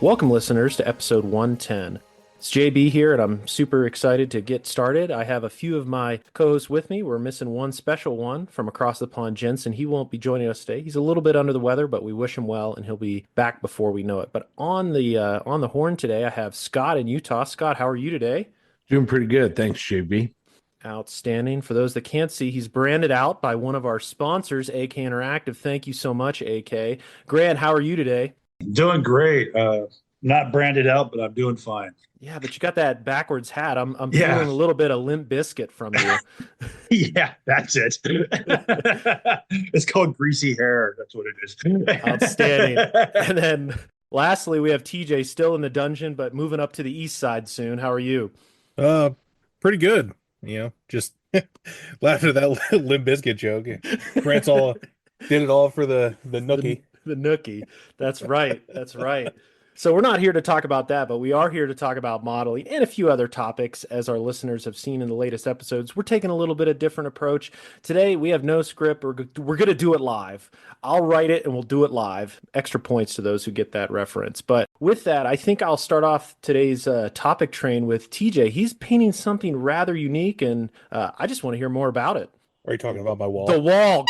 Welcome, listeners, to episode 110. It's JB here, and I'm super excited to get started. I have a few of my co hosts with me. We're missing one special one from across the pond, Jensen. He won't be joining us today. He's a little bit under the weather, but we wish him well, and he'll be back before we know it. But on the horn today, I have Scott in Utah. Scott, how are you today? Doing pretty good. Thanks, JB. Outstanding. For those that can't see, he's branded out by one of our sponsors, AK Interactive. Thank you so much, AK. Grant, how are you today? Doing great. Not branded out, but I'm doing fine. Yeah, but you got that backwards hat. I'm Yeah, feeling a little bit of Limp Biscuit from you. yeah, that's it. It's called greasy hair. That's what it is. Outstanding. And then lastly, we have TJ still in the dungeon, but moving up to the east side soon. How are you? Uh, Pretty good. Just laughing at that Limp Bizkit joke. Grant's all did it all for the The nookie. the nookie. That's right. That's right. So we're not here to talk about that, but we are here to talk about modeling and a few other topics. As our listeners have seen in the latest episodes, we're taking a little bit of different approach. Today we have no script. We're going to do it live. I'll write it and we'll do it live. Extra points to those who get that reference. But with that, I think I'll start off today's topic train with TJ. He's painting something rather unique, and I just want to hear more about it. Are you talking about my The wall? wall.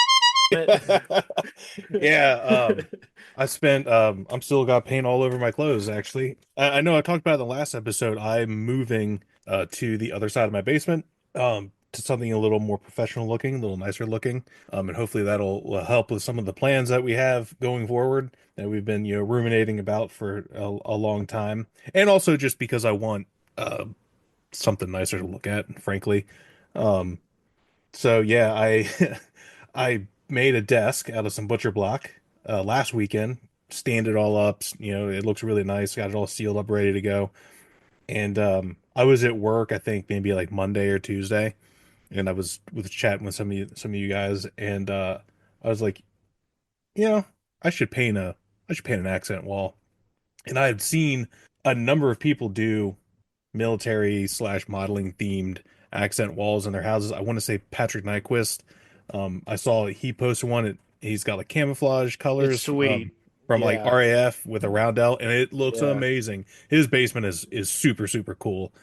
Yeah, I'm still got paint all over my clothes actually. I know I talked about it in the last episode. I'm moving to the other side of my basement. To something a little more professional looking, a little nicer looking. And hopefully that'll help with some of the plans that we have going forward that we've been, ruminating about for a long time. And also just because I want something nicer to look at, frankly. Um, so yeah, I I made a desk out of some butcher block last weekend, stand it all up, it looks really nice, got it all sealed up, ready to go. And I was at work, I think maybe like Monday or Tuesday, and I was chatting with some of you guys, and I was like, you know, I should paint a I should paint an accent wall. And I had seen a number of people do military slash modeling themed accent walls in their houses. I want to say Patrick Nyquist. I saw he posted one. He's got like camouflage It's colors sweet. from like Yeah. RAF with a roundel, and it looks Yeah. amazing. His basement is super super cool.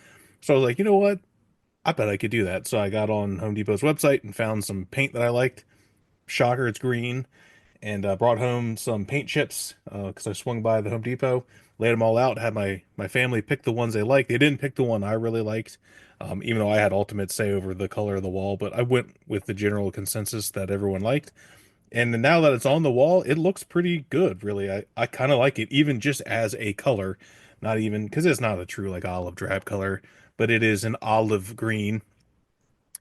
So I was like, you know what? I bet I could do that. So I got on Home Depot's website and found some paint that I liked. Shocker, it's green, and brought home some paint chips because I swung by the Home Depot, laid them all out, had my family pick the ones they liked. They didn't pick the one I really liked, even though I had ultimate say over the color of the wall, but I went with the general consensus that everyone liked. And now that it's on the wall, it looks pretty good, really. I kind of like it, even just as a color, not even because it's not a true like olive drab color, but it is an olive green,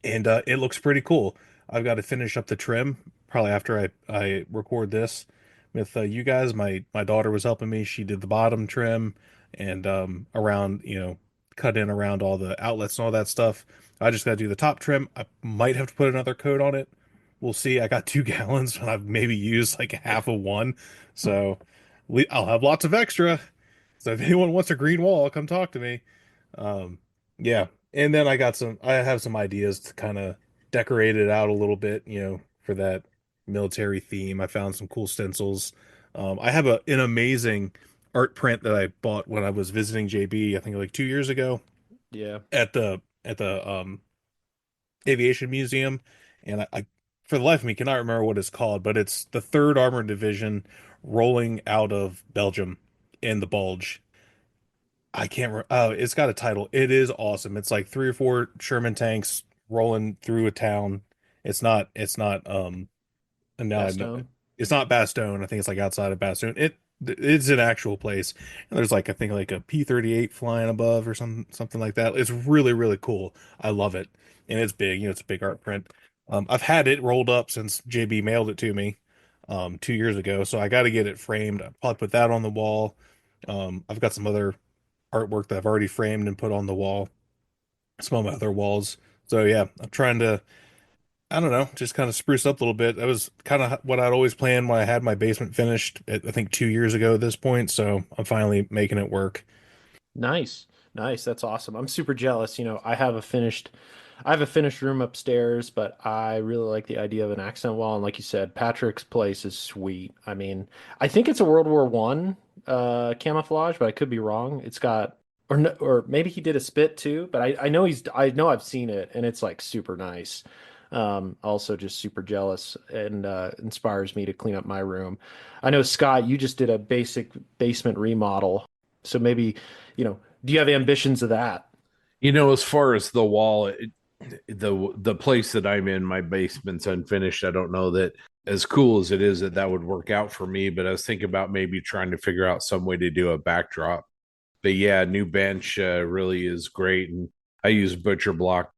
and it looks pretty cool. I've got to finish up the trim probably after I record this with you guys. My daughter was helping me. She did the bottom trim and around, cut in around all the outlets and all that stuff. I just got to do the top trim. I might have to put another coat on it. We'll see. I got 2 gallons, and I've maybe used like half of one, so I'll have lots of extra. So if anyone wants a green wall, come talk to me. Um, yeah, and then I have some ideas to kind of decorate it out a little bit, for that military theme. I found some cool stencils. I have an amazing art print that I bought when I was visiting JB, I think like 2 years ago Yeah. at the aviation museum, and I for the life of me cannot remember what it's called, but it's the Third Armored Division rolling out of Belgium in the Bulge. I can't remember. Oh, it's got a title. It is awesome. It's like 3 or 4 Sherman tanks rolling through a town. It's not and now I know Bastogne. it's not Bastogne. I think it's like outside of Bastogne. It's an actual place. And there's like I think like a P-38 flying above or something like that. It's really, really cool. I love it. And it's big, it's a big art print. I've had it rolled up since JB mailed it to me 2 years ago. So I got to get it framed. I'll probably put that on the wall. I've got some other artwork that I've already framed and put on the wall, some of my other walls. So yeah, I'm trying to, I don't know, just kind of spruce up a little bit. That was kind of what I'd always planned when I had my basement finished, I think 2 years ago at this point. So I'm finally making it work. Nice. Nice. That's awesome. I'm super jealous. I have a finished room upstairs, but I really like the idea of an accent wall. And like you said, Patrick's place is sweet. I mean, I think it's a World War One camouflage, but I could be wrong. It's got or no, or maybe he did a spit too, but I know I know I've seen it and it's like super nice. Also just super jealous and inspires me to clean up my room. I know Scott, you just did a basic basement remodel. So maybe, do you have ambitions of that? As far as the wall, the place that I'm in, my basement's unfinished. I don't know that as cool as it is that would work out for me, but I was thinking about maybe trying to figure out some way to do a backdrop. But yeah, new bench really is great, and I use butcher block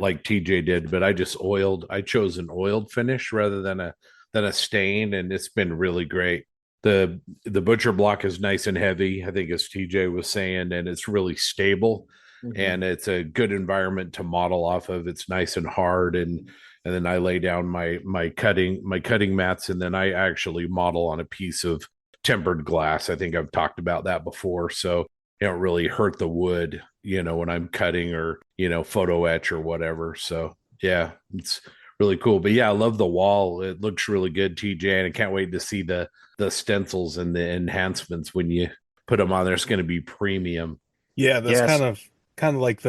like TJ did, but I chose an oiled finish rather than a stain, and it's been really great. The butcher block is nice and heavy, I think, as TJ was saying, and it's really stable, Mhm. and it's a good environment to model off of. It's nice and hard, and then I lay down my cutting mats, and then I actually model on a piece of tempered glass. I think I've talked about that before, so you don't really hurt the wood, when I'm cutting or, photo etch or whatever. So yeah, it's really cool. But yeah, I love the wall. It looks really good, TJ, and I can't wait to see the stencils and the enhancements when you put them on there. It's going to be premium. Yeah, that's Yes. kind of like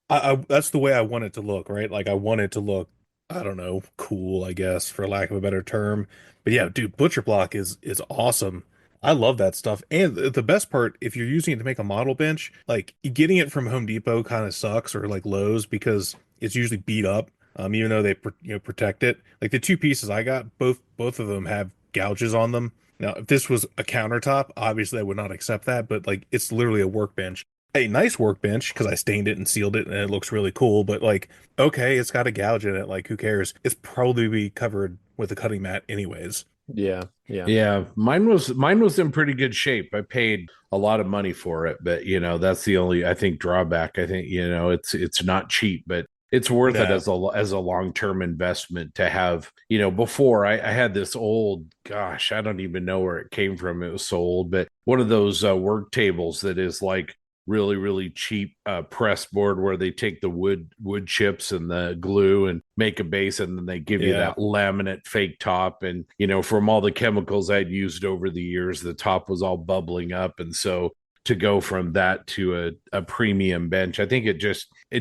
I that's the way I want it to look, right? Like I want it to look, I don't know, cool, I guess, for lack of a better term. But yeah, dude, Butcher Block is awesome. I love that stuff. And the best part, if you're using it to make a model bench, like getting it from Home Depot kind of sucks, or like Lowe's, because it's usually beat up. Even though they protect it. Like the two pieces I got, both of them have gouges on them. Now, if this was a countertop, obviously I would not accept that, but like it's literally a workbench, a nice workbench because I stained it and sealed it and it looks really cool. But like, okay, it's got a gouge in it. Like, who cares? It's probably be covered with a cutting mat anyways. Yeah. Yeah. Yeah, mine was in pretty good shape. I paid a lot of money for it, but that's the only I think drawback. I think it's not cheap, but it's worth it No. as a long-term investment to have. Before I had this old, gosh, I don't even know where it came from. It was so old, but one of those work tables that is like really really cheap press board where they take the wood chips and the glue and make a base, and then they give you Yeah. that laminate fake top, and from all the chemicals I'd used over the years, the top was all bubbling up, and so to go from that to a premium bench, I think it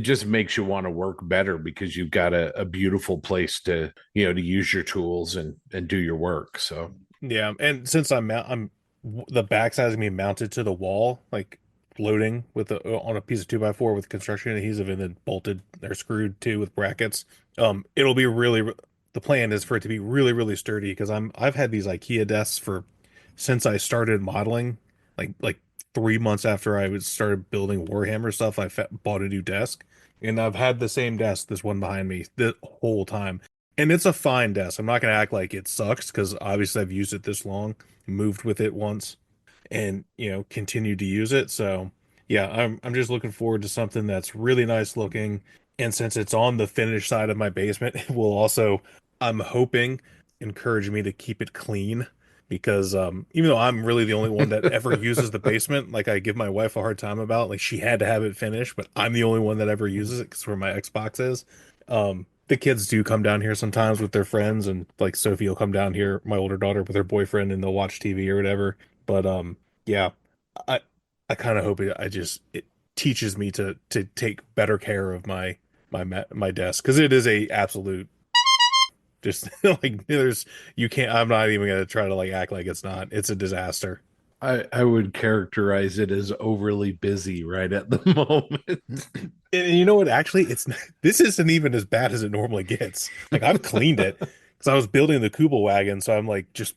just makes you want to work better because you've got a beautiful place to use your tools and do your work. So Yeah. And since the backside is gonna be mounted to the wall, like floating with on a piece of 2x4 with construction adhesive and then bolted or screwed to with brackets. It'll be the plan is for it to be really, really sturdy because I've had these IKEA desks for since I started modeling, like 3 months after I was started building Warhammer stuff. Bought a new desk, and I've had the same desk, this one behind me, the whole time. And it's a fine desk. I'm not gonna act like it sucks because obviously I've used it this long, moved with it once, and continued to use it. So yeah, I'm just looking forward to something that's really nice looking. And since it's on the finished side of my basement, it will also, I'm hoping, encourage me to keep it clean because even though I'm really the only one that ever uses the basement, like I give my wife a hard time about, like she had to have it finished, but I'm the only one that ever uses it because where my Xbox is. The kids do come down here sometimes with their friends, and like Sophie will come down here, my older daughter, with her boyfriend, and they'll watch TV or whatever. But yeah, I I kind of hope it teaches me to take better care of my desk because it is a absolute just like there's you can't I'm not even gonna try to like act like it's not. It's a disaster. I would characterize it as overly busy right at the moment. And you know what? Actually, this isn't even as bad as it normally gets. Like I've cleaned it because I was building the Kuba wagon, so I'm like just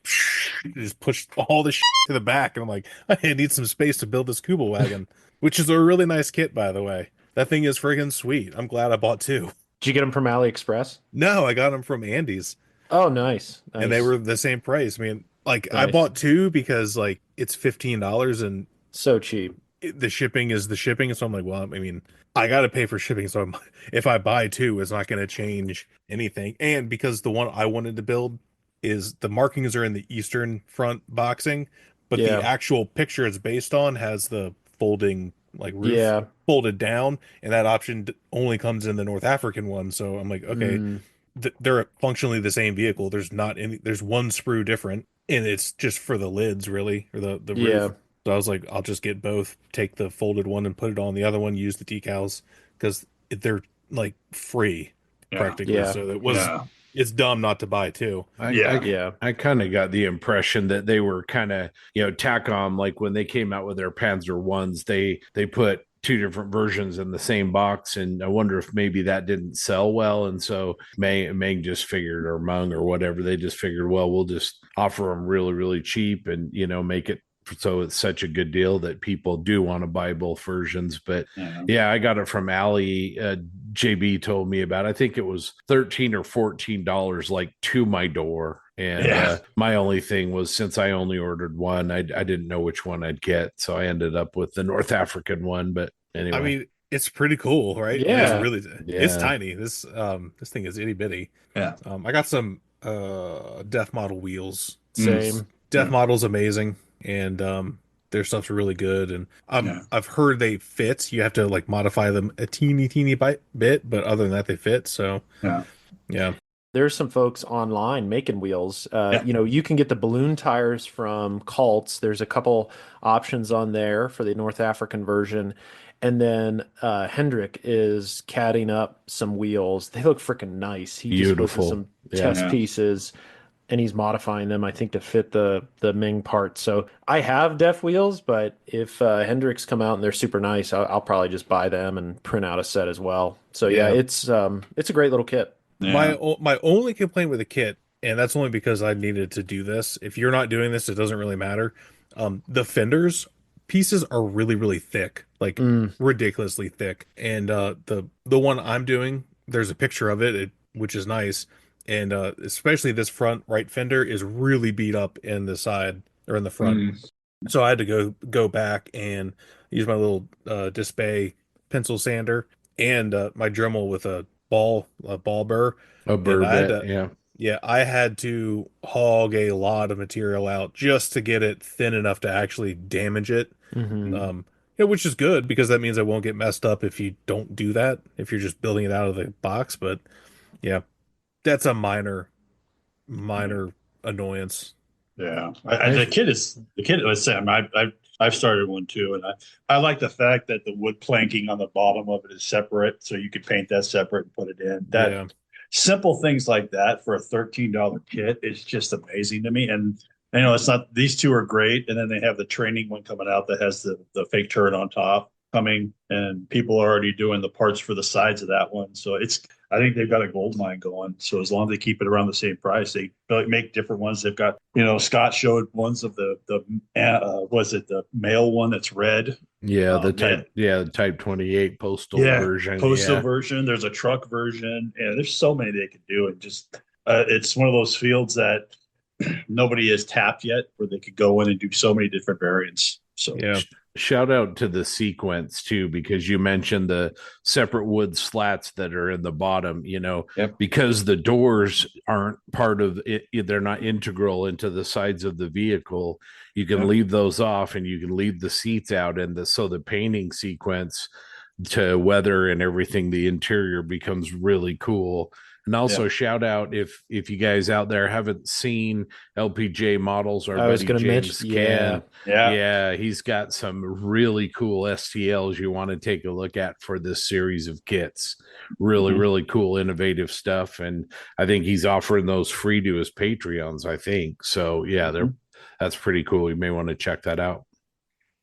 pushed all the to the back, and I'm like, I need some space to build this Kuba wagon, which is a really nice kit, by the way. That thing is friggin' sweet. I'm glad I bought two. Did you get them from AliExpress? No, I got them from Andy's, Oh, nice. and they Nice. were the same price. I mean, like I Nice. bought two because like it's $15, and So cheap. the shipping is the shipping. So I'm like, well, I mean, I got to pay for shipping. So if I buy two, it's not going to change anything. And because the one I wanted to build is the markings are in the Eastern front boxing, but the Yeah. actual picture it's based on has the folding like roof Yeah. folded down, and that option only comes in the North African one. So I'm like, okay, Mm, they're functionally the same vehicle. There's not any, there's one sprue different, and it's just for the lids really, or the yeah. roof. So I was like, I'll just get both, take the folded one and put it on the other one, use the decals because they're like free Yeah. practically. Yeah. So Yeah. it's dumb not to buy two. Yeah. Yeah. I kind of got the impression that they were kind of, Tacom, like when they came out with their Panzer ones, they put two different versions in the same box, and I wonder if maybe that didn't sell well, and so Meng just figured, or Mung or whatever, they just figured, well, we'll just offer them really really cheap, and make it so it's such a good deal that people do want to buy both versions. But Yeah. yeah, I got it from Ali. JB told me about. I think it was $13 or $14, like to my door. And Yeah. my only thing was, since I only ordered one, I didn't know which one I'd get, so I ended up with the North African one. But I anyway, mean, it's pretty cool, right? Yeah. It's yeah, tiny. This thing is itty bitty. Yeah. I got some death model wheels. Same. Death Yeah. model's amazing, and their stuff's really good. And Yeah. I've heard they fit. You have to like modify them a teeny bit, but other than that, they fit. So Yeah. yeah, There's some folks online making wheels. Yeah. You can get the balloon tires from Cults. There's a couple options on there for the North African version. And then Hendrick is catting up some wheels. They look freaking nice. He just looked at beautiful. some Yeah, test Yeah. pieces and he's modifying them, I think, to fit the Ming parts. So I have Def wheels, but if Hendricks come out and they're super nice, I'll probably just buy them and print out a set as well. So yeah, Yeah. it's a great little kit. Yeah. my only complaint with the kit, and that's only because I needed to do this. If you're not doing this, it doesn't really matter. The fenders pieces are really thick, like Mm, ridiculously thick. And the one I'm doing, there's a picture of it, which is nice. And especially this front right fender is really beat up in the side or in the front. Mm. So I had to go back and use my little Display pencil sander and my Dremel with a ball burr, a and I had Burbet. to Yeah, yeah, I had to hog a lot of material out just to get it thin enough to actually damage it. hmm Yeah, which is good because that means it won't get messed up if you don't do that, if you're just building it out of the box. But yeah, that's a minor annoyance. Yeah, I, the kid was Sam. I've started one too, and I like the fact that the wood planking on the bottom of it is separate, so you could paint that separate and put it in. That Yeah. simple things like that for a $13 kit is just amazing to me. And it's not, these two are great, and then they have the training one coming out that has the fake turret on top coming, and people are already doing the parts for the sides of that one. So I think they've got a gold mine going. So as long as they keep it around the same price, they make different ones. They've got, Scott showed ones of the was it the male one that's red? yeah, Yeah, the Type 28 postal yeah, version. postal Yeah, version. There's a truck version, and there's so many they could do. And just it's one of those fields that nobody has tapped yet, where they could go in and do so many different variants. So Yeah. shout out to the sequence too, because you mentioned the separate wood slats that are in the bottom, Yep. because the doors aren't part of it, they're not integral into the sides of the vehicle. You can Yep. leave those off, and you can leave the seats out, and so the painting sequence to weather and everything, the interior becomes really cool. And also Yeah. shout out, if you guys out there haven't seen LPJ models, our I was buddy going to James mention, yeah, Can. Yeah. Yeah, he's got some really cool STLs you want to take a look at for this series of kits. Really, Mhm. really cool, innovative stuff. And I think he's offering those free to his Patreons, I think. So yeah, Mhm. that's pretty cool. You may want to check that out.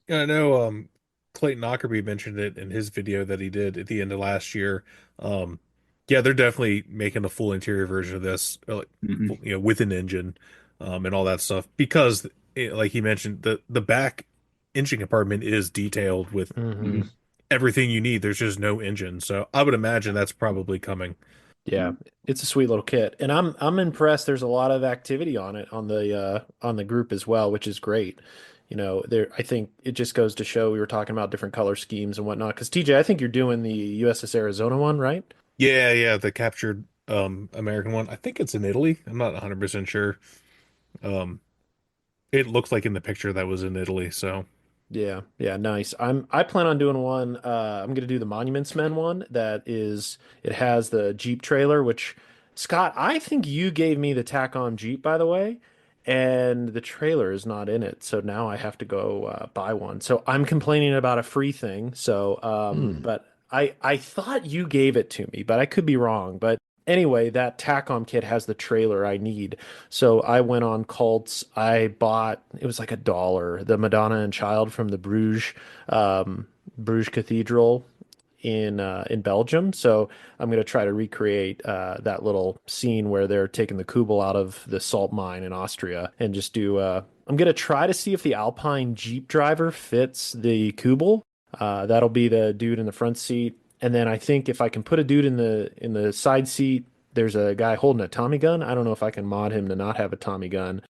Yeah, I know Clayton Ockerby mentioned it in his video that he did at the end of last year. Um yeah, they're definitely making a full interior version of this, like Mhm. with an engine and all that stuff because like he mentioned the back engine compartment is detailed with hmm Mhm. everything you need. There's just no engine. So I would imagine that's probably coming. yeah. It's a sweet little kit, and I'm impressed. There's a lot of activity on it on the group as well, which is great. There I think it just goes to show we were talking about different color schemes and whatnot. Because TJ, I think you're doing the USS Arizona one, right? Yeah, the captured American one. I think it's in Italy. I'm not 100% sure. Um it looks like in the picture that was in Italy, so Yeah, yeah, nice. I plan on doing one. I'm gonna do the Monuments Men one. It has the Jeep trailer, which Scott, I think you gave me the tack on Jeep, by the way. and the trailer is not in it. So now I have to go buy one. So I'm complaining about a free thing. So, but I thought you gave it to me, but I could be wrong. But anyway, that TACOM kit has the trailer I need. So I went on Cults. I bought, it was like $1, the Madonna and Child from the Bruges Cathedral in Belgium. So I'm going to try to recreate that little scene where they're taking the Kubel out of the salt mine in Austria and just do. I'm going to try to see if the Alpine Jeep driver fits the Kubel. That'll be the dude in the front seat, and then I think if I can put a dude in the side seat, there's a guy holding a Tommy gun. I don't know if I can mod him to not have a Tommy gun.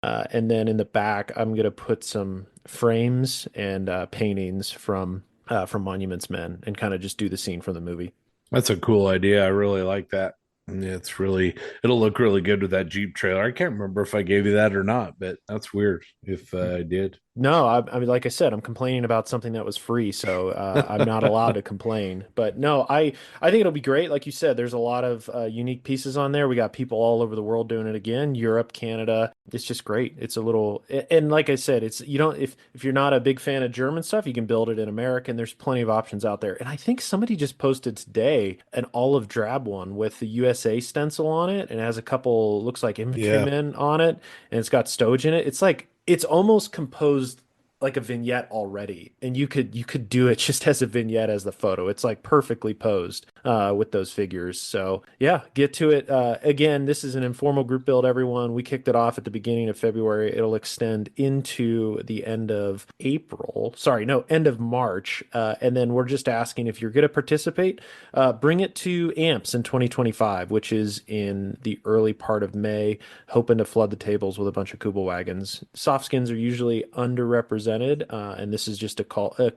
And then in the back, I'm gonna put some frames and paintings from Monuments Men and kind of just do the scene from the movie. That's a cool idea. I really like that. And it'll look really good with that Jeep trailer. I can't remember if I gave you that or not, but that's weird if I did. No, I mean, like I said, I'm complaining about something that was free, so I'm not allowed to complain. But no, I think it'll be great. Like you said, there's a lot of unique pieces on there. We got people all over the world doing it again, Europe, Canada. It's just great. It's a little, and like I said, it's you don't if you're not a big fan of German stuff, you can build it in American. There's plenty of options out there. And I think somebody just posted today an olive drab one with the USA stencil on it, and it has a couple looks like infantrymen on it, and it's got Stoge in it. It's like it's almost composed like a vignette already, and you could do it just as a vignette as the photo. It's like perfectly posed with those figures. So yeah, get to it. Again, this is an informal group build, everyone. We kicked it off at the beginning of February. It'll extend into the end of April. Sorry, no, end of March. And then we're just asking if you're going to participate, bring it to AMPS in 2025, which is in the early part of May, hoping to flood the tables with a bunch of Kubel wagons. Soft skins are usually underrepresented, and this is just a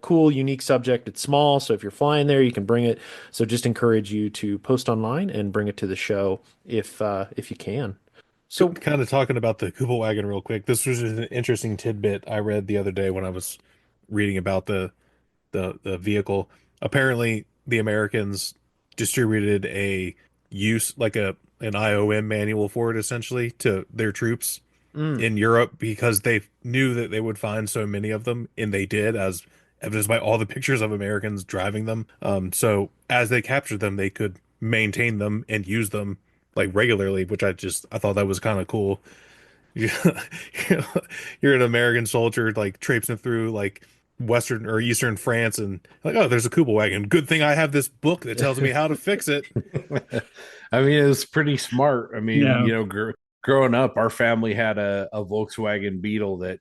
cool, unique subject. It's small, so if you're flying there, you can bring it. So just encourage you to post online and bring it to the show if you can. So kind of talking about the Kubel wagon real quick. This was an interesting tidbit I read the other day when I was reading about the vehicle. Apparently, the Americans distributed a use like an IOM manual for it essentially to their troops mm, in Europe because they knew that they would find so many of them, and they did, as evidenced by all the pictures of Americans driving them. So as they captured them, they could maintain them and use them like regularly, which I thought that was kind of cool. You- You're an American soldier like traipsing through like Western or Eastern France and like, oh, there's a Kubel wagon. Good thing I have this book that tells me how to fix it. I mean, it was pretty smart. I mean, Yeah. growing up, our family had a Volkswagen Beetle that,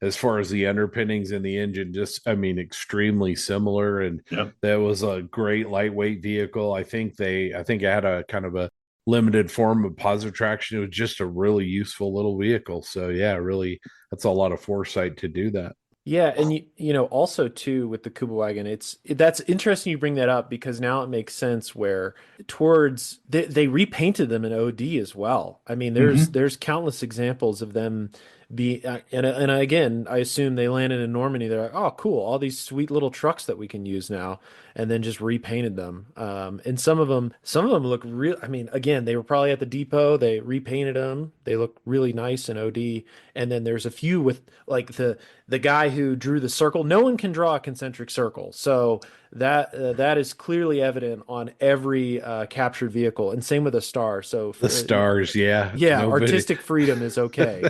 as far as the underpinnings and the engine, just, I mean, extremely similar. And Yep. that was a great lightweight vehicle. I think it had a kind of a limited form of positive traction. It was just a really useful little vehicle. So yeah, really, that's a lot of foresight to do that. yeah, and you know also too with the Kubel wagon, that's interesting you bring that up because now it makes sense where towards they repainted them in OD as well. I mean, Mhm. there's countless examples of them be and again, I assume they landed in Normandy. They're like, oh, cool, all these sweet little trucks that we can use now, and then just repainted them. And some of them look real. I mean, again, they were probably at the depot. They repainted them. They look really nice in OD. And then there's a few with like the guy who drew the circle. No one can draw a concentric circle, so that is clearly evident on every captured vehicle, and same with a star. So The stars, yeah. yeah, Nobody. artistic freedom is okay.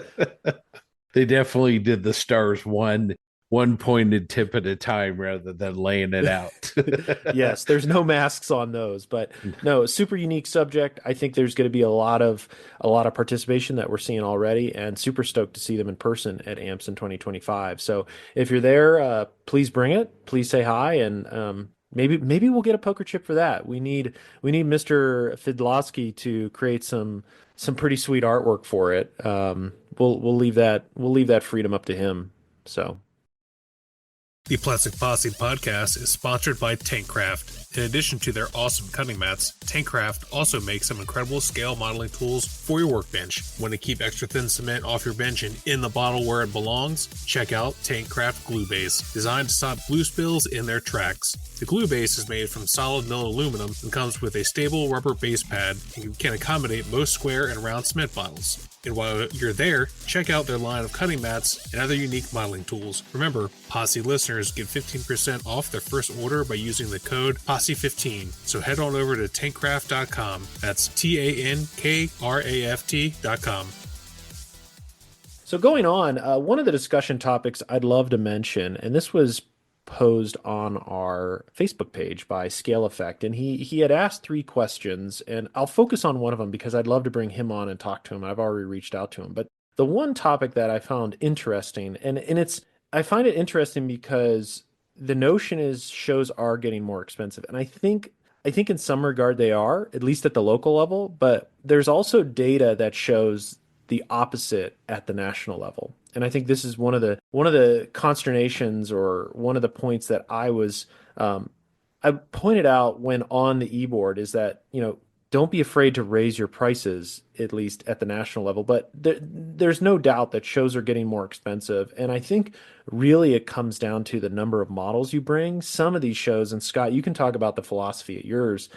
They definitely did the stars one pointed tip at a time rather than laying it out. Yes, there's no masks on those, but no, super unique subject. I think there's going to be a lot of participation that we're seeing already, and super stoked to see them in person at AMPS in 2025. So if you're there, please bring it. Please say hi, and maybe we'll get a poker chip for that. We need Mr. Fidlowski to create some pretty sweet artwork for it. We'll leave that freedom up to him. So. The Plastic Posse podcast is sponsored by Tankcraft. In addition to their awesome cutting mats, Tankcraft also makes some incredible scale modeling tools for your workbench. Want to keep extra thin cement off your bench and in the bottle where it belongs? Check out Tankcraft Glue Base, designed to stop glue spills in their tracks. The glue base is made from solid milled aluminum and comes with a stable rubber base pad and can accommodate most square and round cement bottles. And while you're there, check out their line of cutting mats and other unique modeling tools. Remember, Posse listeners get 15% off their first order by using the code Posse15. So head on over to tankcraft.com. That's TANKRAFT.com. So going on, one of the discussion topics I'd love to mention, and this was posed on our Facebook page by Scale Effect, and he had asked 3 questions, and I'll focus on one of them because I'd love to bring him on and talk to him. I've already reached out to him, but the one topic that I found interesting, and I find it interesting because the notion is shows are getting more expensive, and I think in some regard they are, at least at the local level, but there's also data that shows the opposite at the national level. And I think this is one of the consternations, or one of the points that I pointed out when on the e-board, is that, don't be afraid to raise your prices, at least at the national level. But there's no doubt that shows are getting more expensive. And I think really it comes down to the number of models you bring. Some of these shows, and Scott, you can talk about the philosophy at yours,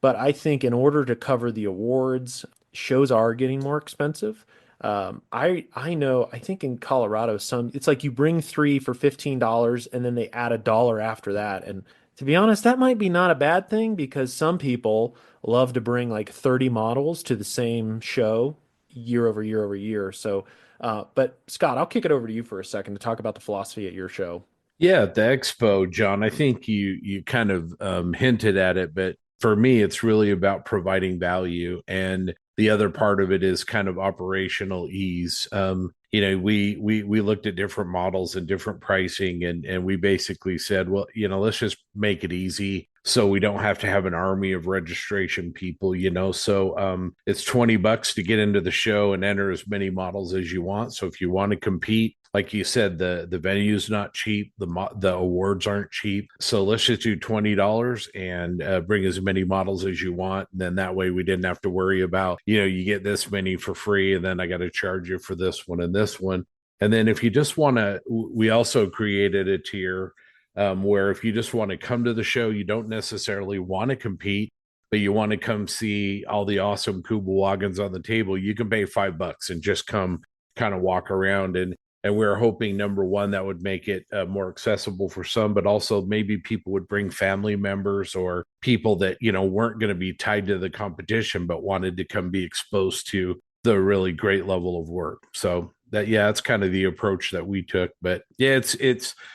but I think in order to cover the awards, shows are getting more expensive. I know, I think in Colorado, it's like you bring 3 for $15 and then they add $1 after that. And to be honest, that might be not a bad thing, because some people love to bring like 30 models to the same show year over year over year. So, but Scott, I'll kick it over to you for a second to talk about the philosophy at your show. Yeah, at the expo, John, I think you kind of hinted at it, but for me, it's really about providing value, and the other part of it is kind of operational ease. We looked at different models and different pricing, and we basically said, well, let's just make it easy so we don't have to have an army of registration people. So it's $20 to get into the show and enter as many models as you want. So if you want to compete, like you said, the venue's not cheap, the awards aren't cheap, so let's just do $20 and bring as many models as you want. And then that way we didn't have to worry about, you get this many for free, and then I got to charge you for this one and this one. And then if you just want to, we also created a tier where if you just want to come to the show, you don't necessarily want to compete, but you want to come see all the awesome Kuba wagons on the table, you can pay $5 and just come kind of walk around. And we're hoping, number one, that would make it more accessible for some, but also maybe people would bring family members or people that, weren't going to be tied to the competition, but wanted to come be exposed to the really great level of work. So that's kind of the approach that we took. But yeah,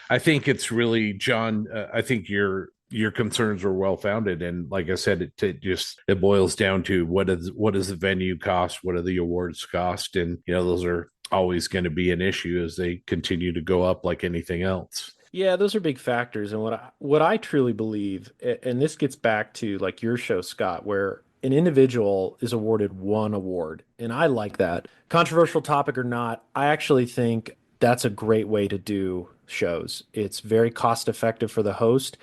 I think it's really, John, I think your concerns are well founded, and like I said, it boils down to what does the venue cost, what do the awards cost, and those are always going to be an issue as they continue to go up like anything else. Yeah, those are big factors. And what I truly believe, and this gets back to like your show, Scott, where an individual is awarded one award. And I like that. Controversial topic or not, I actually think that's a great way to do shows. It's very cost effective for the host.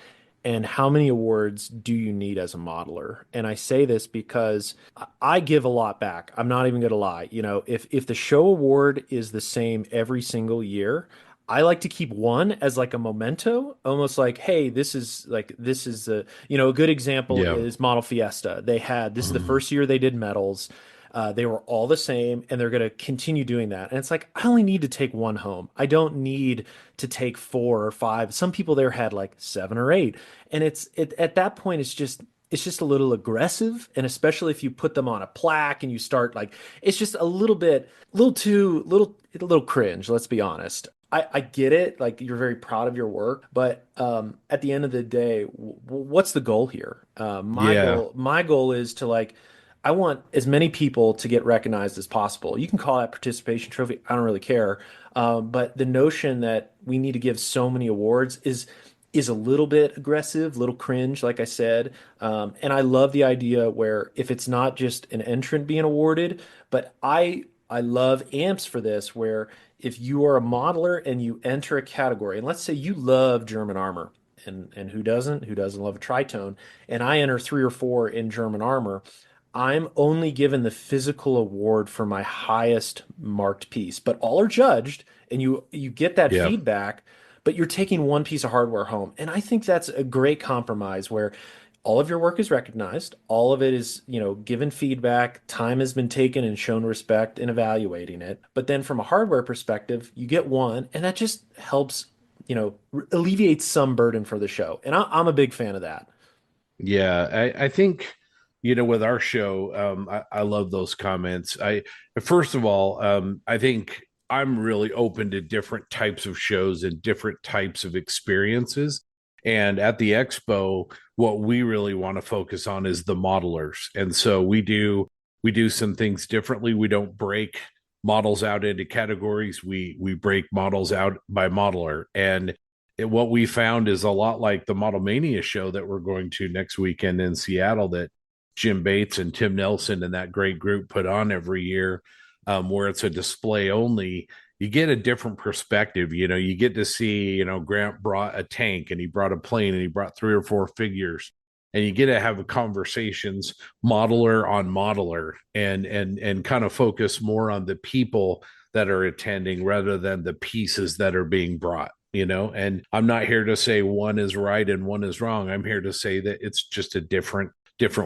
And how many awards do you need as a modeler? And I say this because I give a lot back. I'm not even going to lie. If the show award is the same every single year, I like to keep one as like a memento, almost like, hey, this is a good example Yeah. is Model Fiesta. This is the first year they did medals. They were all the same, and they're going to continue doing that. And it's like, I only need to take one home. I don't need to take 4 or 5. Some people there had like 7 or 8. And at that point, it's just a little aggressive. And especially if you put them on a plaque and you start like, it's just a little cringe. Let's be honest. I get it. Like, you're very proud of your work, but at the end of the day, what's the goal here? Yeah. My goal is to like, I want as many people to get recognized as possible. You can call that participation trophy. I don't really care. But the notion that we need to give so many awards is a little bit aggressive, little cringe, like I said. And I love the idea where if it's not just an entrant being awarded, but I love amps for this, where if you are a modeler and you enter a category, and let's say you love German armor, and who doesn't? Who doesn't love a tritone? And I enter 3 or 4 in German armor. I'm only given the physical award for my highest marked piece, but all are judged, and you get that Yeah. feedback, but you're taking one piece of hardware home. And I think that's a great compromise where all of your work is recognized, all of it is, given feedback, time has been taken and shown respect in evaluating it. But then from a hardware perspective, you get one, and that just helps, alleviates some burden for the show. And I'm a big fan of that. Yeah, I think, with our show, I love those comments. First of all, I think I'm really open to different types of shows and different types of experiences. And at the expo, what we really want to focus on is the modelers. And so we do some things differently. We don't break models out into categories. We break models out by modeler. And what we found is a lot like the Model Mania show that we're going to next weekend in Seattle that Jim Bates and Tim Nelson and that great group put on every year, where it's a display only. You get a different perspective. You get to see, Grant brought a tank and he brought a plane and he brought 3 or 4 figures. And you get to have conversations modeler on modeler and kind of focus more on the people that are attending rather than the pieces that are being brought. And I'm not here to say one is right and one is wrong. I'm here to say that it's just a different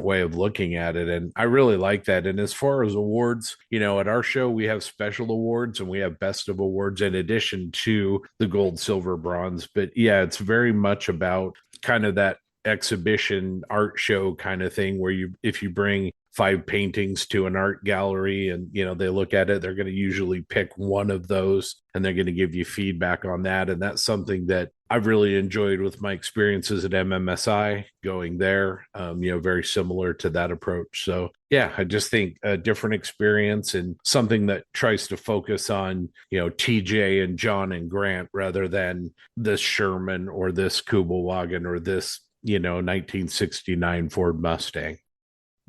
way of looking at it, and I really like that. And as far as awards, at our show we have special awards and we have best of awards in addition to the gold, silver, bronze. But yeah, it's very much about kind of that exhibition art show kind of thing where if you bring 5 paintings to an art gallery and they look at it, they're going to usually pick one of those and they're going to give you feedback on that. And that's something that I've really enjoyed with my experiences at MMSI going there, very similar to that approach. So yeah, I just think a different experience and something that tries to focus on, TJ and John and Grant rather than this Sherman or this Kubelwagen or this 1969 Ford Mustang.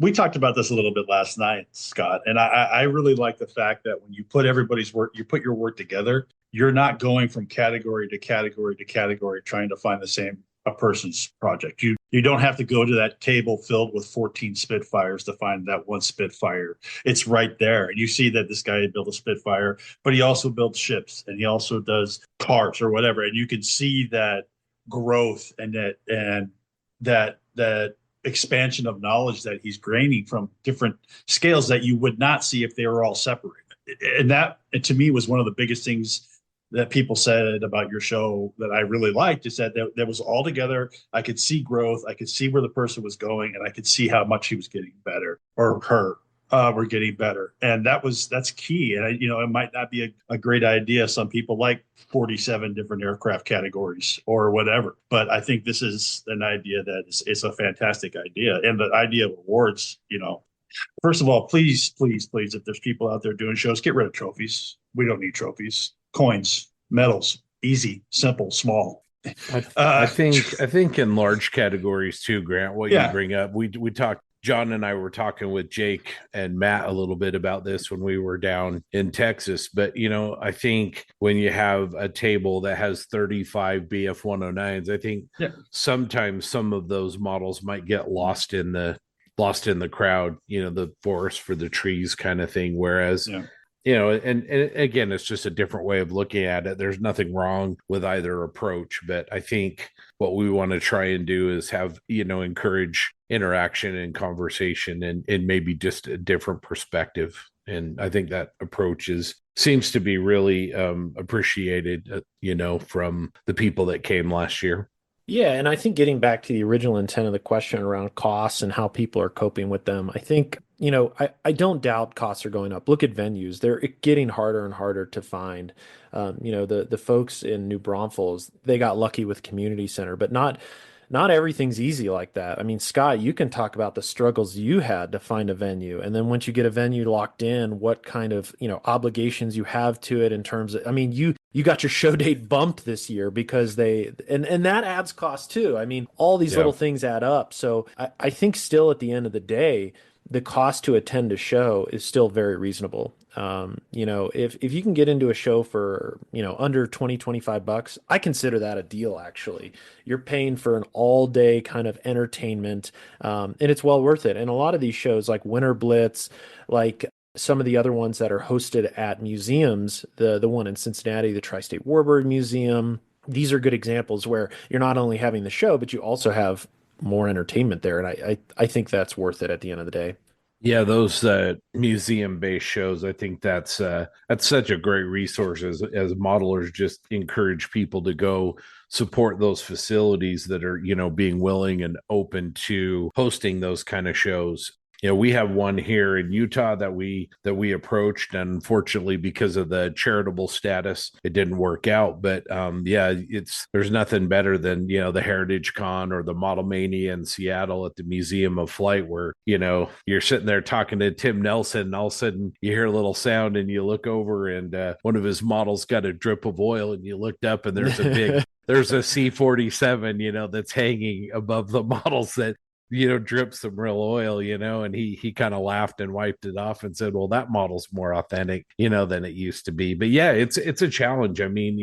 We talked about this a little bit last night, Scott, and I really like the fact that when you put everybody's work, you put your work together, you're not going from category to category to category trying to find a person's project. You don't have to go to that table filled with 14 Spitfires to find that one Spitfire. It's right there. And you see that this guy built a Spitfire, but he also builds ships and he also does cars or whatever. And you can see that growth and that expansion of knowledge that he's gaining from different scales that you would not see if they were all separated. And that, to me, was one of the biggest things that people said about your show that I really liked, is that there was all together. I could see growth. I could see where the person was going, and I could see how much he was getting better, or her were getting better. And that's key. And it might not be a great idea. Some people like 47 different aircraft categories or whatever, but I think this is an idea that is a fantastic idea. And the idea of awards, first of all, please, please, please, if there's people out there doing shows, get rid of trophies. We don't need trophies. Coins, medals, easy, simple, small. I think in large categories too, Grant, what you bring up, we talked, John and I were talking with Jake and Matt a little bit about this when we were down in Texas. But, I think when you have a table that has 35 BF 109s, I think sometimes some of those models might get lost in the crowd, the forest for the trees kind of thing. Whereas, and again, it's just a different way of looking at it. There's nothing wrong with either approach, but I think what we want to try and do is have, encourage interaction and conversation and maybe just a different perspective. And I think that approach seems to be really appreciated, from the people that came last year. Yeah, and I think getting back to the original intent of the question around costs and how people are coping with them, I think, I don't doubt costs are going up. Look at venues. They're getting harder and harder to find. The folks in New Braunfels, they got lucky with community center, but not everything's easy like that. I mean, Scott, you can talk about the struggles you had to find a venue. And then once you get a venue locked in, what kind of, obligations you have to it in terms of, I mean, you got your show date bumped this year because and that adds cost too. I mean, all these little things add up. So I think still at the end of the day, the cost to attend a show is still very reasonable. If you can get into a show for, under 20, $25, I consider that a deal, actually. You're paying for an all day kind of entertainment, and it's well worth it. And a lot of these shows like Winter Blitz, like some of the other ones that are hosted at museums, the one in Cincinnati, the Tri-State Warbird Museum, these are good examples where you're not only having the show, but you also have more entertainment there. And I think that's worth it at the end of the day. Yeah, those museum-based shows, I think that's such a great resource as modelers. Just encourage people to go support those facilities that are, being willing and open to hosting those kind of shows. We have one here in Utah that we approached, and unfortunately, because of the charitable status, it didn't work out. But yeah, there's nothing better than the Heritage Con or the Model Mania in Seattle at the Museum of Flight, where you're sitting there talking to Tim Nelson, and all of a sudden you hear a little sound, and you look over, and one of his models got a drip of oil, and you looked up, and there's a C-47, that's hanging above the models that drip some real oil, and he kind of laughed and wiped it off and said, well, that model's more authentic, than it used to be. But yeah, it's a challenge. I mean,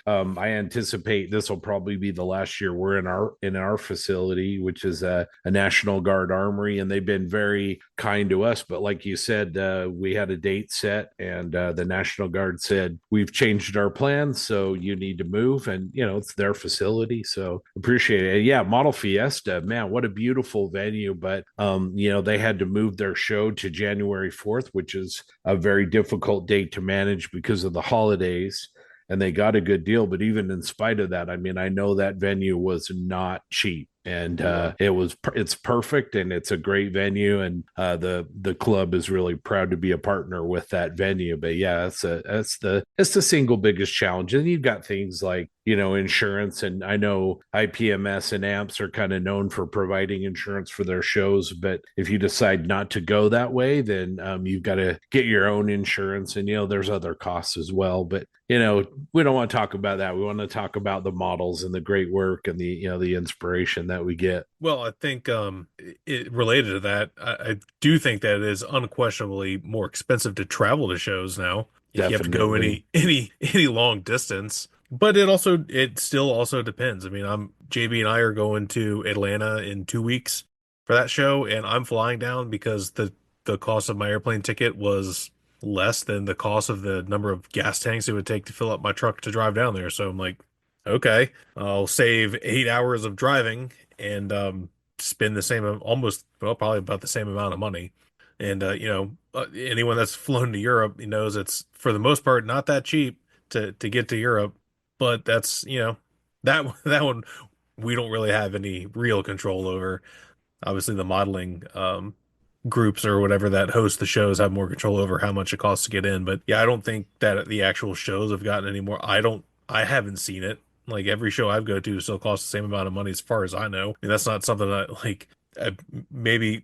I anticipate this will probably be the last year we're in our facility, which is a National Guard armory, and they've been very kind to us. But like you said, we had a date set, and the National Guard said, we've changed our plans, so you need to move. And it's their facility, so appreciate it. Yeah, Model Fiesta, man, what a beautiful venue. But they had to move their show to January 4th, which is a very difficult date to manage because of the holidays, and they got a good deal. But even in spite of that, I mean, I know that venue was not cheap, and it's perfect, and it's a great venue, and the club is really proud to be a partner with that venue. But yeah, it's the single biggest challenge. And you've got things like insurance, and I know IPMS and AMPS are kind of known for providing insurance for their shows, but if you decide not to go that way, then you've got to get your own insurance, and there's other costs as well. But we don't want to talk about that. We want to talk about the models and the great work and the inspiration that we get. Well, I think it related to that, I do think that it is unquestionably more expensive to travel to shows now if you have to go Definitely. any long distance. But it still also depends. I mean, JB and I are going to Atlanta in 2 weeks for that show, and I'm flying down because the cost of my airplane ticket was less than the cost of the number of gas tanks it would take to fill up my truck to drive down there. So I'm like, okay, I'll save 8 hours of driving and spend the same, almost, well, probably about the same amount of money. And anyone that's flown to Europe knows it's for the most part not that cheap to get to Europe. But that's that that one we don't really have any real control over. Obviously, the modeling groups or whatever that host the shows have more control over how much it costs to get in. But yeah, I don't think that the actual shows have gotten any more. I haven't seen it. Like every show I've go to still costs the same amount of money as far as I know. I mean, that's not something that maybe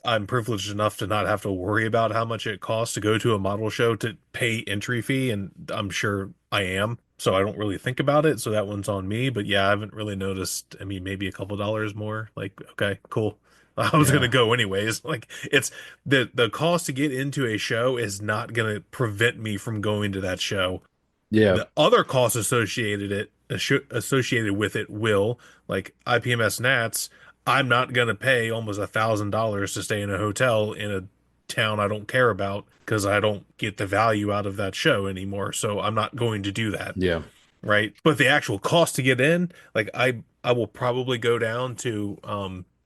I'm privileged enough to not have to worry about how much it costs to go to a model show to pay entry fee, and I'm sure I am. So I don't really think about it. So that one's on me. But yeah, I haven't really noticed. I mean, maybe a couple dollars more. Like, okay, cool. I was gonna Yeah. go anyways. Like it's the cost to get into a show is not gonna prevent me from going to that show. Yeah. The other costs associated with it will, like IPMS Nats, I'm not gonna pay almost $1,000 to stay in a hotel in a town I don't care about because I don't get the value out of that show anymore. So I'm not going to do that. Yeah. Right. But the actual cost to get in, like I will probably go down to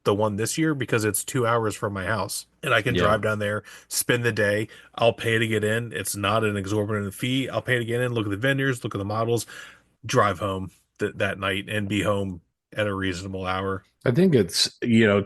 the one this year because it's 2 hours from my house. And I can Yeah. drive down there, spend the day. I'll pay to get in. It's not an exorbitant fee. I'll pay to get in, look at the vendors, look at the models, drive home that night and be home at a reasonable hour. I think it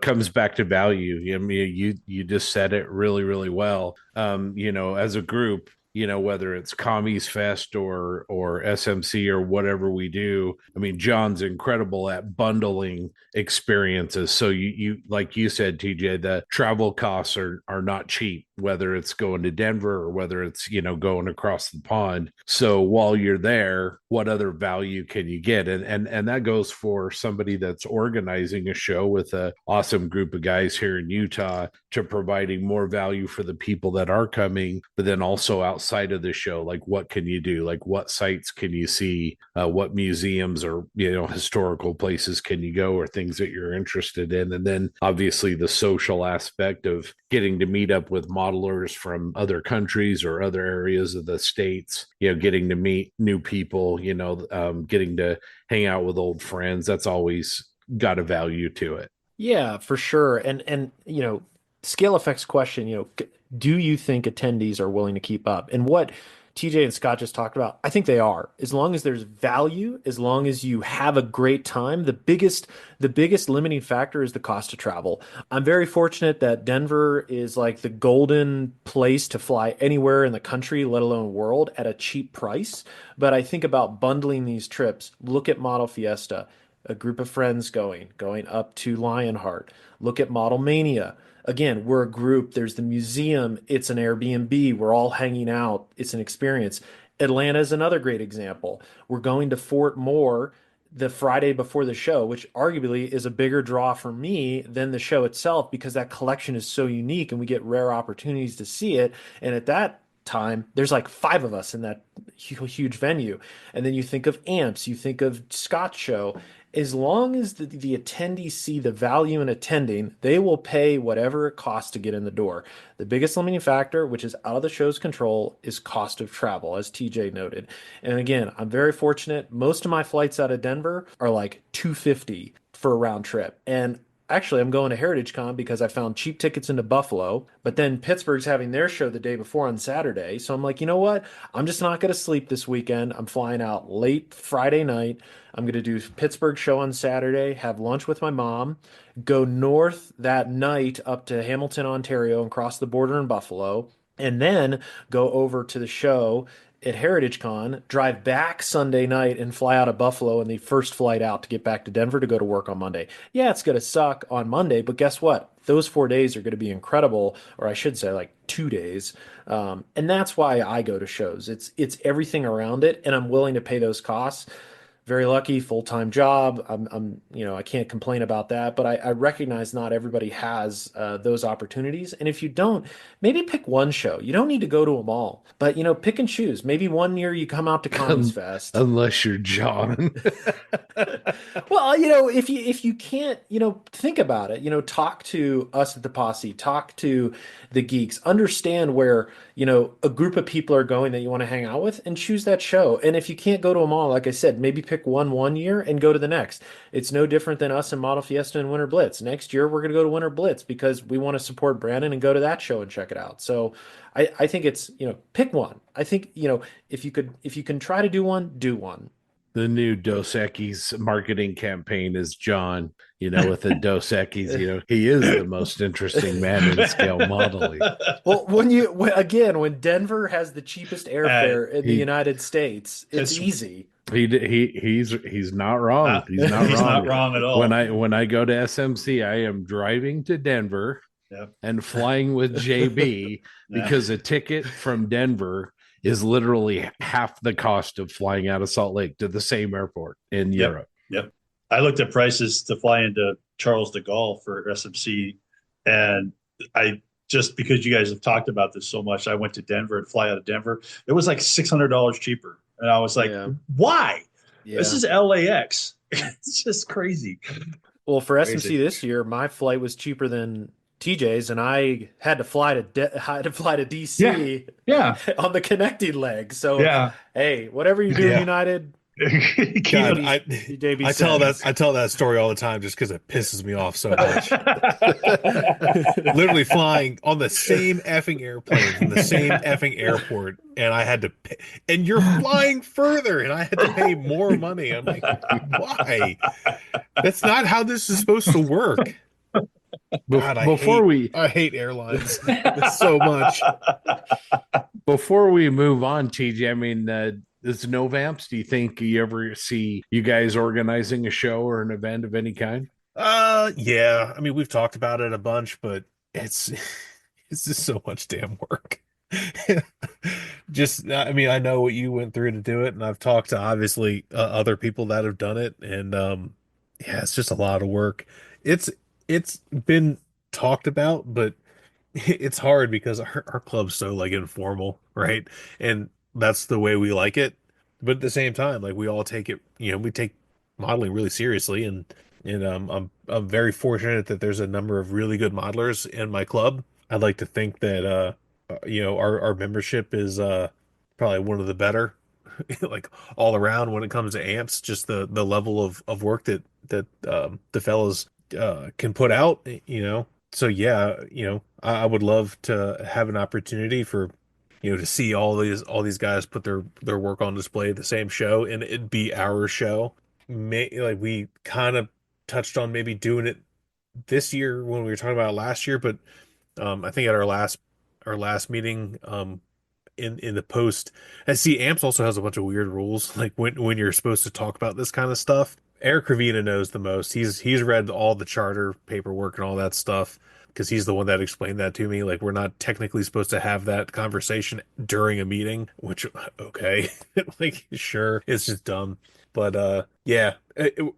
comes back to value. I mean, you just said it really, really well. As a group, whether it's Commies Fest or SMC or whatever we do, I mean, John's incredible at bundling experiences. So you like you said, TJ, the travel costs are not cheap, whether it's going to Denver or whether it's going across the pond. So while you're there, what other value can you get? And that goes for somebody that's organizing a show with an awesome group of guys here in Utah to providing more value for the people that are coming, but then also outside of the show, like what can you do? Like what sites can you see? What museums or historical places can you go, or things that you're interested in? And then obviously the social aspect of getting to meet up with modelers from other countries or other areas of the states, getting to meet new people, getting to hang out with old friends. That's always got a value to it. Yeah, for sure. And scale effects question, do you think attendees are willing to keep up? And what TJ and Scott just talked about, I think they are. As long as there's value, as long as you have a great time, the biggest limiting factor is the cost of travel. I'm very fortunate that Denver is like the golden place to fly anywhere in the country, let alone world, at a cheap price. But I think about bundling these trips. Look at Model Fiesta, a group of friends going up to Lionheart. Look at Model Mania. Again, we're a group. There's the museum. It's an Airbnb. We're all hanging out. It's an experience. Atlanta is another great example. We're going to Fort Moore the Friday before the show, which arguably is a bigger draw for me than the show itself because that collection is so unique and we get rare opportunities to see it. And at that time, there's like five of us in that huge venue. And then you think of Amps, you think of Scott's show. As long as the attendees see the value in attending, they will pay whatever it costs to get in the door. The biggest limiting factor, which is out of the show's control, is cost of travel, as TJ noted. And again, I'm very fortunate. Most of my flights out of Denver are like 250 for a round trip. And actually, I'm going to Heritage Con because I found cheap tickets into Buffalo, but then Pittsburgh's having their show the day before on Saturday. So I'm like, you know what? I'm just not going to sleep this weekend. I'm flying out late Friday night. I'm going to do Pittsburgh show on Saturday, have lunch with my mom, go north that night up to Hamilton, Ontario, and cross the border in Buffalo, and then go over to the show at Heritage Con, drive back Sunday night, and fly out of Buffalo and the first flight out to get back to Denver to go to work on Monday. Yeah, it's going to suck on Monday, but guess what? Those 4 days are going to be incredible, or I should say, like 2 days. And that's why I go to shows. It's everything around it, and I'm willing to pay those costs. Very lucky, full-time job. I can't complain about that, but I recognize not everybody has those opportunities. And if you don't, maybe pick one show. You don't need to go to them all, but pick and choose. Maybe one year you come out to Commies Fest. Unless you're John. Well, if you can't, think about it. Talk to us at the Posse, talk to the geeks, understand where, a group of people are going that you want to hang out with and choose that show. And if you can't go to them all, like I said, maybe pick one year and go to the next. It's no different than us in Model Fiesta and Winter Blitz. Next year, we're going to go to Winter Blitz because we want to support Brandon and go to that show and check it out. So I think it's, pick one. I think, if you can try to do one, do one. The new Dos Equis marketing campaign is John, with the Dos Equis, he is the most interesting man in scale modeling. Well, when Denver has the cheapest airfare in the United States, it's easy. He's not wrong. He's not He's wrong. not wrong at all. When I go to SMC, I am driving to Denver and flying with JB because a ticket from Denver is literally half the cost of flying out of Salt Lake to the same airport in Europe. Yep. I looked at prices to fly into Charles de Gaulle for SMC, and I just because you guys have talked about this so much, I went to Denver and fly out of Denver. It was like $600 cheaper, and I was like, "Why? Yeah. This is LAX. It's just crazy." Well, for SMC this year, my flight was cheaper than TJ's, and I had to fly to DC on the connecting leg. So hey, whatever you do, United. God, I tell that story all the time just because it pisses me off so much. Literally flying on the same effing airplane from the same effing airport, and I had to pay, and you're flying further, and I had to pay more money. I'm like, why? That's not how this is supposed to work. God, I hate airlines so much. Before we move on, TJ, I mean, this Novamps, do you think you ever see you guys organizing a show or an event of any kind? Yeah. I mean, we've talked about it a bunch, but it's just so much damn work. I mean, I know what you went through to do it, and I've talked to obviously other people that have done it, and it's just a lot of work. It's been talked about, but it's hard because our club's so like informal, right? And that's the way we like it. But at the same time, like we all take it, we take modeling really seriously, and I'm very fortunate that there's a number of really good modelers in my club. I'd like to think that our membership is probably one of the better like all around when it comes to amps, just the level of work that the fellows can put out, So yeah, I would love to have an opportunity for, to see all these guys put their work on display at the same show, and it'd be our show. Like we kind of touched on maybe doing it this year when we were talking about it last year, but I think at our last meeting, in the post. And see, Amps also has a bunch of weird rules, like when you're supposed to talk about this kind of stuff. Eric Ravina knows the most. He's read all the charter paperwork and all that stuff because he's the one that explained that to me. Like we're not technically supposed to have that conversation during a meeting, which okay, like sure, it's just dumb. But yeah,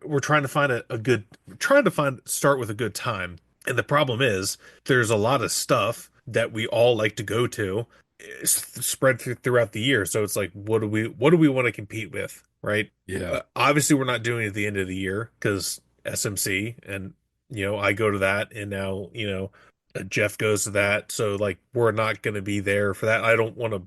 we're trying to find a good, trying to find start with a good time. And the problem is there's a lot of stuff that we all like to go to spread throughout the year. So it's like, what do we want to compete with, right? Yeah. Obviously, we're not doing it at the end of the year because SMC, and I go to that, and now Jeff goes to that. So like, we're not going to be there for that. I don't want to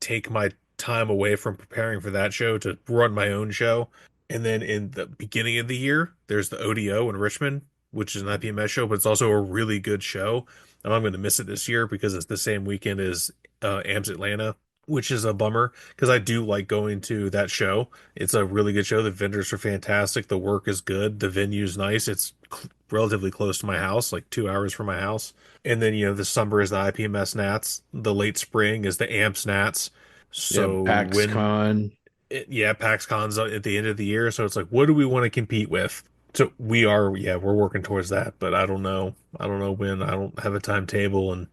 take my time away from preparing for that show to run my own show. And then in the beginning of the year, there's the ODO in Richmond, which is an IPMS show, but it's also a really good show. And I'm going to miss it this year because it's the same weekend as AMS Atlanta, which is a bummer because I do like going to that show. It's a really good show. The vendors are fantastic. The work is good. The venue's nice. It's relatively close to my house, like 2 hours from my house. And then, the summer is the IPMS Nats. The late spring is the AMPS Nats. Yeah. So PAX Con. yeah, PAX Con's at the end of the year. So it's like, what do we want to compete with? So we're working towards that, but I don't know. I don't know when. I don't have a timetable, and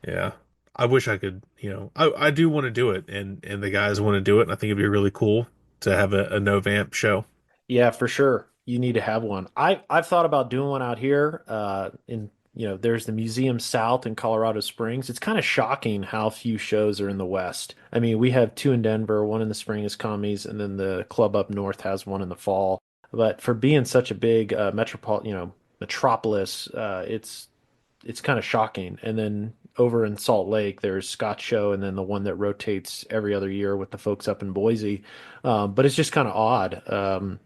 yeah, I wish I could. I do want to do it, and the guys want to do it. And I think it'd be really cool to have a Novamp show. Yeah, for sure. You need to have one. I've thought about doing one out here. There's the Museum South in Colorado Springs. It's kind of shocking how few shows are in the West. I mean, we have two in Denver, one in the spring is Commies, and then the club up north has one in the fall. But for being such a big metropolis, it's kind of shocking. And then over in Salt Lake, there's Scott Show, and then the one that rotates every other year with the folks up in Boise. But it's just kind of odd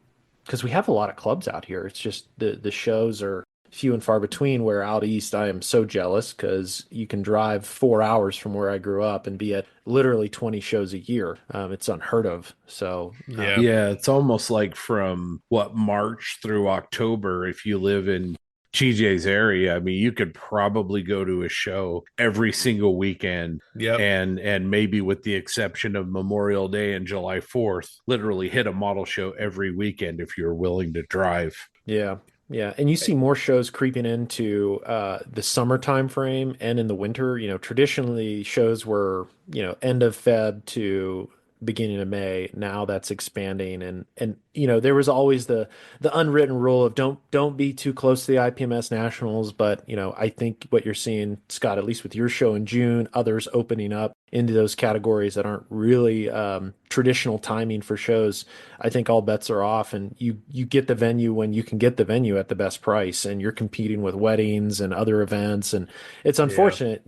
because we have a lot of clubs out here. It's just the shows are few and far between. Where out east, I am so jealous because you can drive 4 hours from where I grew up and be at literally 20 shows a year. It's unheard of. So Yeah. Yeah, it's almost like from what March through October, if you live in TJ's area, I mean, you could probably go to a show every single weekend. Yep. And maybe with the exception of Memorial Day and July 4th, literally hit a model show every weekend if you're willing to drive. yeah. Yeah, and you see more shows creeping into the summer time frame and in the winter. Traditionally shows were, end of Feb to beginning of May. Now that's expanding, and there was always the unwritten rule of don't be too close to the IPMS Nationals. But I think what you're seeing, Scott, at least with your show in June, others opening up into those categories that aren't really traditional timing for shows. I think all bets are off, and you get the venue when you can get the venue at the best price, and you're competing with weddings and other events, and it's unfortunate.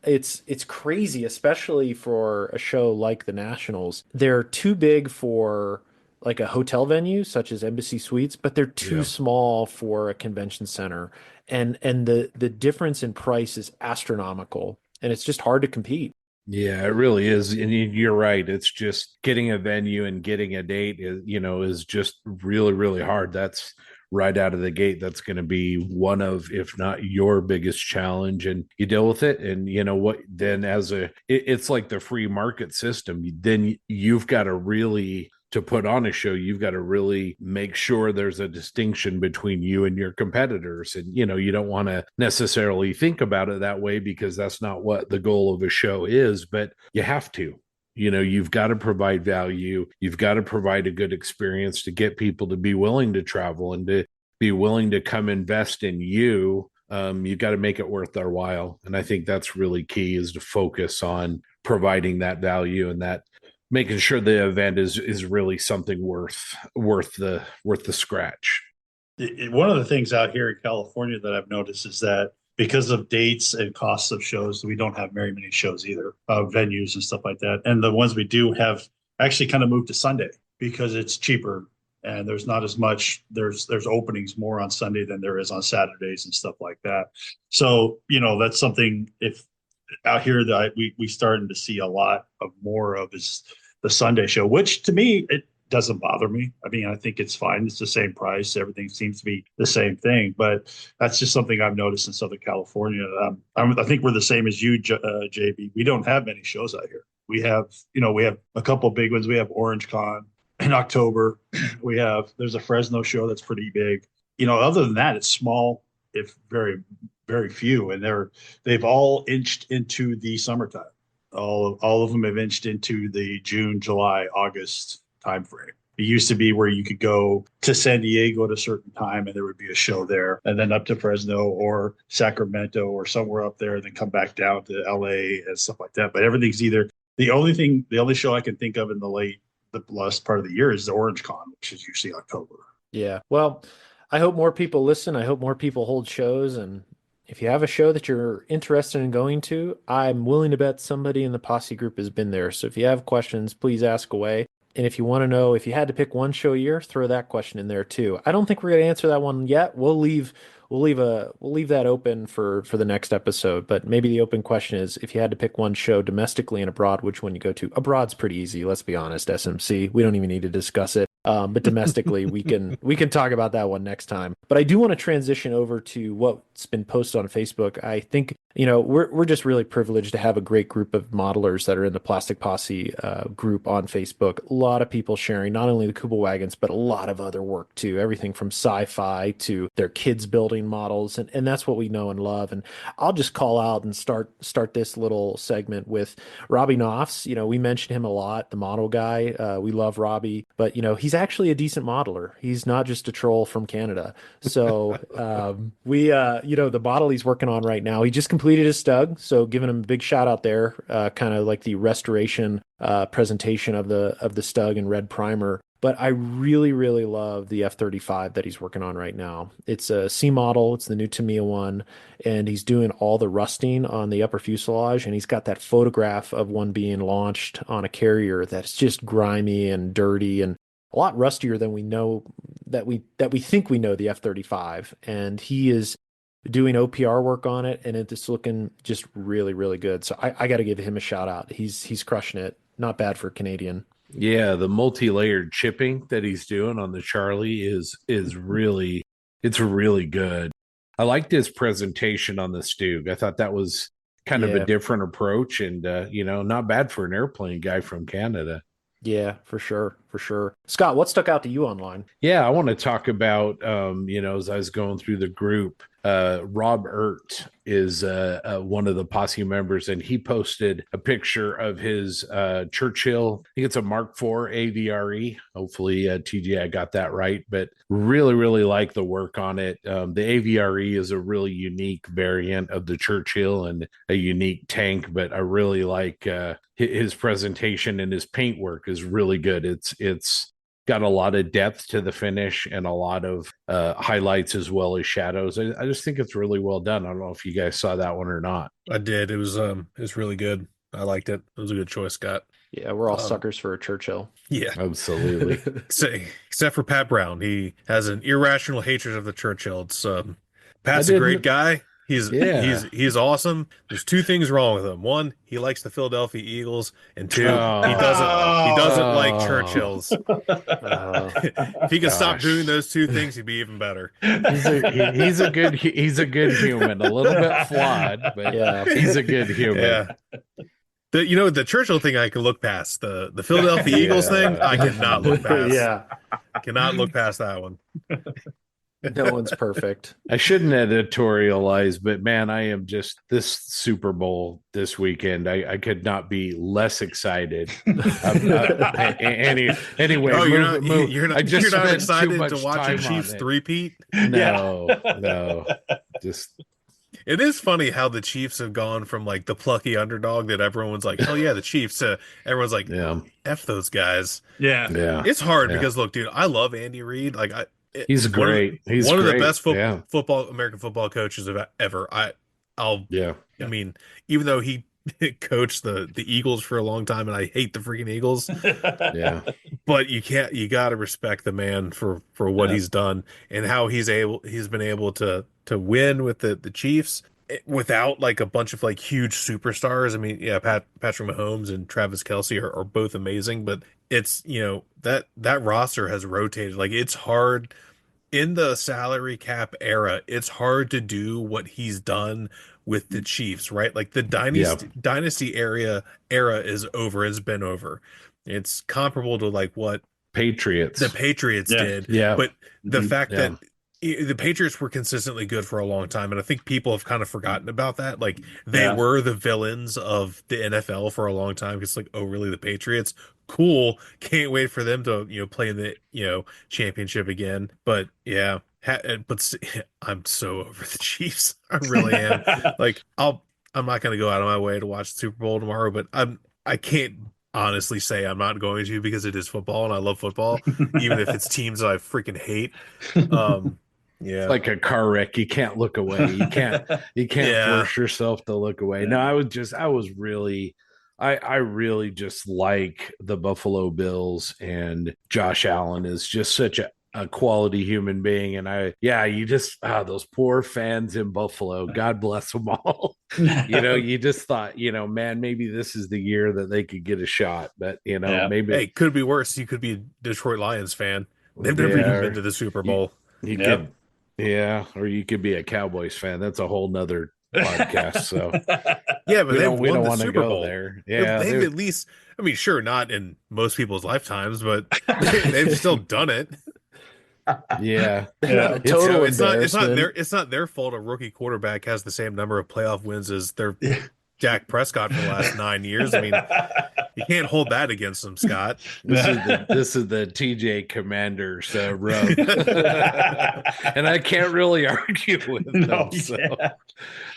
It's crazy, especially for a show like the Nationals. They're too big for like a hotel venue such as Embassy Suites, but they're too Yeah. small for a convention center. And the difference in price is astronomical, and it's just hard to compete. Yeah, it really is. And you're right. It's just getting a venue and getting a date is just really, really hard. That's right out of the gate. That's going to be one of, if not your biggest challenge. And you deal with it. And you know what, then it's like the free market system. Then you've got to really, to put on a show, you've got to really make sure there's a distinction between you and your competitors. And, you don't want to necessarily think about it that way because that's not what the goal of a show is, but you have to. You've got to provide value. You've got to provide a good experience to get people to be willing to travel and to be willing to come invest in you. You've got to make it worth their while. And I think that's really key, is to focus on providing that value and that making sure the event is really something worth the scratch. One of the things out here in California that I've noticed is that because of dates and costs of shows, we don't have very many shows either, venues and stuff like that. And the ones we do have actually kind of moved to Sunday because it's cheaper and there's not as much, there's openings more on Sunday than there is on Saturdays and stuff like that. So, that's something, if out here that we starting to see a lot of more of is the Sunday show, which to me, it doesn't bother me. I mean, I think it's fine. It's the same price. Everything seems to be the same thing, but that's just something I've noticed in Southern California. I think we're the same as you, JB. We don't have many shows out here. We have a couple big ones. We have Orange Con in October. There's a Fresno show that's pretty big. Other than that, it's small, if very, very few, and they've all inched into the summertime. All of them have inched into the June, July, August time frame. It used to be where you could go to San Diego at a certain time and there would be a show there, and then up to Fresno or Sacramento or somewhere up there, and then come back down to LA and stuff like that. But everything's either the only show I can think of in the last part of the year is the Orange Con, which is usually October. Yeah. Well, I hope more people listen. I hope more people hold shows. And if you have a show that you're interested in going to, I'm willing to bet somebody in the Posse group has been there. So if you have questions, please ask away. And if you want to know if you had to pick one show a year, throw that question in there too. I don't think we're going to answer that one yet. We'll leave that open for the next episode. But maybe the open question is, if you had to pick one show domestically and abroad, which one you go to? Abroad's pretty easy. Let's be honest. SMC. We don't even need to discuss it. But domestically, we can talk about that one next time. But I do want to transition over to what's been posted on Facebook. I think we're just really privileged to have a great group of modelers that are in the Plastic Posse group on Facebook. A lot of people sharing not only the Kubel wagons, but a lot of other work too. Everything from sci-fi to their kids building models, and that's what we know and love. And I'll just call out and start this little segment with Robbie Knopfs. We mention him a lot, the model guy. We love Robbie, but he's actually a decent modeler. He's not just a troll from Canada. So the model he's working on right now, he just completed his Stug. So giving him a big shout out there, kind of like the restoration presentation of the Stug in red primer. But I really, really love the F-35 that he's working on right now. It's a C model. It's the new Tamiya one. And he's doing all the rusting on the upper fuselage. And he's got that photograph of one being launched on a carrier that's just grimy and dirty and a lot rustier than we know that we think we know the F-35. And he is doing OPR work on it, and it's looking just really, really good. So I got to give him a shout out. He's crushing it. Not bad for a Canadian. Yeah, the multi-layered chipping that he's doing on the Charlie is really, it's really good. I liked his presentation on the Stug. I thought that was kind of a different approach, and not bad for an airplane guy from Canada. Yeah, for sure. Scott, what stuck out to you online? Yeah, I want to talk about, as I was going through the group, Rob Ert is one of the Posse members, and he posted a picture of his Churchill. I think it's a Mark IV AVRE. Hopefully, TJ, I got that right, but really, really like the work on it. The AVRE is a really unique variant of the Churchill and a unique tank, but I really like his presentation, and his paint work is really good. It's got a lot of depth to the finish and a lot of highlights as well as shadows. I just think it's really well done. I don't know if you guys saw that one or not. I did. It was really good. I liked it. It was a good choice, Scott. Yeah, we're all suckers for a Churchill. Yeah, absolutely. Except for Pat Brown, he has an irrational hatred of the Churchill. It's Pat's a great guy. He's awesome. There's two things wrong with him. One, he likes the Philadelphia Eagles, and two, he doesn't like Churchills. If he could stop doing those two things, he'd be even better. He's a good human, a little bit flawed, but he's a good human. Yeah. The Churchill thing I can look past. The Philadelphia Eagles thing I cannot look past. Yeah. I cannot look past that one. No one's perfect. I shouldn't editorialize, but man, I am just this Super Bowl this weekend. I could not be less excited. Anyway, you're not excited to watch your Chiefs three-peat? No. Just it is funny how the Chiefs have gone from like the plucky underdog that everyone's like, oh yeah, the Chiefs. Everyone's like, F those guys. Yeah. It's hard because look, dude, I love Andy Reid. Like he's great. He's one of the best American football coaches ever. I mean, even though he coached the Eagles for a long time, and I hate the freaking Eagles. Yeah. But you got to respect the man for what Yeah. he's done and how he's been able to win with the Chiefs without like a bunch of like huge superstars. I mean, yeah, Patrick Mahomes and Travis Kelce are both amazing, but it's, that roster has rotated. Like it's hard in the salary cap era, it's hard to do what he's done with the Chiefs, right? Like the Yeah. dynasty era is over, has been over. It's comparable to like what Patriots. the Patriots Yeah. did, Yeah. but the Mhm. fact Yeah. that the Patriots were consistently good for a long time, and I think people have kind of forgotten about that. Like they Yeah. were the villains of the NFL for a long time. It's like, oh, really? The Patriots? Cool. Can't wait for them to play in the championship again. But yeah, I'm so over the Chiefs. I really am. Like I'm not going to go out of my way to watch the Super Bowl tomorrow, but I can't honestly say I'm not going to because it is football and I love football, even if it's teams that I freaking hate. Yeah. It's like a car wreck. You can't look away. You can't Yeah. force yourself to look away. Yeah. No, I really just like the Buffalo Bills, and Josh Allen is just such a quality human being. And you just, those poor fans in Buffalo, God bless them all. You just thought, man, maybe this is the year that they could get a shot, but Yeah. maybe Hey, could be worse. You could be a Detroit Lions fan. They've never even been to the Super Bowl. You Yep. could, yeah, or you could be a Cowboys fan. That's a whole nother podcast. So Yeah, but we they've don't won the want to Super go Bowl. there. Yeah, They've at least, I mean, sure, not in most people's lifetimes, but they've still done it. yeah. Yeah. Total It's embarrassment. it's not their fault a rookie quarterback has the same number of playoff wins as their Dak Prescott for the last 9 years. I mean, you can't hold that against them, Scott. This is the TJ Commanders rub, and I can't really argue with them. So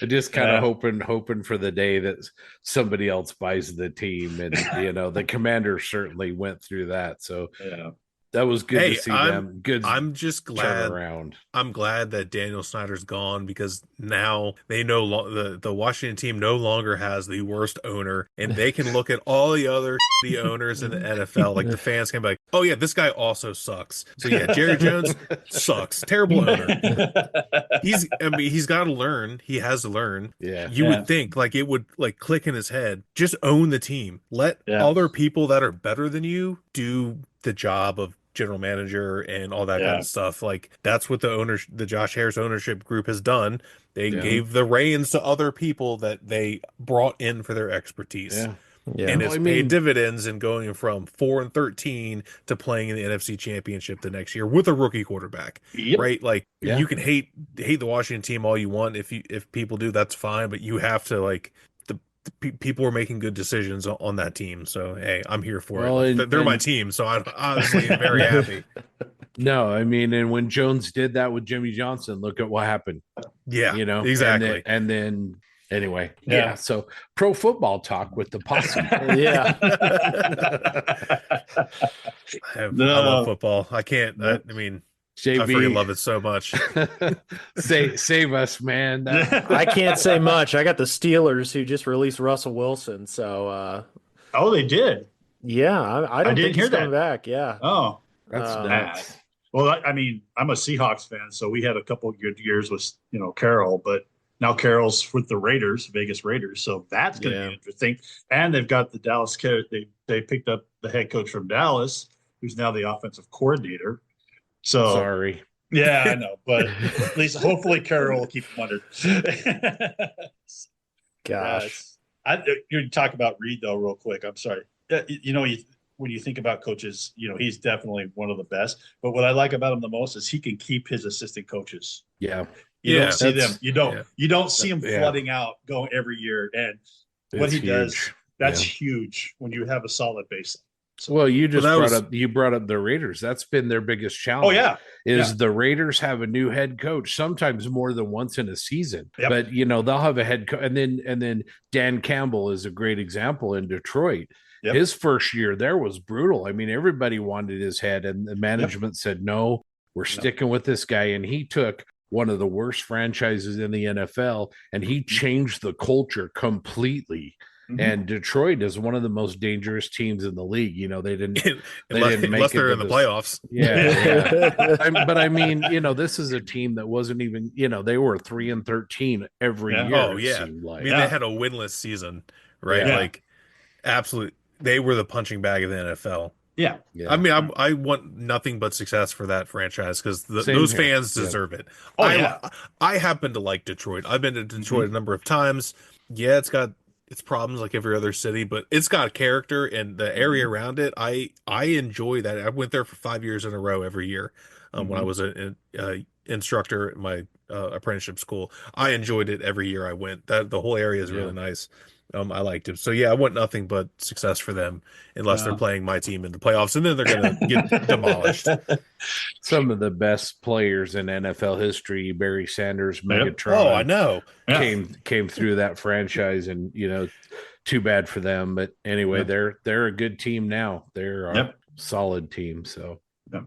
I just kind of hoping for the day that somebody else buys the team, and the Commanders certainly went through that. So Yeah. that was good Hey, to see them. Good I'm just glad. turnaround. I'm glad that Daniel Snyder's gone because now they the Washington team no longer has the worst owner, and they can look at all the other the owners in the NFL. Like the fans can be like, oh yeah, this guy also sucks. So yeah, Jerry Jones sucks, terrible owner. He's got to learn. He has to learn. Yeah. You would think like it would like click in his head. Just own the team. Let other people that are better than you do the job of general manager and all that kind of stuff. Like that's what the Josh Harris ownership group has done. They gave the reins to other people that they brought in for their expertise. Yeah. And it's paid dividends in going from 4-13 to playing in the NFC Championship the next year with a rookie quarterback. Yep. Right? Like you can hate the Washington team all you want. If people do, that's fine. But you have to like people are making good decisions on that team. So hey, I'm here for it. They're my team, so I honestly am very happy. No, I mean, and when Jones did that with Jimmy Johnson, look at what happened. Yeah, exactly. And then anyway, so pro football talk with the Posse. Yeah. I love football. I can't. I mean, JB, I freaking love it so much. Save us, man. I can't say much. I got the Steelers who just released Russell Wilson. So, oh, they did. Yeah, I don't didn't think he's hear that. coming back. Yeah. Oh, that's nuts. Well, I mean, I'm a Seahawks fan, so we had a couple of good years with Carroll, but now Carroll's with the Vegas Raiders, so that's going to be interesting. And they've got the Dallas. They picked up the head coach from Dallas, who's now the offensive coordinator. So sorry. Yeah, I know, but at least hopefully Carroll will keep him under. Gosh. You talk about Reed though, real quick. I'm sorry. When you think about coaches, he's definitely one of the best. But what I like about him the most is he can keep his assistant coaches. Yeah. You don't see them. You don't see him flooding out going every year. And what he does, that's huge when you have a solid baseline. So, well, you brought up the Raiders. That's been their biggest challenge. Oh yeah. The Raiders have a new head coach, sometimes more than once in a season. Yep. But they'll have a head coach, and then Dan Campbell is a great example in Detroit. Yep. His first year there was brutal. I mean, everybody wanted his head, and the management said, no, we're sticking with this guy. And he took one of the worst franchises in the NFL, and he changed the culture completely. And Detroit is one of the most dangerous teams in the league. They unless, didn't make it they're to in the this. playoffs. Yeah. But I mean, this is a team that wasn't even, they were 3-13 every Yeah. year. Oh It yeah, seemed I like. mean they Yeah. had a winless season, right? Yeah. Like absolute, they were the punching bag of the NFL. Yeah. I Yeah. mean, I want nothing but success for that franchise because Same those here. fans Yep. deserve it. Oh yeah. I happen to like Detroit. I've been to Detroit Mhm. a number of times. Yeah, it's got its problems like every other city, but it's got character and the area Mhm. around it. I enjoy that. I went there for 5 years in a row every year when I Mhm. was an instructor at my apprenticeship school. I enjoyed it every year I went. That the whole area is Yeah. really nice. I liked it. So yeah, I want nothing but success for them unless they're Yeah. playing my team in the playoffs, and then they're gonna get demolished. Some of the best players in NFL history, Barry Sanders, Yep. Oh, I Megatron, know. Yeah. came through that franchise, and too bad for them. But anyway, Yep. they're a good team now. They're a Yep. solid team. So Yep.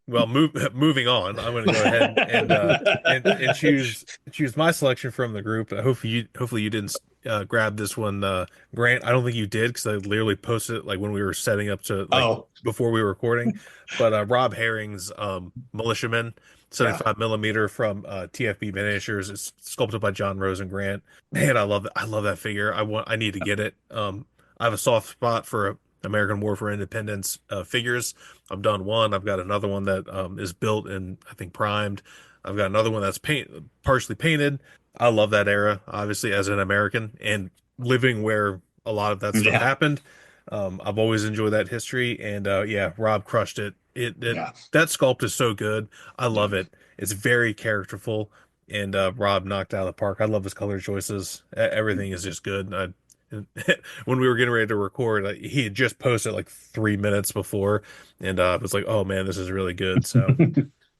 Well, moving on. I'm going to go ahead and choose my selection from the group. Hopefully you didn't grab this one, Grant. I don't think you did because I literally posted it like when we were setting up to like Oh, before we were recording. But Rob Herring's Militiaman yeah. 75 millimeter from TFB Miniatures. It's sculpted by John Rosengrant. Man, I love it. I love that figure. I need to get it. I have a soft spot for American War for Independence figures. I've done one. I've got another one that is built and I think primed. I've got another one that's partially painted. I love that era, obviously, as an American and living where a lot of that stuff Yeah. happened. I've always enjoyed that history, and yeah, Rob crushed it. Yeah. That sculpt is so good. I Yeah. love it. It's very characterful, and Rob knocked out of the park. I love his color choices. Everything is just good. When we were getting ready to record, he had just posted like 3 minutes before, and I was like, "Oh man, this is really good." So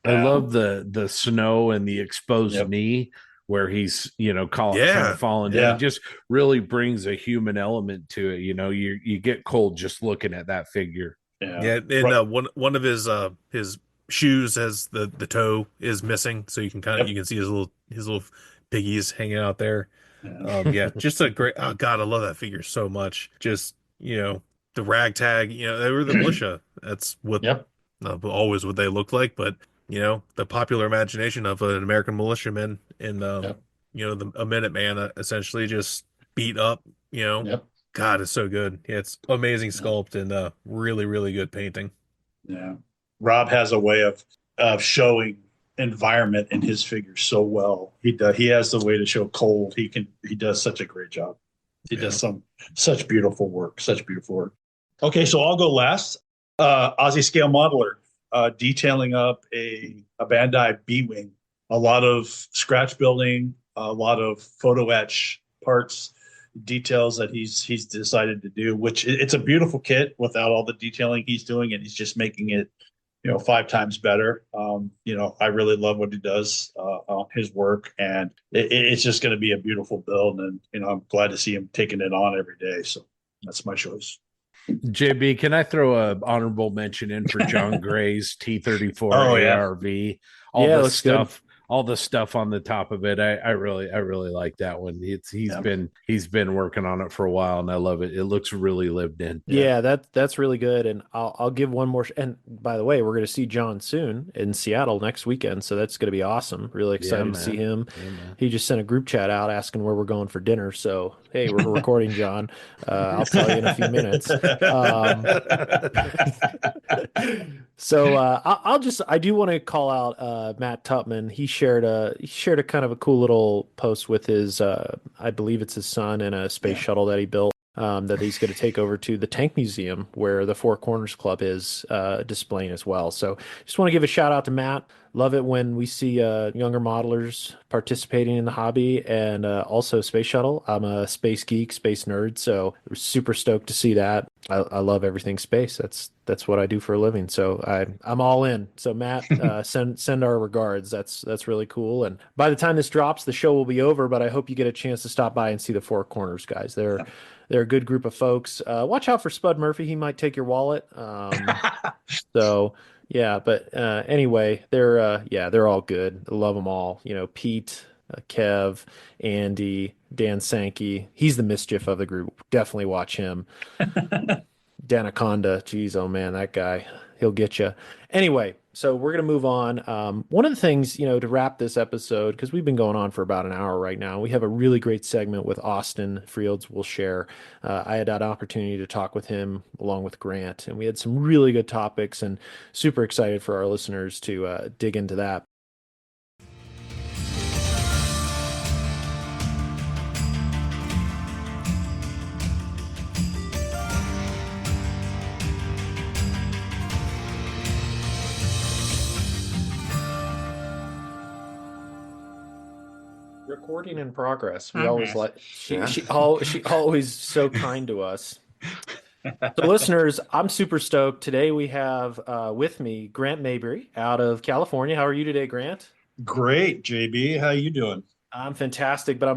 I Yeah. love the snow and the exposed Yep. knee where he's kind of yeah, falling down. It Yeah. just really brings a human element to it. You get cold just looking at that figure. Yeah. yeah, and Right. one of his shoes has the toe is missing, so Yep. you can see his little piggies hanging out there. Yeah. Yeah, just a great. Oh God, I love that figure so much. Just the ragtag. They were the militia. That's what Yep. always what they look like. But the popular imagination of an American militiaman and Yep. a Minuteman essentially just beat up. Yep. God, it's so good. Yeah, it's amazing Yeah. sculpt and really really good painting. Yeah. Rob has a way of showing environment in his figures so well. He has the way to show cold. He does such a great job. He does such beautiful work. Such beautiful work. Okay, so I'll go last. Aussie Scale Modeler, detailing up a Bandai B-Wing. A lot of scratch building, a lot of photo etch parts, details that he's decided to do, which it's a beautiful kit without all the detailing he's doing, and he's just making it 5 times better. I really love what he does on his work, and it's just going to be a beautiful build. And I'm glad to see him taking it on every day. So that's my choice. JB, can I throw a honorable mention in for John Gray's T-34 Oh, yeah. ARV? Yeah, looks good. All the stuff on the top of it. I really like that one. He's been working on it for a while, and I love it. It looks really lived in. Yeah, that's really good. And I'll give one more. And by the way, we're going to see John soon in Seattle next weekend, so that's going to be awesome. Really excited to see him. Yeah, man. He just sent a group chat out asking where we're going for dinner. So hey, we're recording, John. I'll tell you in a few minutes. So I do want to call out Matt Tupman. He shared a kind of a cool little post with his I believe it's his son and a space shuttle that he built. That he's going to take over to the Tank Museum where the Four Corners Club is displaying as well. So just want to give a shout out to Matt. Love it when we see younger modelers participating in the hobby and also Space Shuttle. I'm a space geek, space nerd, so we're super stoked to see that. I love everything space. That's what I do for a living. So I'm all in. So Matt, send our regards. That's really cool. And by the time this drops, the show will be over. But I hope you get a chance to stop by and see the Four Corners guys. They're a good group of folks. Watch out for Spud Murphy. He might take your wallet. So yeah, but anyway, they're all good. I love them all. Pete, Kev, Andy, Dan Sankey. He's the mischief of the group. Definitely watch him. Danaconda, geez, oh man, that guy, he'll get you. Anyway, so we're gonna move on. One of the things, to wrap this episode, because we've been going on for about an hour right now, we have a really great segment with Austin Frields. We'll share. I had that opportunity to talk with him along with Grant, and we had some really good topics, and super excited for our listeners to dig into that. Recording in progress. We always like she always so kind to us. So listeners, I'm super stoked. Today we have with me Grant Mayberry out of California. How are you today, Grant? Great, JB. How you doing? I'm fantastic, but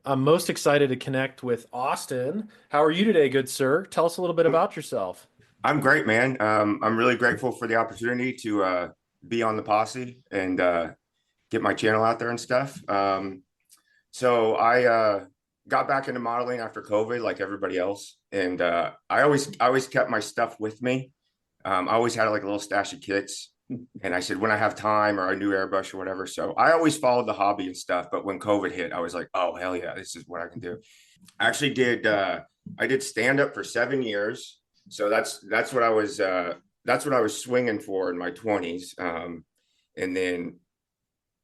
I'm most excited to connect with Austin. How are you today, good sir? Tell us a little bit about yourself. I'm great, man. I'm really grateful for the opportunity to be on the Posse and get my channel out there and stuff. So I got back into modeling after COVID, like everybody else, and I always kept my stuff with me. I always had like a little stash of kits, and I said when I have time or a new airbrush or whatever. So I always followed the hobby and stuff. But when COVID hit, I was like, oh hell yeah, this is what I can do. I actually did. I did stand up for 7 years. So that's what I was swinging for in my 20s. And then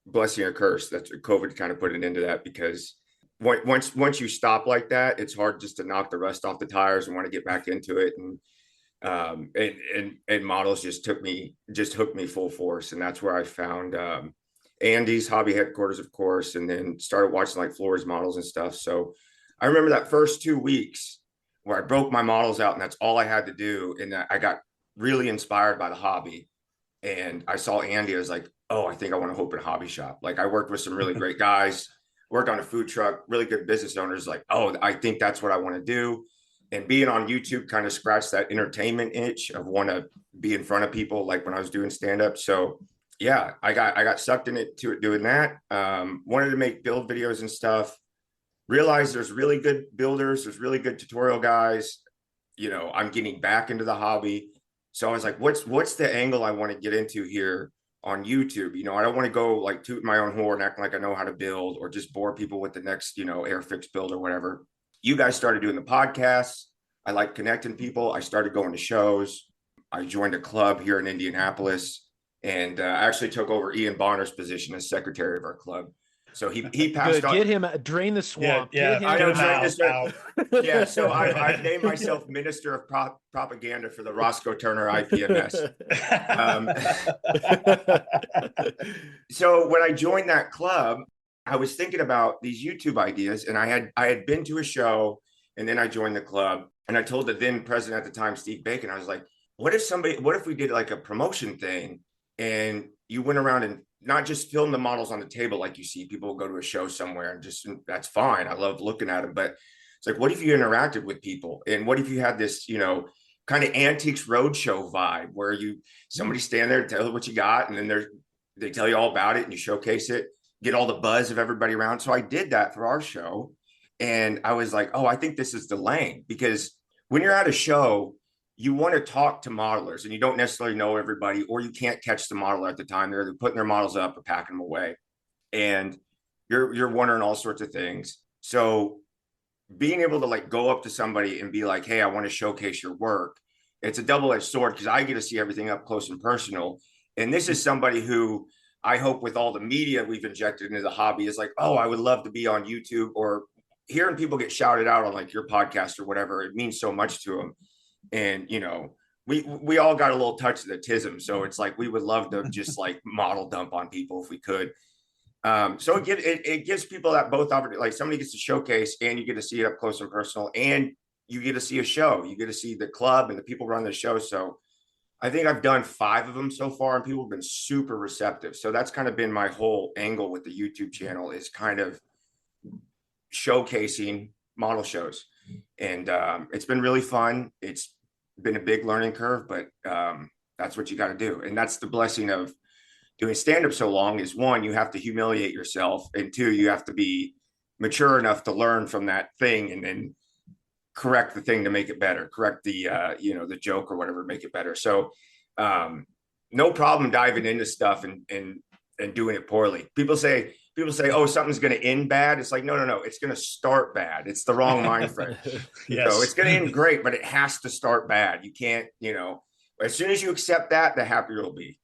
blessing or curse, that's COVID kind of put an end to that, because once you stop like that, it's hard just to knock the rust off the tires and want to get back into it. And models just hooked me full force. And that's where I found Andy's hobby headquarters, of course, and then started watching like Flora's models and stuff. So I remember that first 2 weeks where I broke my models out and that's all I had to do. And I got really inspired by the hobby. And I saw Andy, I was like, oh, I think I want to open a hobby shop. Like I worked with some really great guys, worked on a food truck, really good business owners. Like, oh, I think that's what I want to do. And being on YouTube kind of scratched that entertainment itch of want to be in front of people, like when I was doing stand-up. So yeah, I got sucked into it doing that. Wanted to make build videos and stuff. Realized there's really good builders, there's really good tutorial guys. I'm getting back into the hobby. So I was like, what's the angle I want to get into here on YouTube? I don't want to go like toot my own horn, acting like I know how to build or just bore people with the next, Airfix build or whatever. You guys started doing the podcasts. I like connecting people. I started going to shows. I joined a club here in Indianapolis, and I actually took over Ian Bonner's position as secretary of our club. So he passed Good. on. Get him, drain the swamp. Yeah, Get him I know, out. Yeah, so I've named myself Minister of Propaganda for the Roscoe Turner IPMS. So when I joined that club, I was thinking about these YouTube ideas, and I had been to a show, and then I joined the club, and I told the then president at the time, Steve Bacon, I was like, what if we did like a promotion thing, and you went around and not just film the models on the table like you see people go to a show somewhere and just, that's fine. I love looking at them, but it's like, what if you interacted with people, and what if you had this, kind of antiques roadshow vibe where somebody stand there, tell what you got, and then they tell you all about it, and you showcase it, get all the buzz of everybody around. So I did that for our show, and I was like, oh, I think this is the lane, because when you're at a show, you want to talk to modelers, and you don't necessarily know everybody, or you can't catch the modeler at the time. They're putting their models up or packing them away, and you're wondering all sorts of things. So being able to like go up to somebody and be like, hey, I want to showcase your work. It's a double-edged sword, because I get to see everything up close and personal. And this is somebody who I hope with all the media we've injected into the hobby is like, oh, I would love to be on YouTube, or hearing people get shouted out on like your podcast or whatever. It means so much to them. And, we all got a little touch of the tism. So it's like, we would love to just like model dump on people if we could. So it gives people that both opportunity, like somebody gets to showcase, and you get to see it up close and personal, and you get to see a show, you get to see the club and the people run the show. So I think I've done 5 of them so far, and people have been super receptive. So that's kind of been my whole angle with the YouTube channel, is kind of showcasing model shows. And it's been really fun. It's been a big learning curve, but that's what you got to do. And that's the blessing of doing stand-up so long is, one, you have to humiliate yourself, and two, you have to be mature enough to learn from that thing and then correct the thing to make it better, correct the the joke or whatever, make it better. So no problem diving into stuff and doing it poorly. People say, oh, something's going to end bad. It's like, no, it's going to start bad. It's the wrong mind frame. Yes. So it's going to end great, but it has to start bad. You can't, as soon as you accept that, the happier it'll be.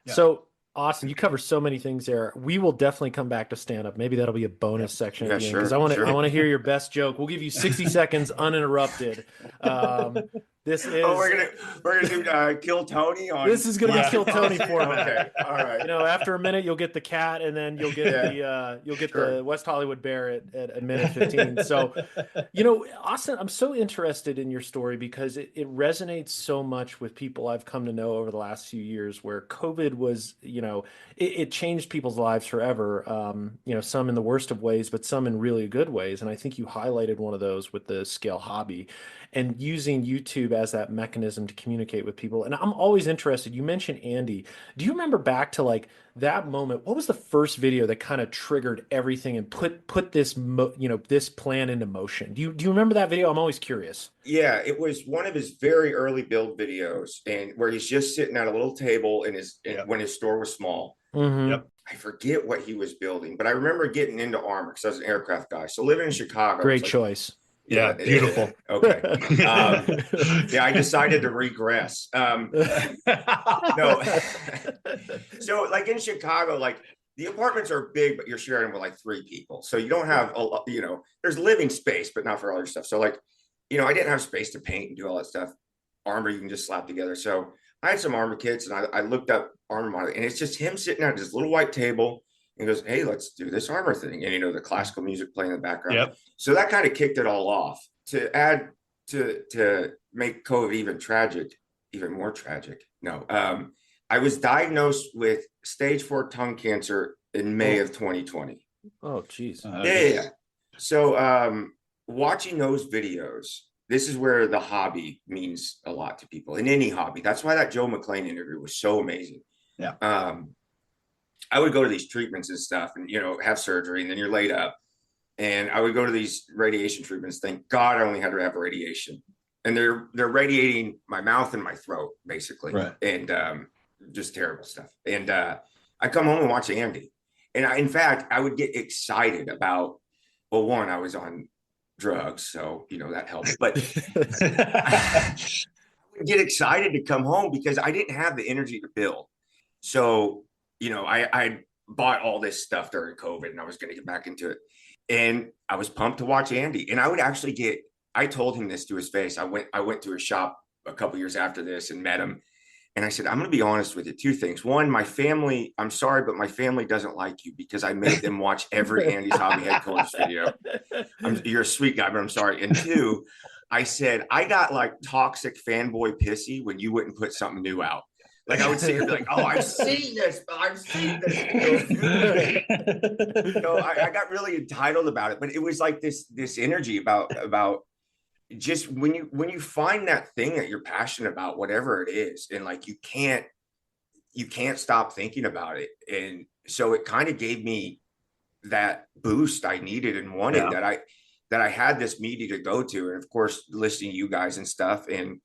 Yeah. So Austin, you cover so many things there. We will definitely come back to stand up. Maybe that'll be a bonus section at the end, because I want to hear your best joke. We'll give you 60 seconds uninterrupted. This is we're gonna do Kill Tony on. This is gonna be Kill Tony format. Okay, all right. After a minute, you'll get the cat, and then you'll get the West Hollywood bear at a minute 15. So, Austin, I'm so interested in your story because it resonates so much with people I've come to know over the last few years, where COVID was, it changed people's lives forever. Some in the worst of ways, but some in really good ways. And I think you highlighted one of those with the scale hobby and using YouTube as that mechanism to communicate with people. And I'm always interested. You mentioned Andy. Do you remember back to like that moment? What was the first video that kind of triggered everything and put this this plan into motion? Do you remember that video? I'm always curious. Yeah, it was one of his very early build videos, and where he's just sitting at a little table when his store was small. Mm-hmm. Yep. I forget what he was building, but I remember getting into armor because I was an aircraft guy. So living in Chicago, great choice. Yeah, beautiful. Okay. I decided to regress. No. So like in Chicago, like the apartments are big, but you're sharing with like 3 people. So you don't have there's living space, but not for all your stuff. So like, I didn't have space to paint and do all that stuff. Armor, you can just slap together. So I had some armor kits, and I looked up armor model, and it's just him sitting at this little white table. He goes, hey, let's do this armor thing. And, the classical music playing in the background. Yep. So that kind of kicked it all off. To add to make COVID even more tragic. No, I was diagnosed with stage 4 tongue cancer in May of 2020. Oh, geez. Yeah. So watching those videos, this is where the hobby means a lot to people in any hobby. That's why that Joe McClain interview was so amazing. Yeah. I would go to these treatments and stuff and, have surgery, and then you're laid up. And I would go to these radiation treatments. Thank God I only had to have radiation. And they're radiating my mouth and my throat, basically. Right. And just terrible stuff. And I come home and watch Andy. And in fact, I would get excited about, well, one, I was on drugs, so, that helped. But I would get excited to come home because I didn't have the energy to build. So, I bought all this stuff during COVID, and I was going to get back into it. And I was pumped to watch Andy. And I would actually I told him this to his face. I went to his shop a couple years after this and met him. And I said, I'm going to be honest with you. 2 things. One, my family, I'm sorry, but my family doesn't like you because I made them watch every Andy's Hobby Headquarters video. You're a sweet guy, but I'm sorry. And 2, I said, I got like toxic fanboy pissy when you wouldn't put something new out. Like I would sit here and be like, oh, I've seen this. I got really entitled about it, but it was like this energy about just when you find that thing that you're passionate about, whatever it is, and like you can't stop thinking about it. And so it kind of gave me that boost I needed and wanted, that I had this meeting to go to. And of course, listening to you guys and stuff. And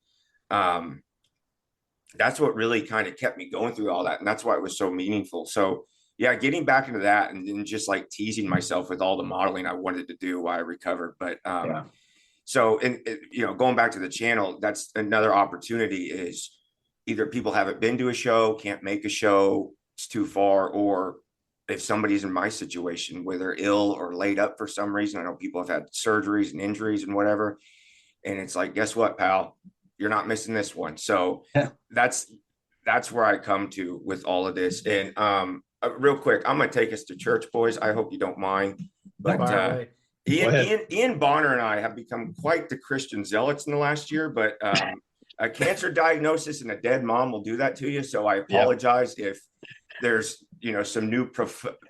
that's what really kind of kept me going through all that. And that's why it was so meaningful. So yeah, getting back into that and then just like teasing myself with all the modeling I wanted to do while I recovered. But so, and going back to the channel, that's another opportunity is either people haven't been to a show, can't make a show, it's too far, or if somebody's in my situation where they're ill or laid up for some reason. I know people have had surgeries and injuries and whatever. And it's like, guess what, pal? You're not missing this one. So that's where I come to with all of this. And real quick, I'm going to take us to church, boys. I hope you don't mind. But Ian Bonner and I have become quite the Christian zealots in the last year. But a cancer diagnosis and a dead mom will do that to you. So I apologize if there's some new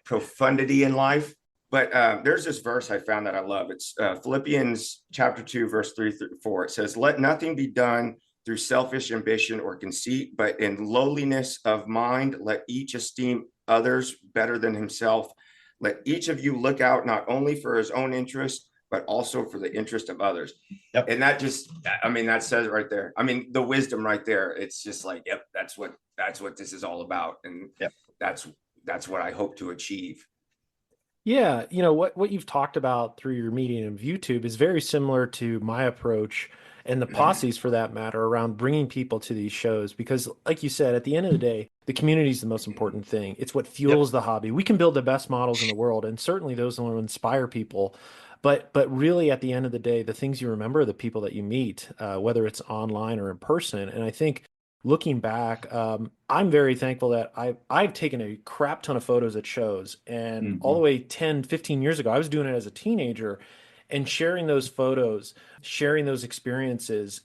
profundity in life. But there's this verse I found that I love. It's Philippians chapter 2, verse 3-4. It says, let nothing be done through selfish ambition or conceit, but in lowliness of mind, let each esteem others better than himself. Let each of you look out not only for his own interest, but also for the interest of others. Yep. And that just, I mean, that says it right there. I mean, the wisdom right there. It's just like, yep, that's what this is all about. And yep. that's what I hope to achieve. Yeah, you know what you've talked about through your medium of YouTube is very similar to my approach and the Posse's for that matter around bringing people to these shows because like you said, at the end of the day, the community is the most important thing. It's what fuels the hobby. We can build the best models in the world and certainly those will inspire people. But really at the end of the day, the things you remember are the people that you meet, whether it's online or in person. And I think looking back, I'm very thankful that I've taken a crap ton of photos at shows and all the way 10, 15 years ago, I was doing it as a teenager and sharing those photos, sharing those experiences.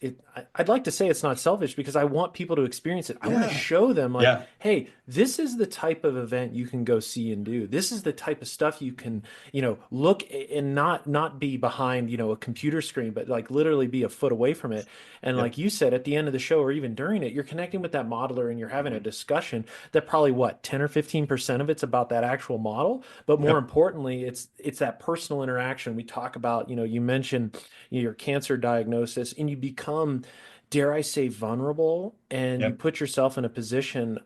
I'd like to say it's not selfish because I want people to experience it. I want to show them like, hey, this is the type of event you can go see and do. This is the type of stuff you can, look and not be behind, a computer screen, but like literally be a foot away from it. And like you said, at the end of the show or even during it, you're connecting with that modeler and you're having a discussion that probably 10 or 15% of it's about that actual model. But more importantly, it's that personal interaction. We talk about, you mentioned your cancer diagnosis and you become, dare I say, vulnerable and you put yourself in a position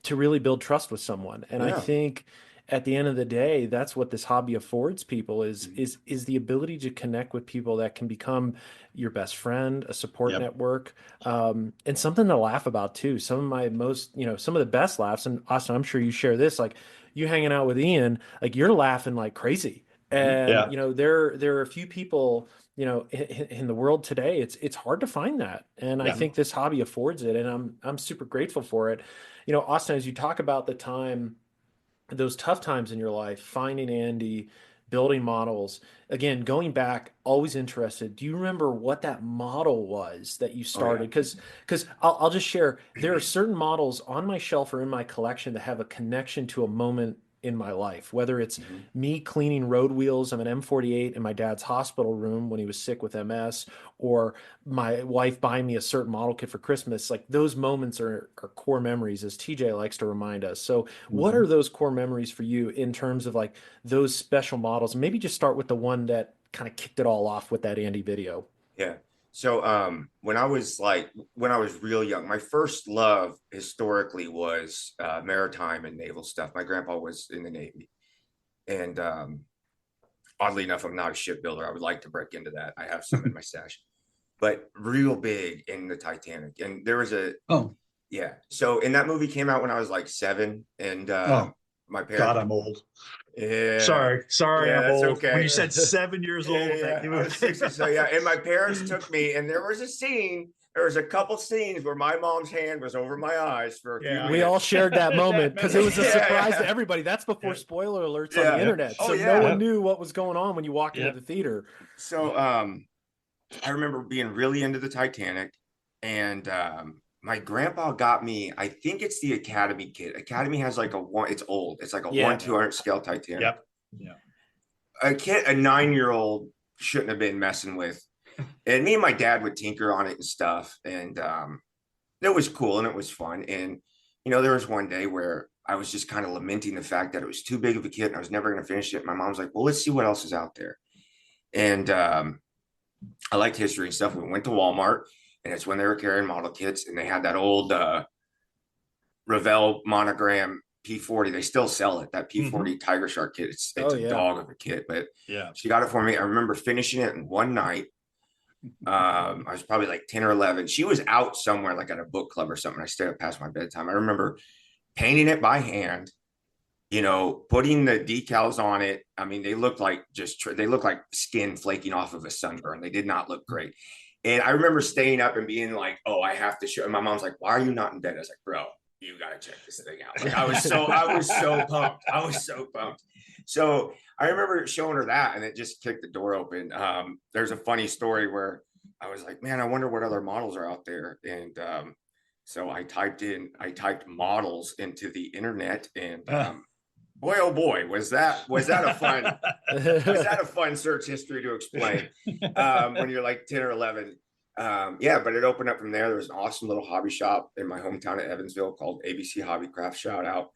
to really build trust with someone. And I think at the end of the day, that's what this hobby affords people is the ability to connect with people that can become your best friend, a support network, and something to laugh about too. Some of my most, some of the best laughs, and Austin, I'm sure you share this, like you hanging out with Ian, like you're laughing like crazy. And, there are a few people, in the world today, it's hard to find that. And I think this hobby affords it. And I'm super grateful for it. Austin, as you talk about those tough times in your life, finding Andy, building models, again, going back, always interested. Do you remember what that model was that you started? Because I'll just share, there are certain models on my shelf or in my collection that have a connection to a moment in my life, whether it's me cleaning road wheels of an M48 in my dad's hospital room when he was sick with MS, or my wife buying me a certain model kit for Christmas. Like those moments are core memories, as TJ likes to remind us. So what are those core memories for you in terms of like those special models? Maybe just start with the one that kind of kicked it all off with that Andy video. Yeah. So when I was real young, my first love historically was maritime and naval stuff. My grandpa was in the Navy. And oddly enough, I'm not a shipbuilder. I would like to break into that. I have some in my stash. But real big in the Titanic. And there was so and that movie came out when I was like 7. And my parents. God, I'm old. Yeah. Sorry, yeah, I'm old. Okay. When you said 7 years old, I was 60, so and my parents took me, and there was a couple scenes where my mom's hand was over my eyes for a few minutes. We all shared that moment because it was a surprise to everybody. That's before spoiler alerts on the internet, so no one knew what was going on when you walked into the theater. So I remember being really into the Titanic, and my grandpa got me, I think it's the Academy kit. Academy has like it's old. It's like a 1/200 scale Titanic. Yep. Yeah. A kit a 9-year-old shouldn't have been messing with. And me and my dad would tinker on it and stuff. And it was cool and it was fun. And, there was one day where I was just kind of lamenting the fact that it was too big of a kit and I was never going to finish it. My mom's like, well, let's see what else is out there. And I liked history and stuff. We went to Walmart. And it's when they were carrying model kits and they had that old Revell monogram P40. They still sell it, that P40 Tiger Shark kit. It's a dog of a kit, but she got it for me. I remember finishing it in one night. I was probably like 10 or 11. She was out somewhere like at a book club or something. I stayed up past my bedtime. I remember painting it by hand, putting the decals on it. I mean, they looked like skin flaking off of a sunburn. They did not look great. And I remember staying up and being like, oh, I have to show. And my mom's like, why are you not in bed? I was like, bro, you got to check this thing out. Like, I was so pumped. I was so pumped. So I remember showing her that and it just kicked the door open. There's a funny story where I was like, man, I wonder what other models are out there. And so I typed models into the internet and boy, oh boy, was that a fun search history to explain when you're like 10 or 11. Yeah, but it opened up from there. There was an awesome little hobby shop in my hometown of Evansville called ABC Hobby Craft. Shout out.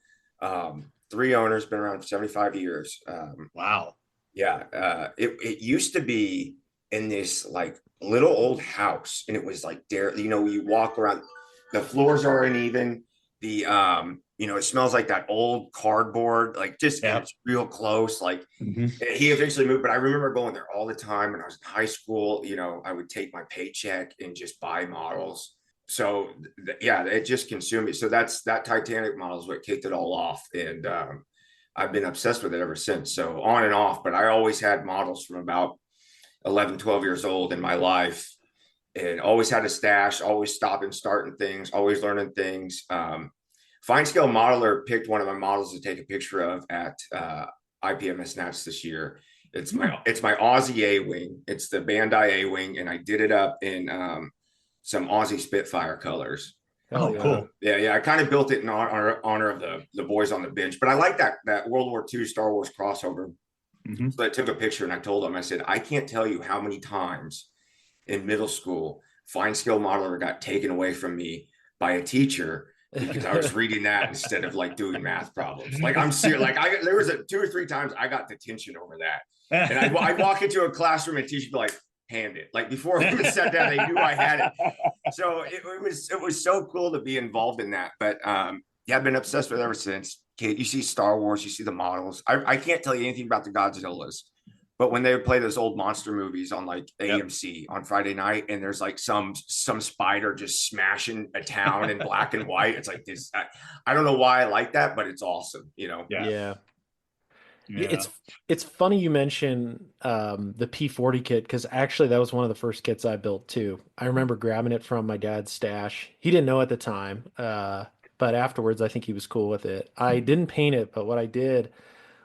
3 owners, been around for 75 years. Wow. Yeah, it used to be in this like little old house, and it was like there, you walk around, the floors are uneven. It smells like that old cardboard, like just and Yeah. it's real close. Like Mhm. he eventually moved, but I remember going there all the time when I was in high school. I would take my paycheck and just buy models. So yeah, it just consumed me. So that Titanic model is what kicked it all off, and I've been obsessed with it ever since. So on and off, but I always had models from about 11, 12 years old in my life, and always had a stash, always stopping, starting things, always learning things. Fine Scale Modeler picked one of my models to take a picture of at IPMS Nats this year. It's my Aussie A-Wing. It's the Bandai A-Wing, and I did it up in some Aussie Spitfire colors. Hell yeah. Cool. Yeah. I kind of built it in honor of the boys on the bench, but I like that World War II Star Wars crossover. Mhm. So I took a picture and I told them, I said, I can't tell you how many times in middle school Fine Scale Modeler got taken away from me by a teacher because I was reading that instead of like doing math problems. Like I'm serious. Like there was 2 or 3 times I got detention over that, and I'd walk into a classroom and teacher would be like, hand it. Like before we even sat down, they knew I had it. So it was so cool to be involved in that. But yeah, I've been obsessed with it ever since. Kate, you see Star Wars, you see the models. I can't tell you anything about the Godzillas, but when they would play those old monster movies on like AMC on Friday night, and there's like some spider just smashing a town in black and white, it's like this. I don't know why I like that, but it's awesome. Yeah. It's funny you mention the P40 kit, because actually that was one of the first kits I built too. I remember grabbing it from my dad's stash. He didn't know at the time, but afterwards I think he was cool with it. I didn't paint it, but what I did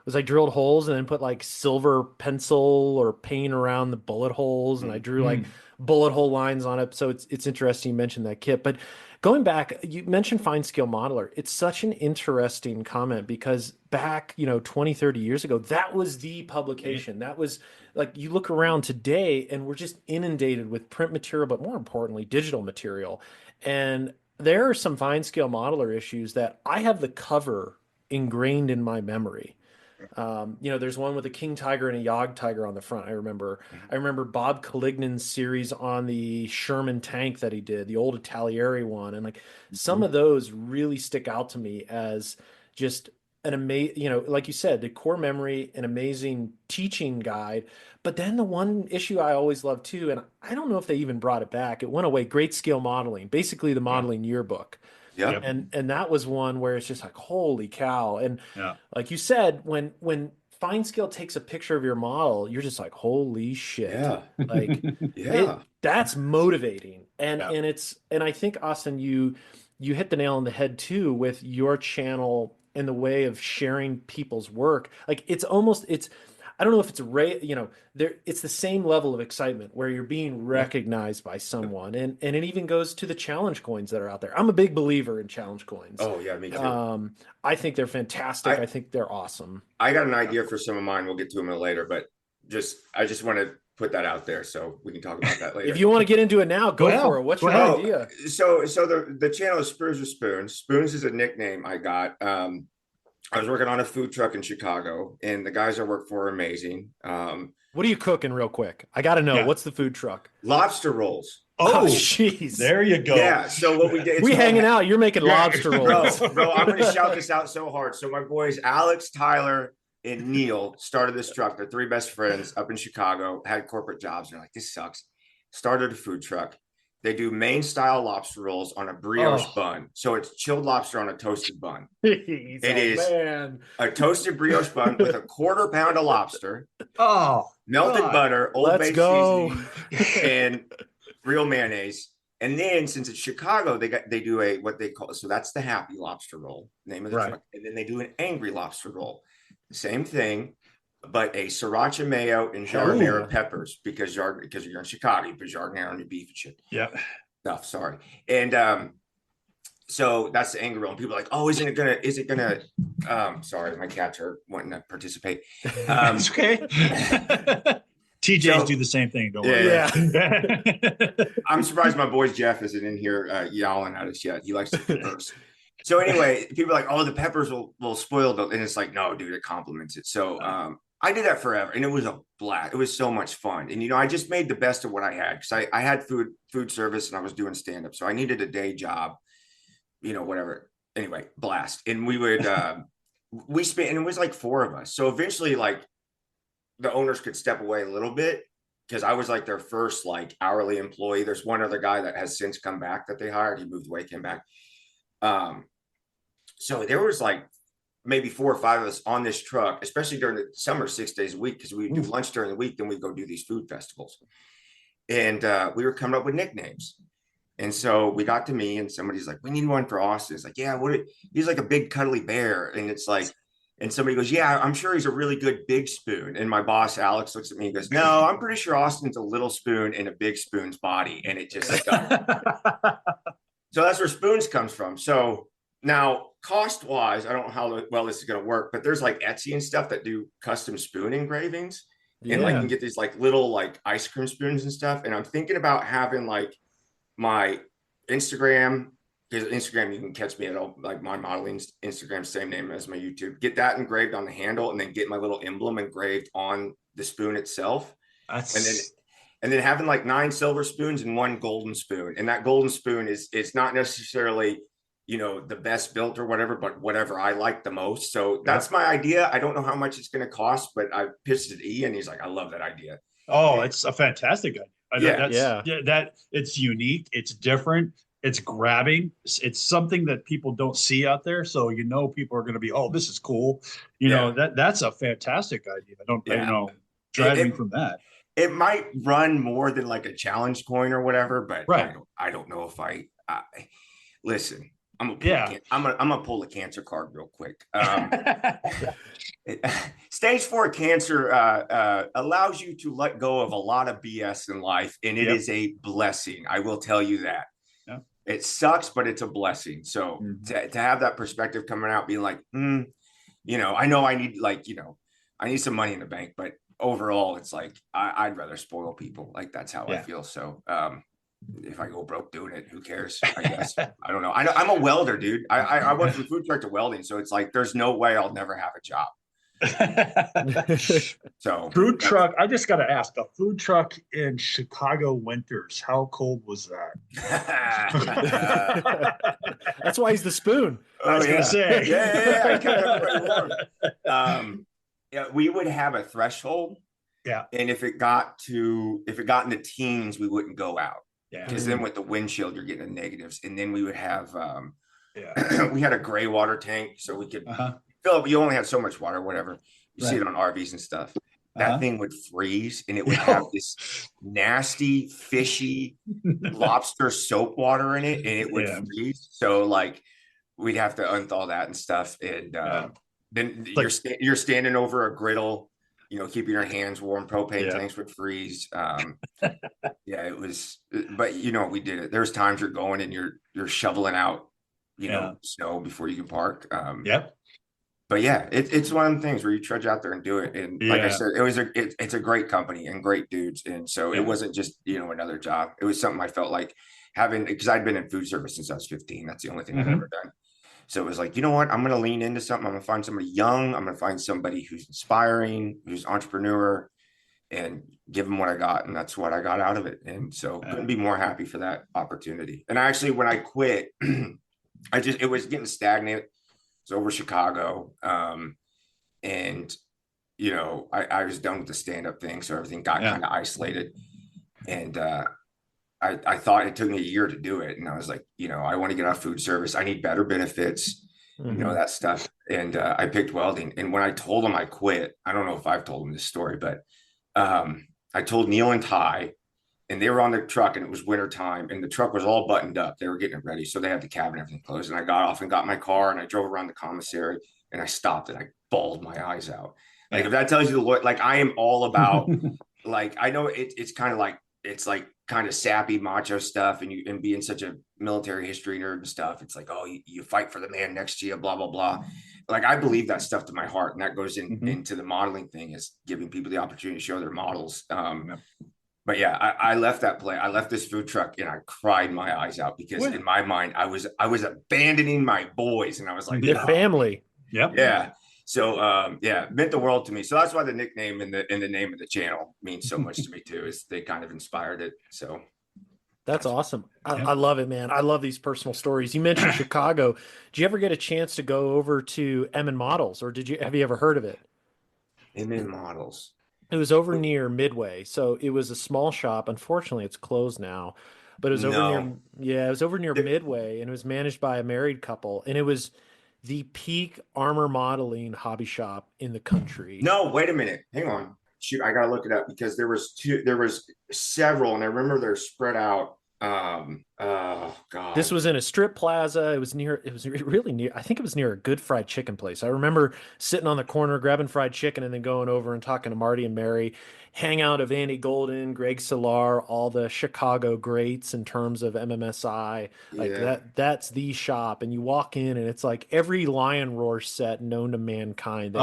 was I drilled holes and then put like silver pencil or paint around the bullet holes, and I drew like bullet hole lines on it. So it's interesting you mentioned that kit. But going back, you mentioned Fine Scale Modeler. It's such an interesting comment because back, 20, 30 years ago, that was the publication. That was like, you look around today and we're just inundated with print material, but more importantly, digital material. And there are some Fine Scale Modeler issues that I have the cover ingrained in my memory. There's one with a king tiger and a yog tiger on the front. I remember Bob Calignan's series on the Sherman tank that he did, the old Italieri one. And like some of those really stick out to me as just an amazing, like you said, the core memory, an amazing teaching guide. But then the one issue I always loved too, and I don't know if they even brought it back. It went away, Great Scale Modeling, basically the modeling yearbook. Yeah. And that was one where it's just like, holy cow. And like you said, when Fine Scale takes a picture of your model, you're just like, holy shit. Yeah. Like that's motivating. And I think, Austin, you hit the nail on the head too with your channel and the way of sharing people's work. Like I don't know if it's the same level of excitement where you're being recognized by someone, and it even goes to the challenge coins that are out there. I'm a big believer in challenge coins. Oh yeah, me too. I think they're fantastic. I think they're awesome. I got an idea for some of mine. We'll get to them later, but I just want to put that out there so we can talk about that later. If you want to get into it now, go for it. What's your idea? So the channel is Spurs with Spoons. Spoons is a nickname I got. I was working on a food truck in Chicago, and the guys I work for are amazing. What are you cooking real quick? I got to know. What's the food truck? Lobster rolls. Oh, jeez. There you go. Yeah. So what we did. We hanging out. You're making lobster rolls. Bro, I'm going to shout this out so hard. So my boys, Alex, Tyler, and Neil started this truck. They're 3 best friends up in Chicago, had corporate jobs. And they're like, this sucks. Started a food truck. They do Maine style lobster rolls on a brioche bun. So it's chilled lobster on a toasted bun. It is a toasted brioche bun with a 1/4 pound of lobster. Melted butter, Old Bay seasoning, and real mayonnaise. And then since it's Chicago, they do what they call, so that's the happy lobster roll, name of the truck. And then they do an angry lobster roll. Same thing, but a sriracha mayo and jardinera peppers because you're in Chicago, you put jardinera on your beef and shit. Yeah. Stuff, sorry. And so that's the angry roll. And people are like, oh, is it gonna sorry, my cats are wanting to participate. It's okay. TJs So- do the same thing. Don't Yeah. worry. I'm surprised my boy Jeff isn't in here yelling at us yet. He likes to converse. So anyway, people are like, oh, the peppers will spoil the, and it's like, no, dude, it complements it. So I did that forever, and it was a blast. It was so much fun. And I just made the best of what I had, because I had food service and I was doing stand-up. So I needed a day job, whatever. Anyway, blast. And we would we spent, and it was like 4 of us. So eventually, like, the owners could step away a little bit, because I was like their first like hourly employee. There's one other guy that has since come back that they hired. He moved away, came back. So there was like maybe 4 or 5 of us on this truck, especially during the summer, 6 days a week, because we would do lunch during the week, then we'd go do these food festivals. And we were coming up with nicknames. And so we got to me, and somebody's like, we need one for Austin. It's like, yeah, he's like a big cuddly bear. And it's like, and somebody goes, yeah, I'm sure he's a really good big spoon. And my boss, Alex, looks at me and goes, no, I'm pretty sure Austin's a little spoon in a big spoon's body. And it just stuck. So that's where spoons comes from. So now, cost wise, I don't know how well this is going to work, but there's like Etsy and stuff that do custom spoon engravings. Yeah. And like you can get these like little like ice cream spoons and stuff. And I'm thinking about having like my Instagram, because Instagram, you can catch me at all, like my modeling Instagram, same name as my YouTube, get that engraved on the handle, and then get my little emblem engraved on the spoon itself. And then having like 9 silver spoons and 1 golden spoon. And that golden spoon it's not necessarily, the best built or whatever, but whatever I like the most. So that's my idea. I don't know how much it's going to cost, but I pitched it to Ian. He's like, I love that idea. Oh, it's a fantastic idea. Yeah. That it's unique. It's different. It's grabbing. It's something that people don't see out there. So, people are going to be, oh, this is cool. That's a fantastic idea. Driving from that. It might run more than like a challenge coin or whatever, but right. I don't know if I listen. I'm gonna pull a cancer card real quick. Stage 4 cancer allows you to let go of a lot of BS in life, and it is a blessing. I will tell you that. Yeah. It sucks, but it's a blessing. So to have that perspective coming out, being like, I know I need I need some money in the bank, but overall, it's like I'd rather spoil people. Like that's how I feel. So if I go broke doing it, who cares? I guess. I don't know. I'm a welder, dude. I went from food truck to welding, so it's like there's no way I'll never have a job. So food truck. I just got to ask, a food truck in Chicago winters, how cold was that? That's why he's the spoon. I was gonna say, we would have a threshold. Yeah. And if it got in the teens, we wouldn't go out. Yeah. Because then with the windshield, you're getting the negatives. And then we would have we had a gray water tank, so we could fill up. You only had so much water, whatever. You see it on RVs and stuff. That thing would freeze, and it would have this nasty, fishy lobster soap water in it, and it would freeze. So like we'd have to unthaw that and stuff. And then you're standing over a griddle, keeping your hands warm. Propane tanks would freeze. It was, but we did it. There's times you're going and you're shoveling out, snow before you can park. But yeah, it's one of the things where you trudge out there and do it. And like I said, it's a great company and great dudes. And so it wasn't just, another job. It was something I felt like having, because I'd been in food service since I was 15. That's the only thing I've ever done. So it was like, you know what? I'm going to lean into something. I'm going to find somebody young. I'm going to find somebody who's inspiring, who's an entrepreneur, and give them what I got. And that's what I got out of it. And so couldn't be more happy for that opportunity. And actually, when I quit, it was getting stagnant. It's over Chicago. And, I was done with the stand-up thing. So everything got kind of isolated. And, I thought it took me a year to do it. And I was like, I want to get off food service. I need better benefits, that stuff. And I picked welding. And when I told them I quit, I don't know if I've told them this story, but I told Neil and Ty, and they were on the truck, and it was winter time, and the truck was all buttoned up. They were getting it ready. So they had the cab and everything closed. And I got off and got my car, and I drove around the commissary, and I stopped, and I bawled my eyes out. Like, if that tells you I am all about, like, I know it's kind of like, it's like kind of sappy macho stuff, and being such a military history nerd and stuff. It's like, oh, you fight for the man next to you, blah, blah, blah. like I believe that stuff to my heart, and that goes Mhm. into the modeling thing, is giving people the opportunity to show their models. Yep. But yeah, I left that play. I left this food truck and I cried my eyes out because Well- in my mind I was abandoning my boys, and I was like, Your Yeah. family. Yep. yeah. So yeah, it meant the world to me. So that's why the nickname and the name of the channel means so much to me too, is they kind of inspired it. So That's awesome. Yeah. I love it, man. I love these personal stories. You mentioned Chicago. Did you ever get a chance to go over to Emin Models, or have you ever heard of it? Amen models. It was over near Midway. So it was a small shop. Unfortunately, it's closed now. But it was over near, No. yeah, it was over near It- Midway, and it was managed by a married couple. And it was the peak armor modeling hobby shop in the country. No, wait a minute. Hang on. Shoot, I gotta look it up because there was several, and I remember they're spread out. Oh God. This was in a strip plaza. It was really near, I think it was near a good fried chicken place. I remember sitting on the corner, grabbing fried chicken, and then going over and talking to Marty and Mary, hangout of Andy Golden, Greg Solar, all the Chicago greats in terms of MMSI. Like Yeah. that's the shop. And you walk in and it's like every Lion Roar set known to mankind.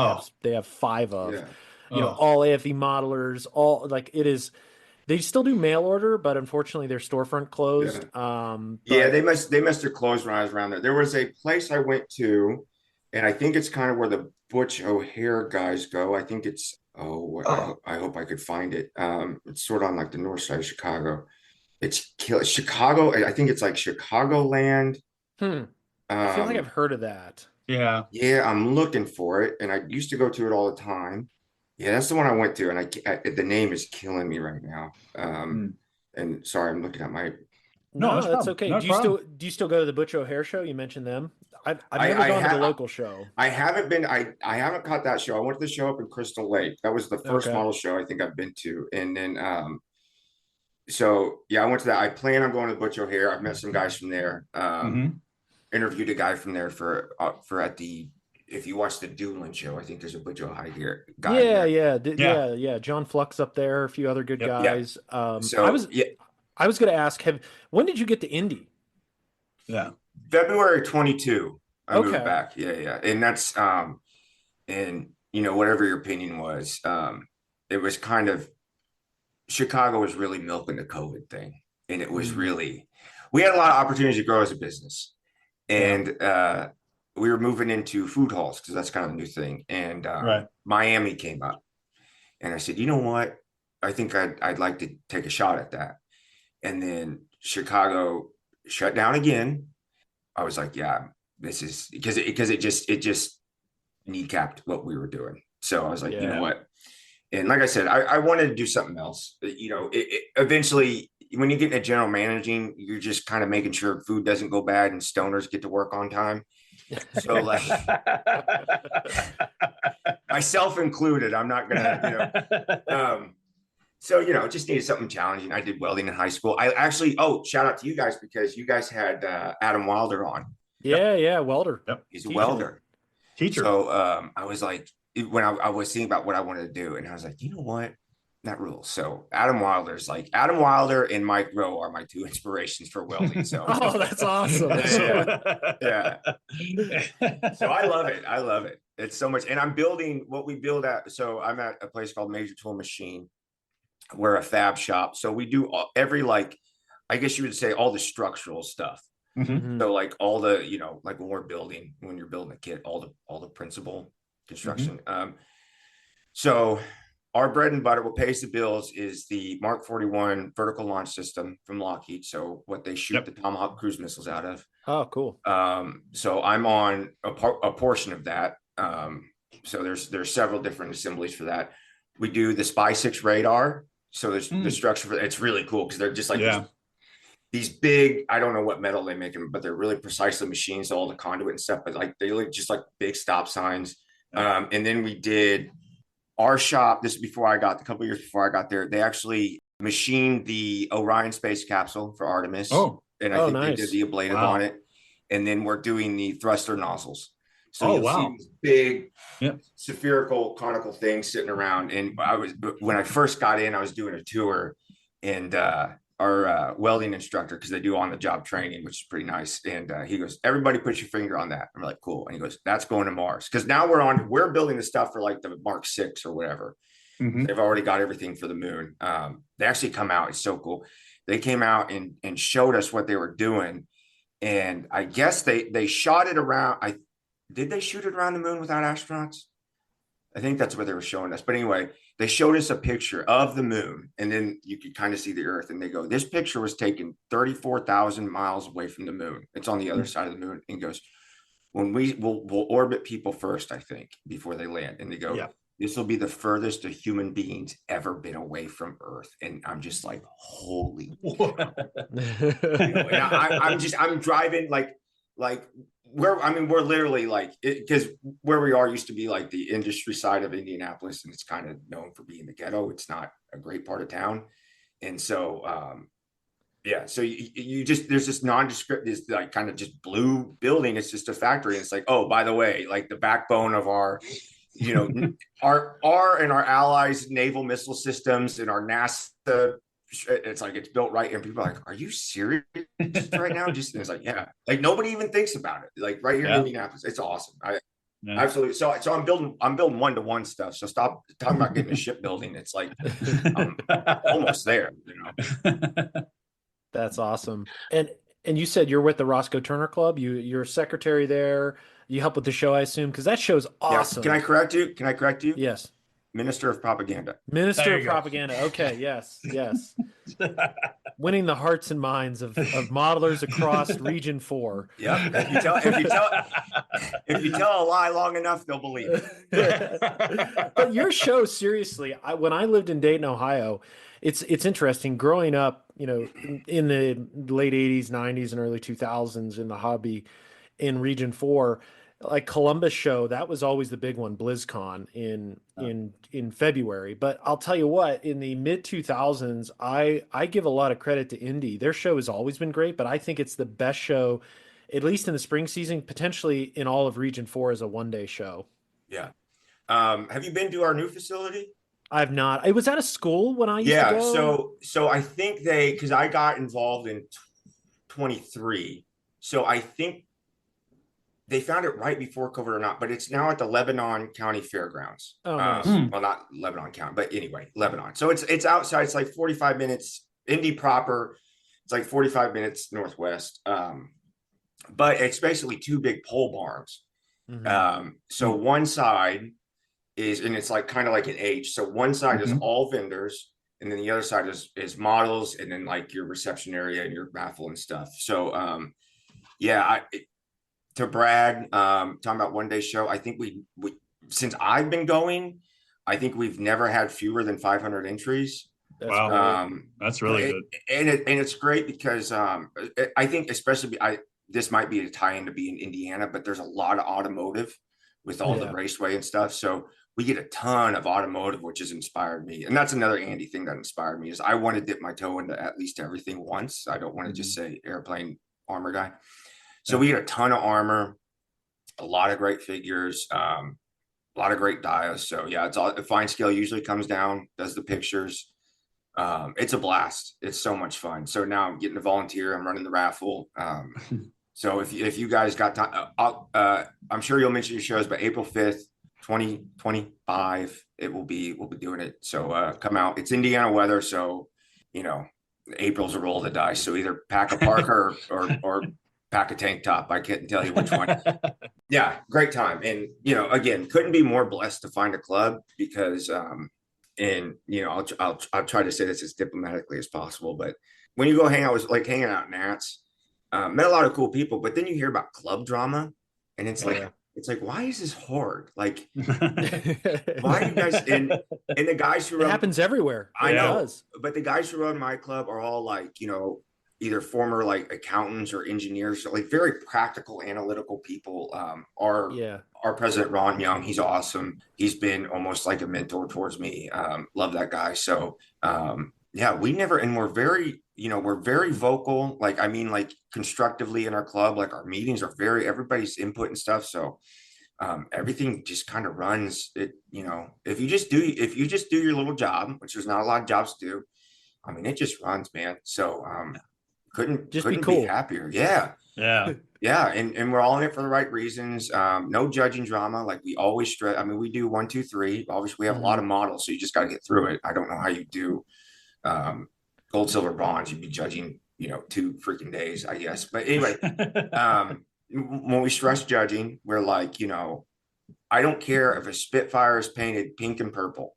They have five of, Yeah. all AFE modelers, all like it is. They still do mail order, but unfortunately their storefront closed. Yeah, But they must have closed when I was around there. There was a place I went to, and I think it's kind of where the Butch O'Hare guys go. I think it's I hope I could find it. It's sort of on like the north side of Chicago. It's Chicago. I think it's like Chicagoland. I feel like I've heard of that. Yeah. Yeah, I'm looking for it, and I used to go to it all the time. Yeah, that's the one I went to, and the name is killing me right now. And sorry, I'm looking at my. No, No, no that's problem. okay. No problem. Do you still go to the Butch O'Hare show? You mentioned them. I've I- never I gone to the have- local show. I haven't been. I haven't caught that show. I went to the show up in Crystal Lake. That was the first Okay. model show I think I've been to, and then so yeah, I went to that. I plan on going to Butch O'Hare. I've met some guys from there. Mhm. Interviewed a guy from there for at the. If you watch the Doolin show, I think there's a Butch O'Hare guy. Yeah, there. yeah. John Flux up there, a few other good Yep. Yeah. guys. So I was going to ask, when did you get to Indy? Yeah. February 22, I Okay. moved back. Yeah. And that's and whatever your opinion was, it was kind of Chicago was really milking the COVID thing. And it was really we had a lot of opportunities to grow as a business. And we were moving into food halls because that's kind of a new thing. And Right. Miami came up. And I said, you know what? I think I'd like to take a shot at that. And then Chicago shut down again. I was like, yeah, this is because it just kneecapped what we were doing. So I was like, you know Yeah. what? And like I said, I wanted to do something else. Eventually, when you get into general managing, you're just kind of making sure food doesn't go bad and stoners get to work on time. So like myself included, I'm not gonna, so just needed something challenging. I did welding in high school. I actually, shout out to you guys because you guys had Adam Wilder on. Yeah, welder. Yep. He's a Teacher. welder. Teacher. So I was like, when I was thinking about what I wanted to do, and I was like, you know what? That rules. So Adam Wilder and Mike Rowe are my two inspirations for welding. So Oh, that's awesome. yeah. So I love it. It's so much. And I'm building what we build at. So I'm at a place called Major Tool Machine. We're a fab shop. So we do every, I guess you would say all the structural stuff. Mhm. So like all the, like when you're building a kit, all the principal construction. So our bread and butter, what pays the bills is the Mark 41 vertical launch system from Lockheed. So what they shoot the Tomahawk cruise missiles out of. Oh, cool. So I'm on a portion of that. So there's several different assemblies for that. We do the Spy 6 radar. So there's the structure for it's really cool because they're just like these big, I don't know what metal they make them, but they're really precisely machined. So all the conduit and stuff, but like they look just like big stop signs. And then we did our shop. This is a couple of years before I got there. They actually machined the Orion space capsule for Artemis. And I think nice. they did the ablative on it. And then we're doing the thruster nozzles. So Oh, you'll wow. see these big spherical conical things sitting around. And when I first got in, I was doing a tour and welding instructor, because they do on the job training, which is pretty nice. And he goes, everybody put your finger on that. I'm like, cool. And he goes, that's going to Mars. Because now we're building the stuff for like the Mark 6 or whatever. Mhm. They've already got everything for the moon. They actually come out. It's so cool. They came out and showed us what they were doing. And I guess they shot it around. Did they shoot it around the moon without astronauts? I think that's what they were showing us. But anyway, they showed us a picture of the moon, and then you could kind of see the Earth. And they go, this picture was taken 34,000 miles away from the moon. It's on the other side of the moon. And goes, when we'll orbit people first, I think, before they land. And they go, Yeah. this will be the furthest a human being's ever been away from Earth. And I'm just like, holy. And I'm driving like we're literally like, because where we are used to be like the industry side of Indianapolis, and it's kind of known for being the ghetto. It's not a great part of town. And so, yeah, so you just, there's this nondescript, this like kind of just blue building. It's just a factory. And it's like, oh, by the way, like the backbone of our, our and our allies' naval missile systems and our NASA, it's like, it's built right. And people are like, are you serious right now? Just, it's like, yeah, like nobody even thinks about it. Like right here in Indianapolis, it's awesome. Absolutely. So I'm building one-to-one stuff. So stop talking about getting a shipbuilding. It's like, I'm almost there, That's awesome. And you said you're with the Roscoe Turner Club. You're a secretary there. You help with the show, I assume, because that show's awesome. Yeah. Can I correct you? Yes. Minister of Propaganda. Minister of Propaganda. Okay. Yes. Yes. Winning the hearts and minds of modelers across Region 4. Yep. If you tell a lie long enough, they'll believe it. But your show, seriously, when I lived in Dayton, Ohio, it's interesting growing up, in the late 80s, 90s, and early 2000s in the hobby in Region 4. Like Columbus show, that was always the big one, BlizzCon in February. But I'll tell you what, in the mid 2000s, I give a lot of credit to Indy. Their show has always been great, but I think it's the best show, at least in the spring season, potentially in all of Region 4 as a one-day show. Yeah. Have you been to our new facility? I've not. It was at a school when I used to go. So I think because I got involved in 23. So I think they found it right before COVID or not, but it's now at the Lebanon County Fairgrounds. Oh, nice. Well, not Lebanon County, but anyway, Lebanon. So it's outside. It's like 45 minutes, Indy proper. It's like 45 minutes northwest. But it's basically two big pole barns. Mm-hmm. So one side is, and it's like kind of like an H. So one side is all vendors, and then the other side is models, and then like your reception area and your raffle and stuff. So to brag, talking about one day show, I think we since I've been going, I think we've never had fewer than 500 entries. Wow, that's really good. And it's great because I think especially this might be a tie-in to be in Indiana, but there's a lot of automotive with all the raceway and stuff. So we get a ton of automotive, which has inspired me. And that's another Andy thing that inspired me is I want to dip my toe into at least everything once. I don't want to just say airplane armor guy. So we get a ton of armor, a lot of great figures, a lot of great dials. So yeah, it's all Fine Scale usually comes down, does the pictures. It's a blast. It's so much fun. So now I'm getting to volunteer. I'm running the raffle. So if you guys got time, I'm sure you'll mention your shows, but April 5th, 2025, we'll be doing it. So come out. It's Indiana weather, so April's a roll of the dice. So either pack a parka or pack a tank top. I can't tell you which one. Yeah, great time. And again, couldn't be more blessed to find a club because I'll try to say this as diplomatically as possible, but when you go hang out, was like hanging out in Nats, met a lot of cool people, but then you hear about club drama and it's like, why is this hard? Like, why are you guys and the guys who it happens everywhere. I know, but the guys who run my club are all like, either former like accountants or engineers, so like very practical, analytical people. Our president, Ron Young, he's awesome. He's been almost like a mentor towards me. Love that guy. So we're very vocal. Like, I mean, like constructively in our club, like our meetings are everybody's input and stuff. So everything just kind of runs it, if you just do your little job, which there's not a lot of jobs to do, I mean, it just runs, man. So couldn't Just be couldn't cool. be happier. Yeah. Yeah. Yeah, and we're all in it for the right reasons. No judging drama, like we always stress. I mean, we do 1, 2, 3. Obviously, we have a lot of models, so you just got to get through it. I don't know how you do gold, silver, bronze. You'd be judging, 2 freaking days, I guess. But anyway, when we stress judging, we're like, I don't care if a Spitfire is painted pink and purple.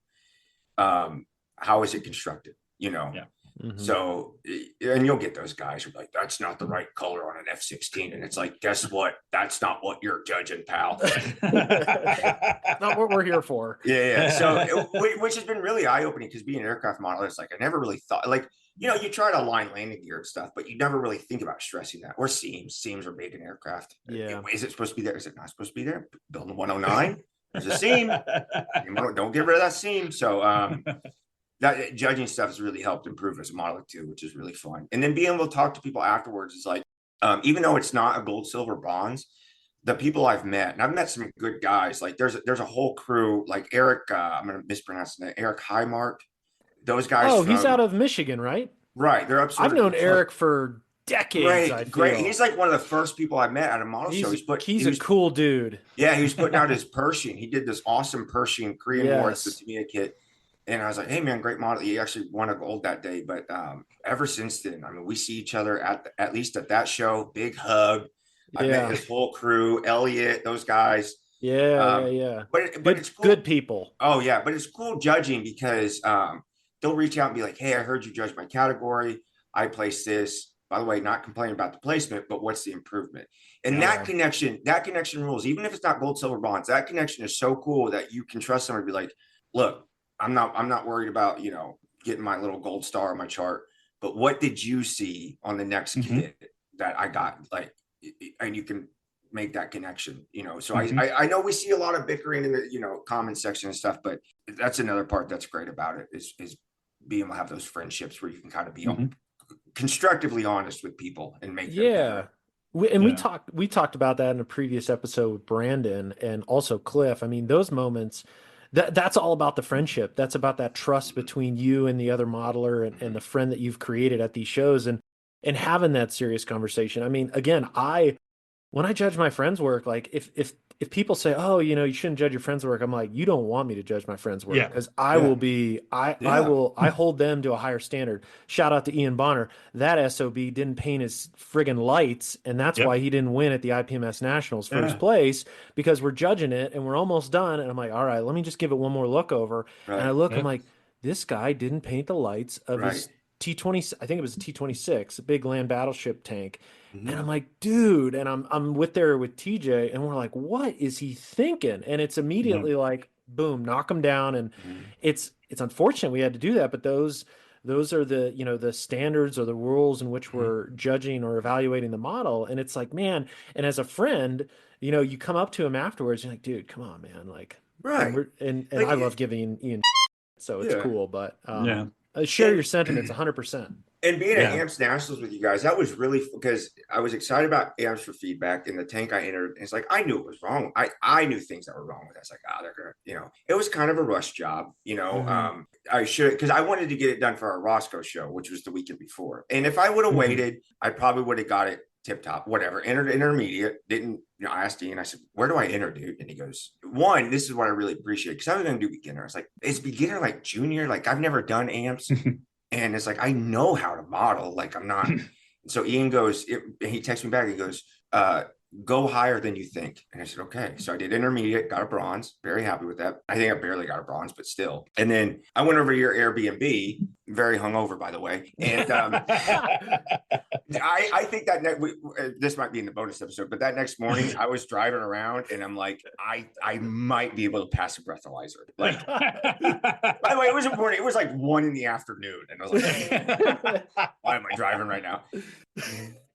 How is it constructed? Yeah. Mhm. So, and you'll get those guys who are like, that's not the right color on an F-16. And it's like, guess what? That's not what you're judging, pal. Not what we're here for. Yeah. So, which has been really eye-opening because being an aircraft modeler, it's like, I never really thought, like, you try to align landing gear and stuff, but you never really think about stressing that. Or seams. Seams are big in aircraft. Yeah. Is it supposed to be there? Is it not supposed to be there? Building 109. There's a seam. Don't get rid of that seam. So, that judging stuff has really helped improve as a modeler too, which is really fun. And then being able to talk to people afterwards is like, even though it's not a gold, silver, bronze, the people I've met, and I've met some good guys, like there's a whole crew, like Eric, I'm going to mispronounce the name, Eric Highmart. Those guys. Oh, he's out of Michigan, right? Right. They're up. I've known Eric for decades. Great. He's like one of the first people I met at a model show. He's a cool dude. Yeah. He was putting out his Pershing. He did this awesome Pershing Korean War. It's the Tamiya kit. And I was like, hey, man, great model. He actually won a gold that day. But ever since then, I mean, we see each other at least at that show. Big hug. I met his whole crew, Elliot, those guys. Yeah. But it's cool. Good people. Oh, yeah. But it's cool judging because they'll reach out and be like, hey, I heard you judge my category. I placed this. By the way, not complaining about the placement, but what's the improvement? And that connection rules. Even if it's not gold, silver, bronze, that connection is so cool that you can trust someone to be like, look, I'm not worried about, getting my little gold star on my chart, but what did you see on the next kit that I got? Like, and you can make that connection, So I know we see a lot of bickering in the, comment section and stuff, but that's another part that's great about it is being able to have those friendships where you can kind of be constructively honest with people and make them better. We talked about that in a previous episode with Brandon and also Cliff. I mean, those moments, that's all about the friendship. That's about that trust between you and the other modeler and the friend that you've created at these shows and having that serious conversation. I mean, again, when I judge my friends' work, like if people say, oh, you shouldn't judge your friends' work, I'm like, you don't want me to judge my friends' work because I hold them to a higher standard. Shout out to Ian Bonner. That SOB didn't paint his friggin' lights, and that's why he didn't win at the IPMS Nationals first place, because we're judging it and we're almost done. And I'm like, all right, let me just give it one more look over. Right. And I look, I'm like, this guy didn't paint the lights of his T-20, I think it was a T-26, a big land battleship tank. And I'm like, dude, and I'm with TJ, and we're like, what is he thinking? And it's immediately like, boom, knock him down. And it's unfortunate we had to do that, but those are the, the standards or the rules in which we're judging or evaluating the model. And it's like, man, and as a friend, you come up to him afterwards, you're like, dude, come on, man. Like, and like, I love giving Ian, so it's cool, but share your sentiments 100%. And being at AMPS Nationals with you guys, that was really because I was excited about AMPS for feedback. In the tank I entered, and it's like I knew it was wrong. I knew things that were wrong with it. It's like, they're gonna, it was kind of a rush job, I should, because I wanted to get it done for our Roscoe show, which was the weekend before. And if I would have waited, I probably would have got it tip top, whatever. Entered intermediate, didn't, I asked Ian, I said, where do I enter, dude? And he goes, one, this is what I really appreciate, because I was going to do beginner. I was like, is beginner like junior? Like, I've never done AMPS. And it's like, I know how to model. Like, I'm not. So Ian goes, he texts me back. He goes, go higher than you think. And I said, okay. So I did intermediate, got a bronze. Very happy with that. I think I barely got a bronze, but still. And then I went over to your Airbnb, very hungover, by the way. And I think that this might be in the bonus episode, but that next morning I was driving around and I'm like, I might be able to pass a breathalyzer. Like, by the way, it was important. It was like 1 PM. And I was like, why am I driving right now?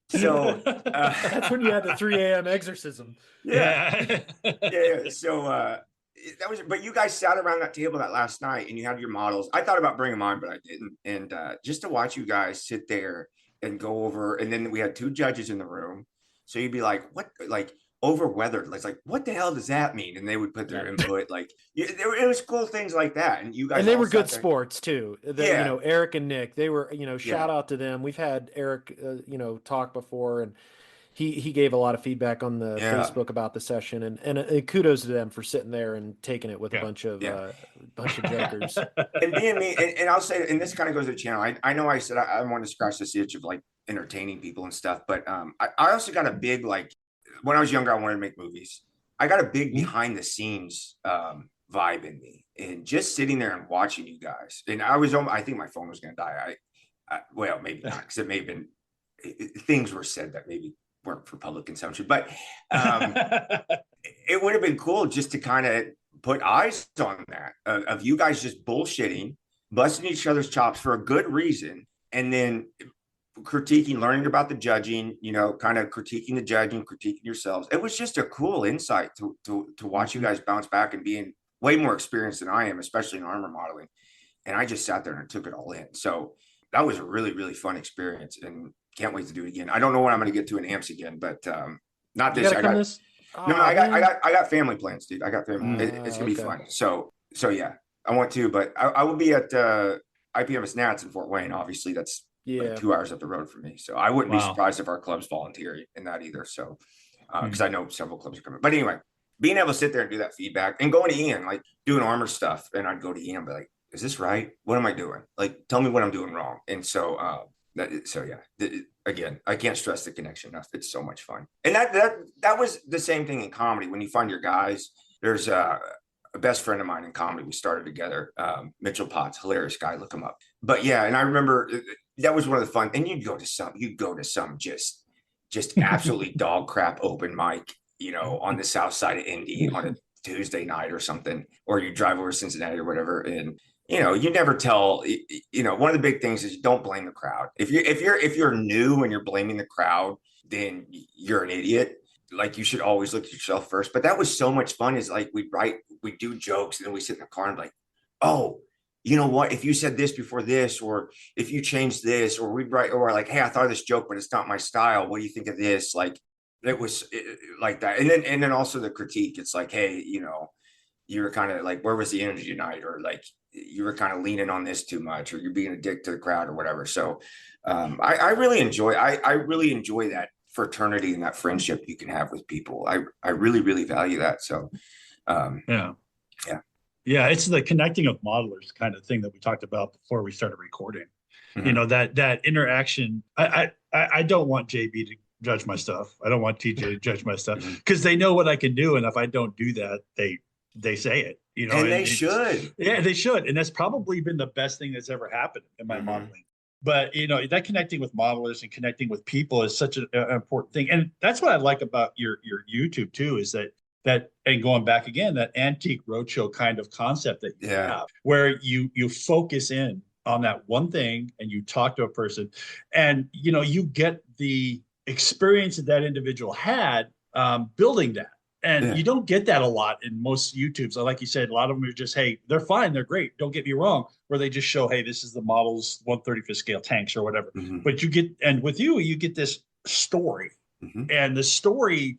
So that's when you had the 3 a.m. exorcism. Yeah. So that was, but you guys sat around that table that last night and you had your models. I thought about bringing them on, but I didn't. And just to watch you guys sit there and go over, and then we had 2 judges in the room. So you'd be like, what, like, over weathered. It's like, what the hell does that mean? And they would put their input. Like, it was cool things like that. And you guys, and they all were good sat there. sports too. Yeah. Eric and Nick, they were, shout Yeah. out to them. We've had Eric, talk before, and he gave a lot of feedback on the Yeah. Facebook about the session, and kudos to them for sitting there and taking it with a Yeah. bunch of Yeah. jokers. And being me, and I'll say, and this kind of goes to the channel. I know I said I want to scratch this itch of like entertaining people and stuff, but I also got a big, like, when I was younger, I wanted to make movies. I got a big behind the scenes vibe in me, and just sitting there and watching you guys. And I think my phone was going to die. Well, maybe not, because it may have been things were said that maybe weren't for public consumption, but it would have been cool just to kind of put eyes on that of you guys just bullshitting, busting each other's chops for a good reason, and then critiquing, learning about the judging, kind of critiquing the judging, critiquing yourselves. It was just a cool insight to watch you guys bounce back and being way more experienced than I am, especially in armor modeling. And I just sat there and took it all in. So that was a really, really fun experience, and can't wait to do it again. I don't know when I'm going to get to an AMPS again, but not this. I got family plans, dude. I got family. It's gonna be fun. So yeah, I want to, but I will be at IPMS Nats in Fort Wayne. Obviously, that's like 2 hours up the road from me. So I wouldn't be surprised if our clubs volunteer in that either. So because I know several clubs are coming. But anyway, being able to sit there and do that feedback, and going to Ian, like doing armor stuff, and I'd go to Ian and be like, "Is this right? What am I doing? Like, tell me what I'm doing wrong." And so again, I can't stress the connection enough. It's so much fun. And that was the same thing in comedy. When you find your guys, there's a best friend of mine in comedy. We started together, Mitchell Potts, hilarious guy. Look him up. But yeah, and I remember that was one of the fun. And you'd go to some just absolutely dog crap open mic, on the south side of Indy on a Tuesday night or something, or you drive over to Cincinnati or whatever, and you never tell. One of the big things is don't blame the crowd. If you're new and you're blaming the crowd, then you're an idiot. Like, you should always look at yourself first. But that was so much fun. Is like we do jokes, and then we sit in the car and be like, oh, you know what? If you said this before this, or if you changed this, or we'd write, or like, hey, I thought of this joke, but it's not my style. What do you think of this? Like, it was like that. And then also the critique. It's like, hey, you were kind of like, where was the energy tonight? Or like, you were kind of leaning on this too much, or you're being a dick to the crowd or whatever. So I really enjoy that fraternity and that friendship you can have with people. I really, really value that. So yeah, it's the connecting of modelers kind of thing that we talked about before we started recording. Mhm. That interaction. I don't want JB to judge my stuff. I don't want TJ to judge my stuff, because they know what I can do, and if I don't do that, they say it. And they should. Yeah, they should. And that's probably been the best thing that's ever happened in my modeling. But that connecting with modelers and connecting with people is such an important thing. And that's what I like about your YouTube too, is that and going back again, that antique roadshow kind of concept that you have, where you focus in on that one thing and you talk to a person, and you get the experience that individual had building that. And you don't get that a lot in most YouTubes. So like you said, a lot of them are just, hey, they're fine, they're great, don't get me wrong, where they just show, hey, this is the model's 1/35 scale tanks or whatever. But with you get this story. And the story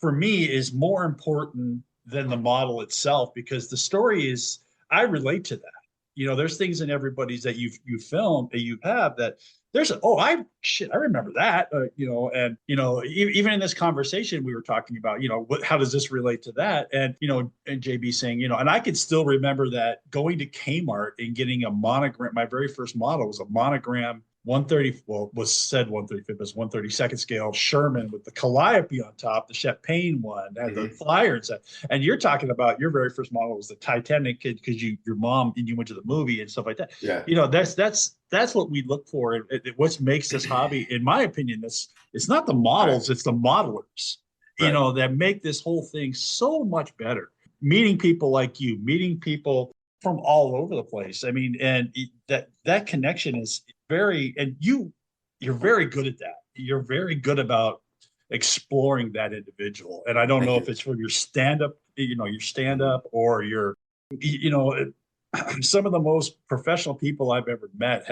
for me is more important than the model itself, because the story is, I relate to that. There's things in everybody's that you filmed, that you have, that there's I remember that, and even in this conversation we were talking about, how does this relate to that, and and JB saying, and I could still remember that, going to Kmart and getting a monogram. My very first model was a monogram 130, well, was said 135, was 132nd scale Sherman with the Calliope on top, the Champagne one, had the flyer and stuff. And you're talking about your very first model was the Titanic kid, because your mom and you went to the movie and stuff like that. Yeah. That's what we look for. What makes this hobby, in my opinion, it's not the models, it's the modelers, that make this whole thing so much better. Meeting people like you, meeting people from all over the place. I mean, and that connection is and you're very good at that. You're very good about exploring that individual. And I don't know if it's from your stand-up, or your, some of the most professional people I've ever met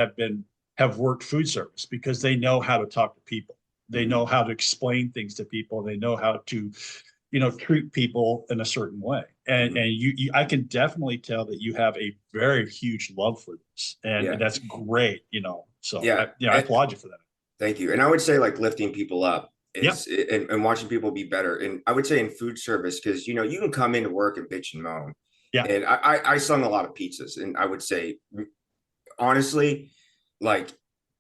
have worked food service, because they know how to talk to people. They know how to explain things to people. They know how to, treat people in a certain way. And I can definitely tell that you have a very huge love for this, and that's great. So I applaud you for that. Thank you. And I would say like lifting people up is and watching people be better. And I would say in food service, because you can come into work and bitch and moan. Yeah. And I slung a lot of pizzas, and I would say honestly, like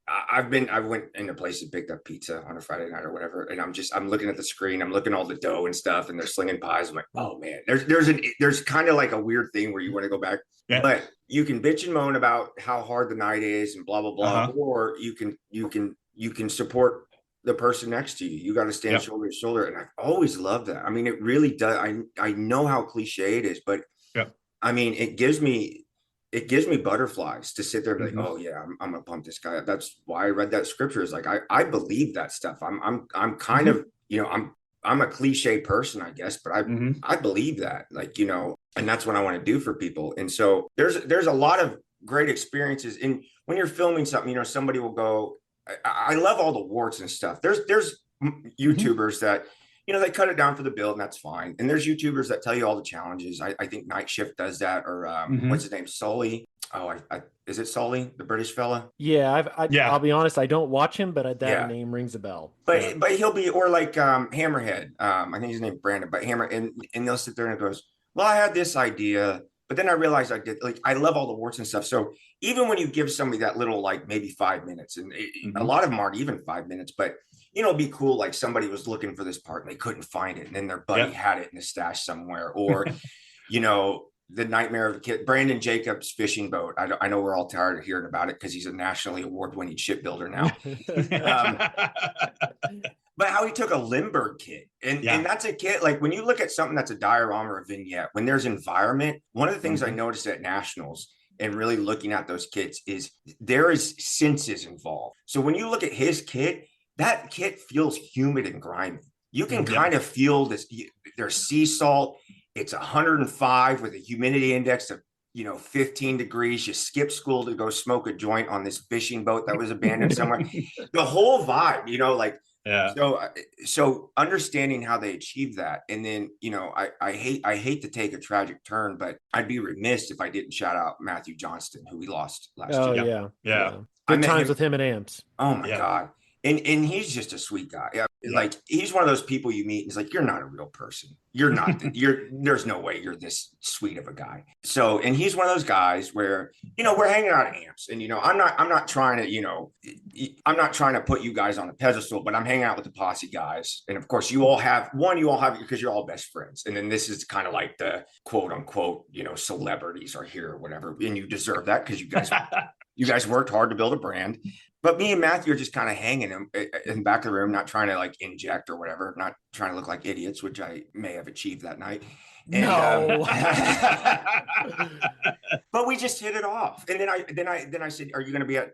I went into place and picked up pizza on a Friday night or whatever, and I'm looking at the screen, I'm looking at all the dough and stuff, and they're slinging pies. I'm like, oh man, there's kind of like a weird thing where you want to go back, but you can bitch and moan about how hard the night is and blah blah blah, or you can support the person next to you. You got to stand shoulder to shoulder, and I've always loved that. I mean, it really does. I know how cliche it is, but I mean, it gives me butterflies to sit there and be like, oh yeah, I'm gonna pump this guy up. That's why I read that scripture. Is like I believe that stuff. I'm kind of I'm a cliche person, I guess, but I believe that, like, and that's what I want to do for people. And so there's a lot of great experiences. And when you're filming something, somebody will go, I love all the warts and stuff. There's YouTubers that they cut it down for the build, and that's fine. And there's YouTubers that tell you all the challenges. I think Night Shift does that, or what's his name, Sully. Oh, is it Sully, the British fella? Yeah, I'll be honest, I don't watch him, but that name rings a bell. But he'll be, or like Hammerhead. I think his name Brandon, but Hammer, and they'll sit there and it goes, well, I had this idea, but then I realized I love all the warts and stuff. So even when you give somebody that little, like maybe 5 minutes, and a lot of them aren't even 5 minutes, but it'd be cool. Like somebody was looking for this part and they couldn't find it, and then their buddy had it in the stash somewhere, or the nightmare of the kid, Brandon Jacobs' fishing boat. I know we're all tired of hearing about it because he's a nationally award-winning shipbuilder now. But how he took a Lindbergh kit, and that's a kit. Like when you look at something that's a diorama or a vignette, when there's environment, one of the things I noticed at nationals and really looking at those kits is there is senses involved. So when you look at his kit, that kit feels humid and grimy. You can kind of feel this. There's sea salt. It's 105 with a humidity index of 15 degrees. You skip school to go smoke a joint on this fishing boat that was abandoned somewhere. The whole vibe, So understanding how they achieved that, and then I hate to take a tragic turn, but I'd be remiss if I didn't shout out Matthew Johnston, who we lost last year. Yeah. Good times with him at Amps. Oh my God. And he's just a sweet guy. Like he's one of those people you meet and he's like, you're not a real person. You're not, there's no way you're this sweet of a guy. So, and he's one of those guys where, we're hanging out at Amps, and, I'm not trying to put you guys on a pedestal, but I'm hanging out with the Posse guys. And of course you all have because you're all best friends. And then this is kind of like the quote unquote, celebrities are here or whatever. And you deserve that because you guys worked hard to build a brand. But me and Matthew are just kind of hanging in the back of the room, not trying to like inject or whatever, not trying to look like idiots, which I may have achieved that night. And, no. But we just hit it off. And then I said, "Are you going to be at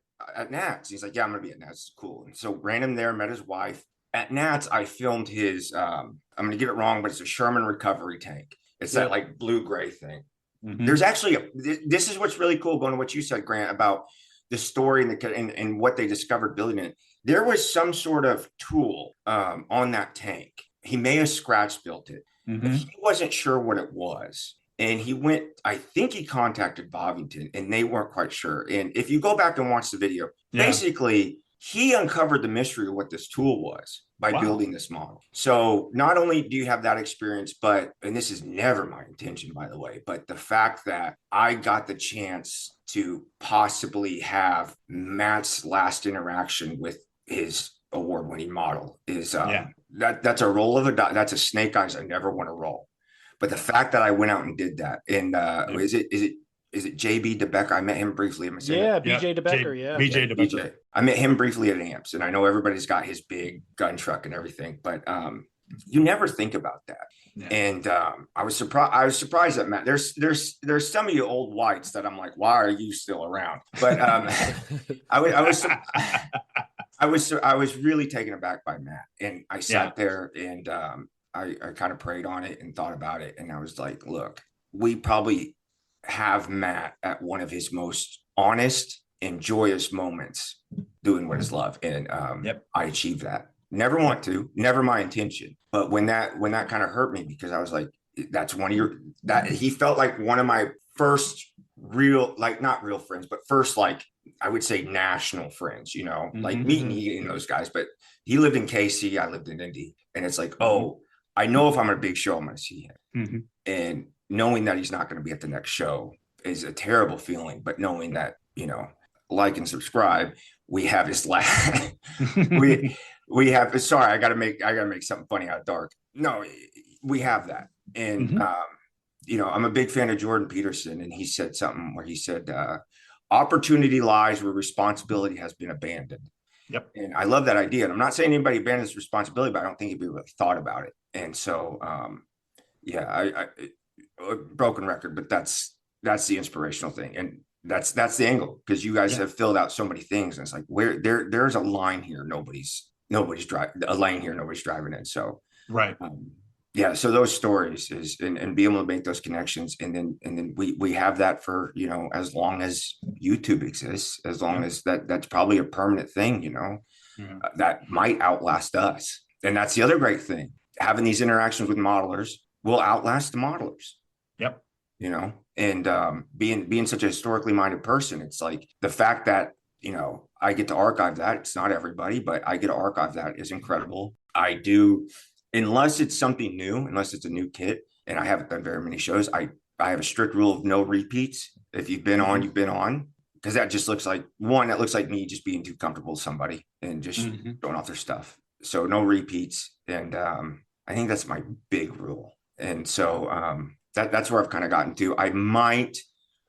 Nats?" He's like, "Yeah, I'm going to be at Nats." Cool. And so ran him there, met his wife at Nats. I filmed his. I'm going to get it wrong, but it's a Sherman recovery tank. It's that like blue gray thing. There's actually this is what's really cool, going to what you said, Grant, about the story and what they discovered building it. There was some sort of tool on that tank. He may have scratch built it. He wasn't sure what it was. And I think he contacted Bovington, and they weren't quite sure. And if you go back and watch the video, basically he uncovered the mystery of what this tool was by building this model. So not only do you have that experience, and this is never my intention, by the way, but the fact that I got the chance to possibly have Matt's last interaction with his award-winning model is that's a roll of that's a snake eyes I never want to roll. But the fact that I went out and did that, and is it JB DeBecker? I met him briefly. BJ DeBecker. BJ DeBecker. I met him briefly at Amps, and I know everybody's got his big gun truck and everything, but you never think about that. Yeah. And I was surprised at Matt. There's some of you old whites that I'm like, why are you still around? But I was really taken aback by Matt, and I sat there and I kind of prayed on it and thought about it, and I was like, look, we probably have Matt at one of his most honest and joyous moments doing what is love, and I achieved that. Never want to, never my intention. But when that kind of hurt me, because I was like, that's one of your, that he felt like one of my first real, like not real friends, but first, like I would say national friends, you know, like meeting eating those guys. But he lived in KC, I lived in Indy, and it's like, oh, I know if I'm at a big show, I'm going to see him. And knowing that he's not going to be at the next show is a terrible feeling. But knowing that, you know, like and subscribe, we have this last we have, sorry, I gotta make something funny out of dark. No, we have that. And you know, I'm a big fan of Jordan Peterson, and he said something where he said opportunity lies where responsibility has been abandoned. Yep. And I love that idea. And I'm not saying anybody abandons responsibility, but I don't think anybody really thought about it. And so yeah, I a broken record, but that's the inspirational thing. And that's the angle, because you guys have filled out so many things, and it's like, where there's a line here nobody's driving, a lane here nobody's driving in. So Right. Yeah, so those stories is and be able to make those connections, and then we have that for, you know, as long as YouTube exists, as long as that's probably a permanent thing, you know, that might outlast us. And that's the other great thing, having these interactions with modelers will outlast the modelers. Yep. You know, and being such a historically minded person, it's like the fact that, you know, I get to archive that. It's not everybody, but I get to archive that is incredible. I do, unless it's something new, unless it's a new kit, and I haven't done very many shows. I have a strict rule of no repeats. If you've been on, you've been on, because that just looks like that looks like me just being too comfortable with somebody and just throwing off their stuff. So no repeats, and I think that's my big rule. And so that's where I've kind of gotten to. I might,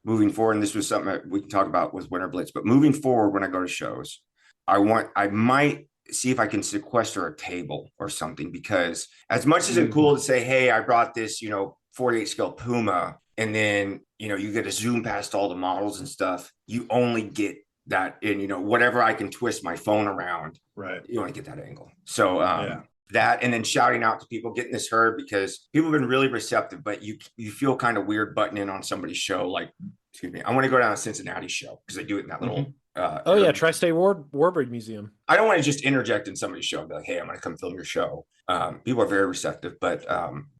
moving forward, and this was something that we can talk about with Winter Blitz, but moving forward, when I go to shows, I might see if I can sequester a table or something, because as much as it's cool to say, hey, I brought this, you know, 48 scale Puma, and then, you know, you get to zoom past all the models and stuff, you only get that in, you know, whatever I can twist my phone around, Right. you only get that angle. So that, and then shouting out to people, getting this heard, because people have been really receptive, but you feel kind of weird butting in on somebody's show. Like, excuse me, I want to go down to Cincinnati show, because they do it in that little Tri-State Warbird Museum. I don't want to just interject in somebody's show and be like, hey, I'm going to come film your show. People are very receptive, but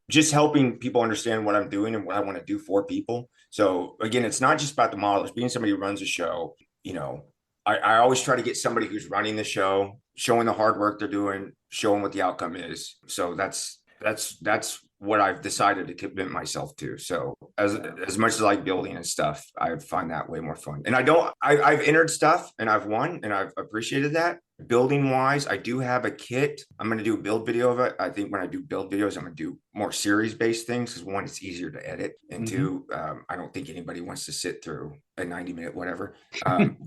just helping people understand what I'm doing and what I want to do for people. So again, it's not just about the modelers. Being somebody who runs a show, you know, I always try to get somebody who's running the show, showing the hard work they're doing, showing what the outcome is. So that's what I've decided to commit myself to. So as much as I like building and stuff, I find that way more fun. And I've entered stuff and I've won, and I've appreciated that. Building wise, I do have a kit. I'm going to do a build video of it. I think when I do build videos, I'm going to do more series based things, because one, it's easier to edit, and two, I don't think anybody wants to sit through a 90-minute whatever.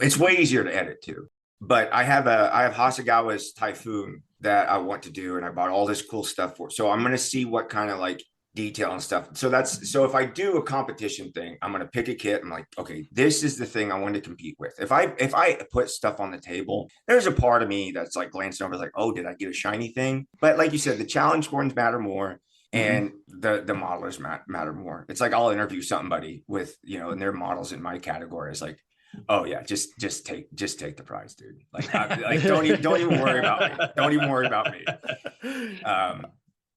It's way easier to edit too. But I have Hasegawa's Typhoon that I want to do, and I bought all this cool stuff for. So I'm going to see what kind of like detail and stuff. So if I do a competition thing, I'm going to pick a kit. I'm like, okay, this is the thing I want to compete with. If I put stuff on the table, there's a part of me that's like glancing over, like, oh, did I get a shiny thing? But like you said, the challenge scores matter more, and the modelers matter more. It's like I'll interview somebody with, you know, and their models in my category is like, oh yeah, just take the prize, dude. Like, don't even worry about me. Don't even worry about me.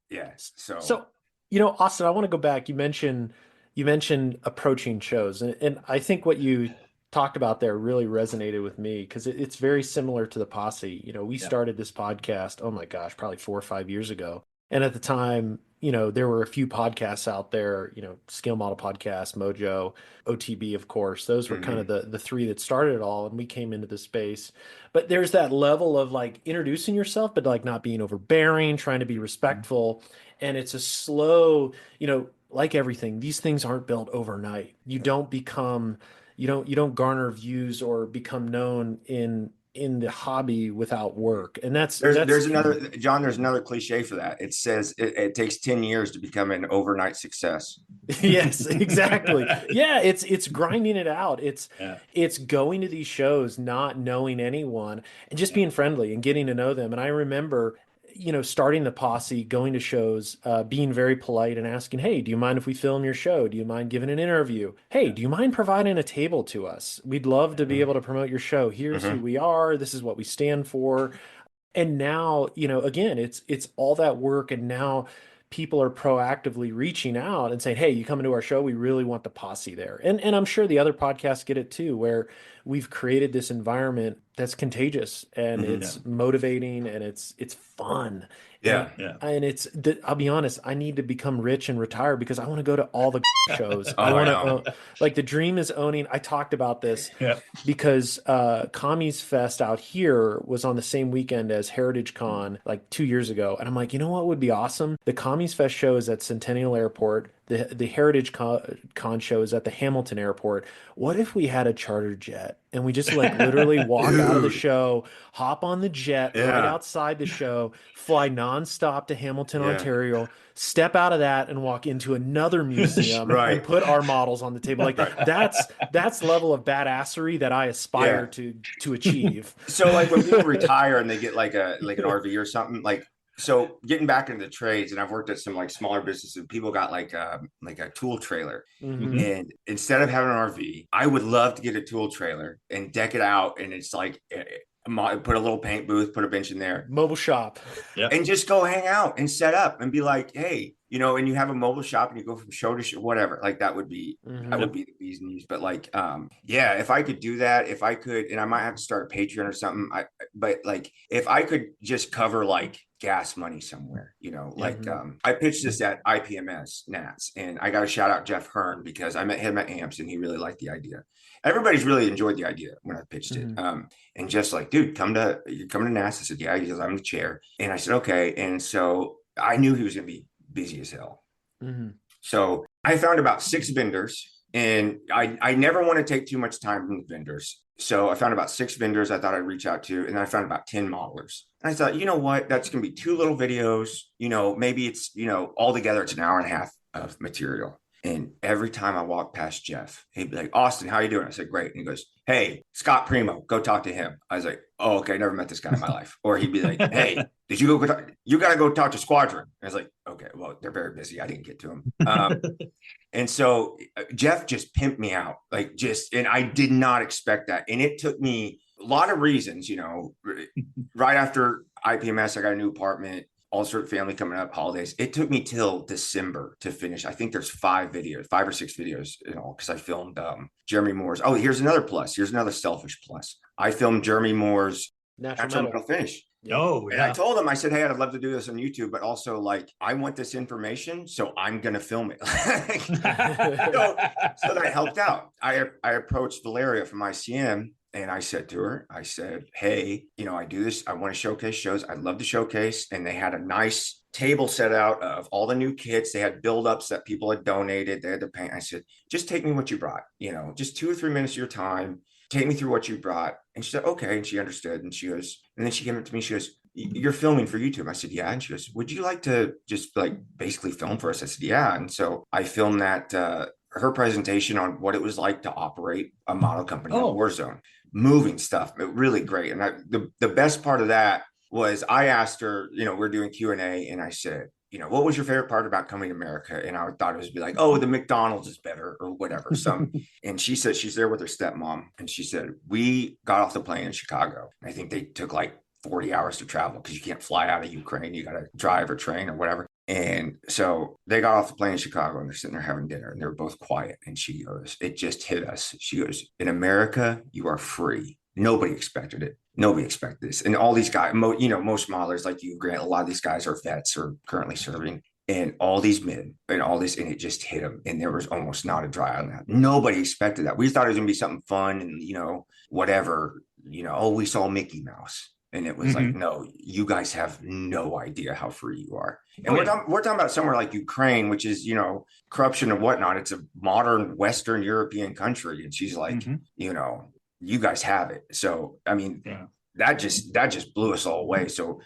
Yes. So you know, Austin, I want to go back. You mentioned approaching shows, and I think what you talked about there really resonated with me, because it's very similar to the Posse. You know, we started this podcast, oh my gosh, probably 4 or 5 years ago. And at the time, you know, there were a few podcasts out there, you know, Scale Model Podcast, Mojo, OTB, of course. Those were kind of the three that started it all. And we came into the space. But there's that level of like introducing yourself, but like not being overbearing, trying to be respectful. And it's a slow, you know, like everything, these things aren't built overnight. You don't garner views or become known in the hobby without work. And there's another cliche for that. It says it takes 10 years to become an overnight success. Yes, exactly. Yeah, it's grinding it out. It's going to these shows, not knowing anyone, and just being friendly and getting to know them. And I remember, you know, starting the Posse, going to shows, being very polite and asking, hey, do you mind if we film your show? Do you mind giving an interview? Hey, do you mind providing a table to us? We'd love to be able to promote your show. Here's who we are. This is what we stand for. And now, again, it's all that work, and now people are proactively reaching out and saying, "Hey, you come into our show, we really want the posse there." And I'm sure the other podcasts get it too, where we've created this environment that's contagious and Mhm. it's motivating and it's fun. And Yeah. Yeah. I'll be honest, I need to become rich and retire because I want to go to all the shows. I Oh, I want know. to like the dream is owning. I talked about this Yeah. because Commies Fest out here was on the same weekend as Heritage Con like 2 years ago. And I'm like, you know what would be awesome? The Commies Fest show is at Centennial Airport. The Heritage Con show is at the Hamilton Airport. What if we had a charter jet and we just like literally walk out of the Dude. show, hop on the jet right Yeah. outside the show, fly nonstop to Hamilton, Yeah. Ontario, step out of that and walk into another museum Right. and put our models on the table. Like Right. that's level of badassery that I aspire Yeah. to achieve. So like when people retire and they get like an RV or something, like so getting back into the trades, and I've worked at some like smaller businesses, people got like a tool trailer. Mhm. And instead of having an RV, I would love to get a tool trailer and deck it out. And it's like put a little paint booth, put a bench in there, Mobile shop. and just go hang out and set up and be like, hey, and you have a mobile shop and you go from show to show, whatever. Like that would be the bee's knees. But like, yeah, if I could do that, if I could, and I might have to start a Patreon or something. But like, if I could just cover like gas money somewhere, like I pitched this at IPMS Nats, and I got to shout out Jeff Hearn because I met him at AMPS and he really liked the idea. Everybody's really enjoyed the idea when I pitched it. And just like, dude, you're coming to Nats. I said, yeah, he goes, I'm the chair. And I said, okay. And so I knew he was going to be busy as hell. So I found about 6 vendors, and I never want to take too much time from the vendors. So I found about 6 vendors I thought I'd reach out to, and then I found about 10 modelers. And I thought, you know what, that's going to be 2 little videos. Maybe it's, all together, it's an hour and a half of material. And every time I walk past Jeff, he'd be like, Austin, how you doing? I said, great. And he goes, hey, Scott Primo, go talk to him. I was like, oh, okay, never met this guy in my life. Or he'd be like, hey, did you go you got to go talk to Squadron. I was like, okay, well, they're very busy. I didn't get to them. And so Jeff just pimped me out, and I did not expect that. And it took me a lot of reasons, right after IPMS, I got a new apartment, all sort of family coming up, holidays. It took me till December to finish. I think there's 5 or 6 videos in all, because I filmed Jeremy Moore's. Oh, here's another plus. Here's another selfish plus. I filmed Jeremy Moore's natural metal finish. Oh, And I told him, I said, hey, I'd love to do this on YouTube, but also like, I want this information, so I'm going to film it. so that helped out. I approached Valeria from ICM, and I said to her, hey, I do this. I want to showcase shows. I'd love to showcase. And they had a nice table set out of all the new kits. They had buildups that people had donated. They had to paint. I said, just take me what you brought, just 2 or 3 minutes of your time. Take me through what you brought. And she said, okay. And she understood. And she goes, and then she came up to me. She goes, you're filming for YouTube. I said, yeah. And she goes, would you like to just like basically film for us? I said, yeah. And so I filmed that, her presentation on what it was like to operate a model company in Warzone, moving stuff. Really great. And the best part of that was I asked her, we're doing Q&A, and I said, what was your favorite part about coming to America? And I thought it was be like, oh, the McDonald's is better or whatever. And she said she's there with her stepmom. And she said, we got off the plane in Chicago. I think they took like 40 hours to travel because you can't fly out of Ukraine. You got to drive or train or whatever. And so they got off the plane in Chicago, and they're sitting there having dinner, and they were both quiet. And she goes, it just hit us. She goes, in America, you are free. Nobody expected it. Nobody expected this. And all these guys, most modelers like you, Grant, a lot of these guys are vets or currently serving, and all these men and all this, and it just hit them. And there was almost not a dry eye on that. Nobody expected that. We thought it was going to be something fun and, whatever, oh, we saw Mickey Mouse. And it was like, no, you guys have no idea how free you are. And we're talking about somewhere like Ukraine, which is, corruption and whatnot. It's a modern Western European country. And she's like, you guys have it. So, I mean, that just blew us all away. So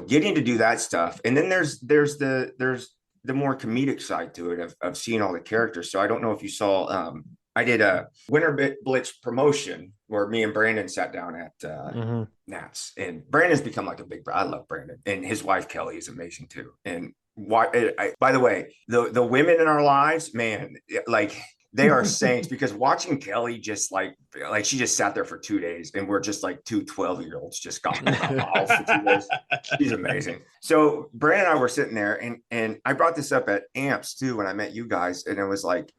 getting to do that stuff. And then there's the more comedic side to it of seeing all the characters. So I don't know if you saw, I did a Winter Blitz promotion where me and Brandon sat down at Nats, and Brandon's become like a big, I love Brandon, and his wife Kelly is amazing too. And by the way, the women in our lives, man, like they are saints, because watching Kelly just like she just sat there for 2 days, and we're just like two 12-year-olds just got miles for 2 days. She's amazing. So Brandon and I were sitting there, and I brought this up at Amps too when I met you guys, and it was like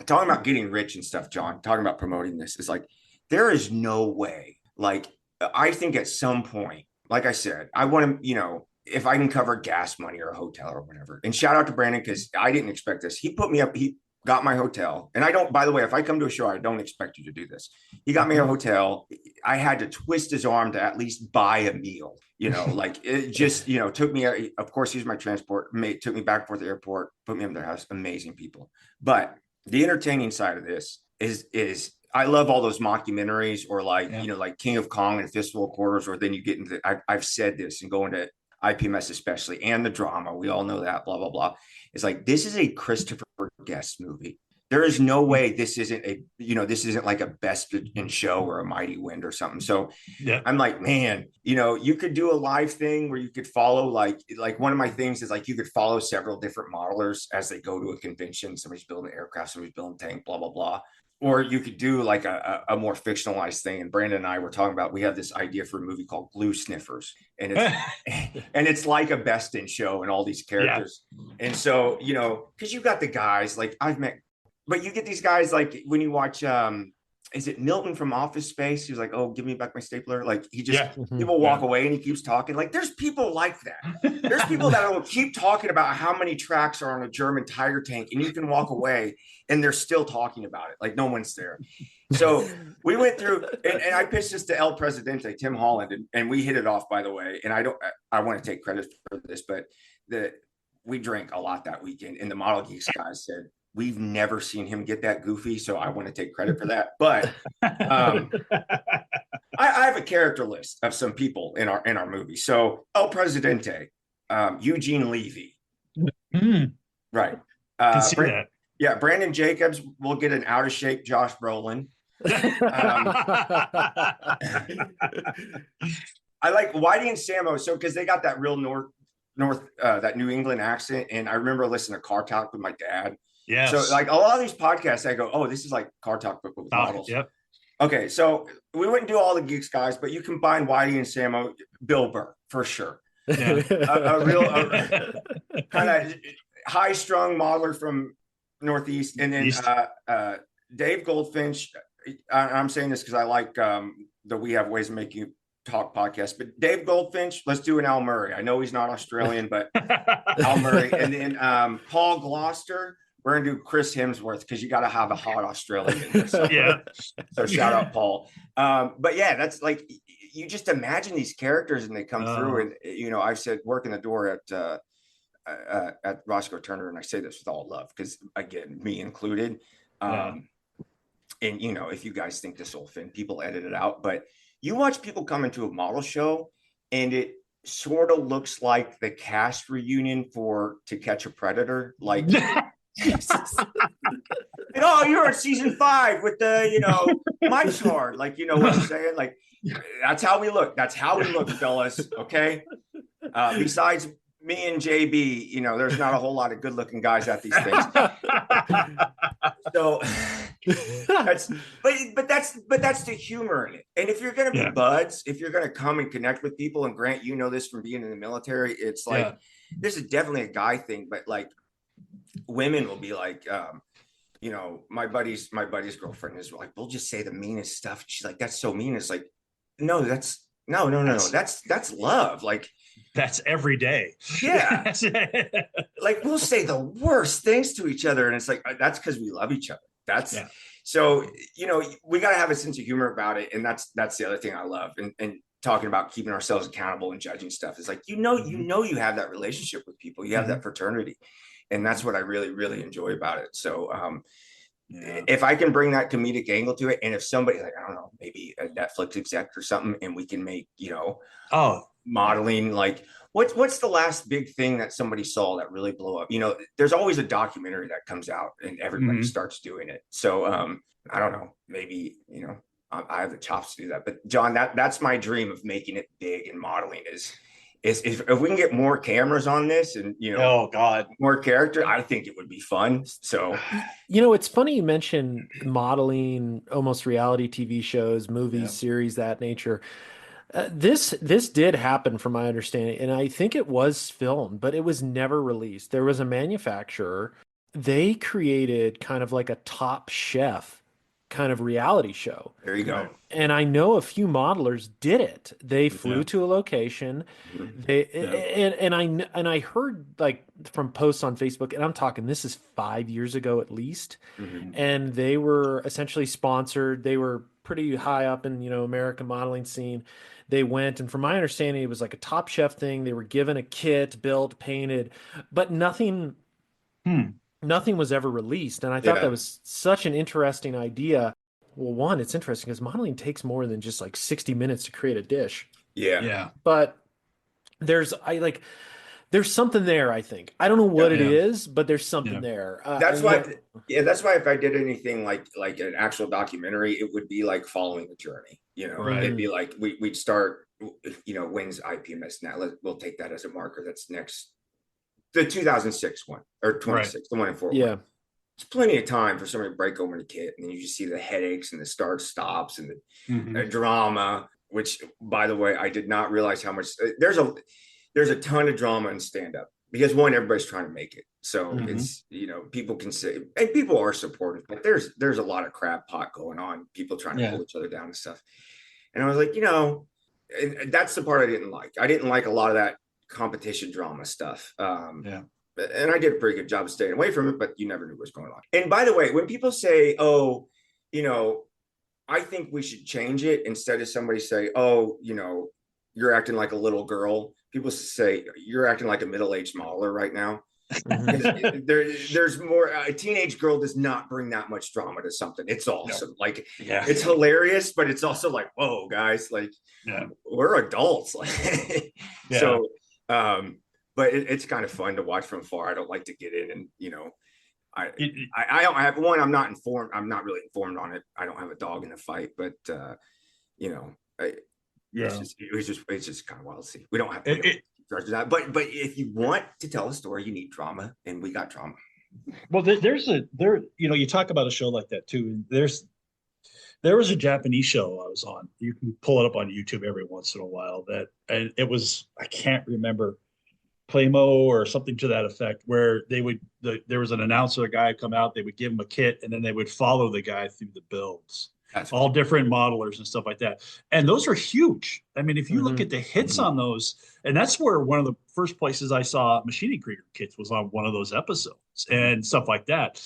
talking about getting rich and stuff. John, talking about promoting this is like, there is no way. Like, I think at some point, like I said, I want to, if I can cover gas money or a hotel or whatever. And shout out to Brandon, because I didn't expect this. He put me up. He got my hotel. And I don't, by the way, if I come to a show, I don't expect you to do this. He got me a hotel. I had to twist his arm to at least buy a meal, like it just, took me, of course, he was my transport mate, took me back and forth to the airport, put me in their house. Amazing people. But the entertaining side of this is I love all those mockumentaries, or like, like King of Kong and Fistful of Quarters, or then you get into, I've said this and go into IPMS especially, and the drama. We all know that, blah, blah, blah. It's like, this is a Christopher Guest movie. There is no way this isn't this isn't like a Best in Show or a Mighty Wind or something. So yeah, I'm like, man, you could do a live thing where you could follow, like one of my things is like, you could follow several different modelers as they go to a convention. Somebody's building an aircraft, somebody's building a tank, blah, blah, blah. Or you could do like a more fictionalized thing. And Brandon and I were talking about, we have this idea for a movie called Glue Sniffers. And it's like a Best in Show and all these characters. Yeah. And so, because you've got the guys like I've met, but you get these guys like when you watch, is it Milton from Office Space? He's like, oh, give me back my stapler. Like he will walk away and he keeps talking. Like there's people like that. There's people that will keep talking about how many tracks are on a German Tiger tank, and you can walk away and they're still talking about it. Like no one's there. So we went through, and I pitched this to El Presidente, Tim Holland, and we hit it off, by the way. And I want to take credit for this, but we drank a lot that weekend, and the Model Geeks guys said, we've never seen him get that goofy, so I want to take credit for that. But I have a character list of some people in our movie. So El Presidente, Eugene Levy, right? Can see that. Yeah, Brandon Jacobs will get an out of shape Josh Brolin. I like Whitey and Samo, so because they got that real north that New England accent, and I remember listening to Car Talk with my dad. Yeah. So like a lot of these podcasts, I go, oh, this is like Car Talk but with models. Yep. Okay, so we wouldn't do all the Geeks guys, but you combine Whitey and Samo, Bill Burr for sure. Yeah. a real kind of high strung modeler from Northeast, and then Dave Goldfinch. I'm saying this because I like the We Have Ways of Making You Talk podcast, but Dave Goldfinch, let's do an Al Murray. I know he's not Australian, but Al Murray, and then Paul Gloucester. We're gonna do Chris Hemsworth because you got to have a hot Australian. So, yeah. So shout out Paul. But yeah, that's like, you just imagine these characters and they come through, and I've said working the door at Roscoe Turner, and I say this with all love because again, me included. And if you guys think this will offend people, edit it out. But you watch people come into a model show, and it sort of looks like the cast reunion for To Catch a Predator, like. You're at season 5 with the Mike's Hard, like what I'm saying, like that's how we look, fellas. Okay, besides me and JB, there's not a whole lot of good looking guys at these things. So that's the humor in it. And if you're gonna be buds, if you're gonna come and connect with people, and Grant, this from being in the military, it's like this is definitely a guy thing, but like women will be like, my buddy's girlfriend is like, we'll just say the meanest stuff. She's like, that's so mean. It's like, no, that's that's love. Like that's every day. Yeah. Like we'll say the worst things to each other. And it's like, that's because we love each other. So, we got to have a sense of humor about it. And that's the other thing I love. And talking about keeping ourselves accountable and judging stuff is like, you have that relationship with people, you have that fraternity. And that's what I really, really enjoy about it. So if I can bring that comedic angle to it, and if somebody, like, I don't know, maybe a Netflix exec or something, and we can make, modeling, like what's the last big thing that somebody saw that really blew up? There's always a documentary that comes out and everybody starts doing it. So I don't know, maybe, I have the chops to do that. But John, that's my dream of making it big in modeling if we can get more cameras on this and Oh God. more character, I think it would be fun. So It's funny you mention modeling, almost reality TV shows, movies, Yeah. series, that nature. This did happen from my understanding, and I think it was filmed, but it was never released. There was a manufacturer. They created kind of like a Top Chef kind of reality show. there you go. Right. And I know a few modelers did it. They flew Yeah. to a location. Mhm. They Yeah. and I heard like from posts on Facebook, and I'm talking this is 5 years ago at least. Mhm. And they were essentially sponsored. They were pretty high up in American modeling scene. They went, and from my understanding, it was like a Top Chef thing. They were given a kit, built, painted, but Hmm. nothing was ever released. And I thought Yeah. that was such an interesting idea. Well, one, it's interesting because modeling takes more than just like 60 minutes to create a dish. Yeah. Yeah. But there's something there, I think. I don't know what it Yeah. is, but there's something Yeah. there. That's you why know, that's why if I did anything like an actual documentary, it would be like following the journey. Right. It'd be like we'd start, when's IPMS now? We'll take that as a marker. That's next, the 2006 one or 26, the one in Fort Worth. yeah. It's plenty of time for somebody to break open a kit, and then you just see the headaches and the start stops and the Mhm. drama. Which, by the way, I did not realize how much there's a ton of drama in stand up because one, everybody's trying to make it, so Mhm. it's people can say, and people are supportive, but there's a lot of crab pot going on, people trying to Yeah. pull each other down and stuff. And I was like, and that's the part I didn't like. I didn't like a lot of that competition drama stuff. Yeah. And I did a pretty good job of staying away from it, but you never knew what was going on. And by the way, when people say, oh, I think we should change it, instead of somebody say, oh, you're acting like a little girl, people say you're acting like a middle-aged modeler right now. Mhm. There's more. A teenage girl does not bring that much drama to something. It's awesome. Like, Yeah. it's hilarious, but it's also like, whoa, guys, like, Yeah. we're adults. Yeah. So, but it's kind of fun to watch from far. I don't like to get in and, I don't have one. I'm not informed. I'm not really informed on it. I don't have a dog in the fight, but Yeah. it's just kind of wild to see. We don't have that, but if you want to tell a story, you need drama, and we got drama. Well, you talk about a show like that too. There was a Japanese show I was on. You can pull it up on YouTube every once in a while. And it was, I can't remember, Playmo or something to that effect, where there was an announcer, a guy would come out, they would give him a kit, and then they would follow the guy through the builds. That's all different modelers and stuff like that. And those are huge. I mean, if you look Mhm. at the hits on those, and that's where one of the first places I saw machining creator kits was on one of those episodes and stuff like that.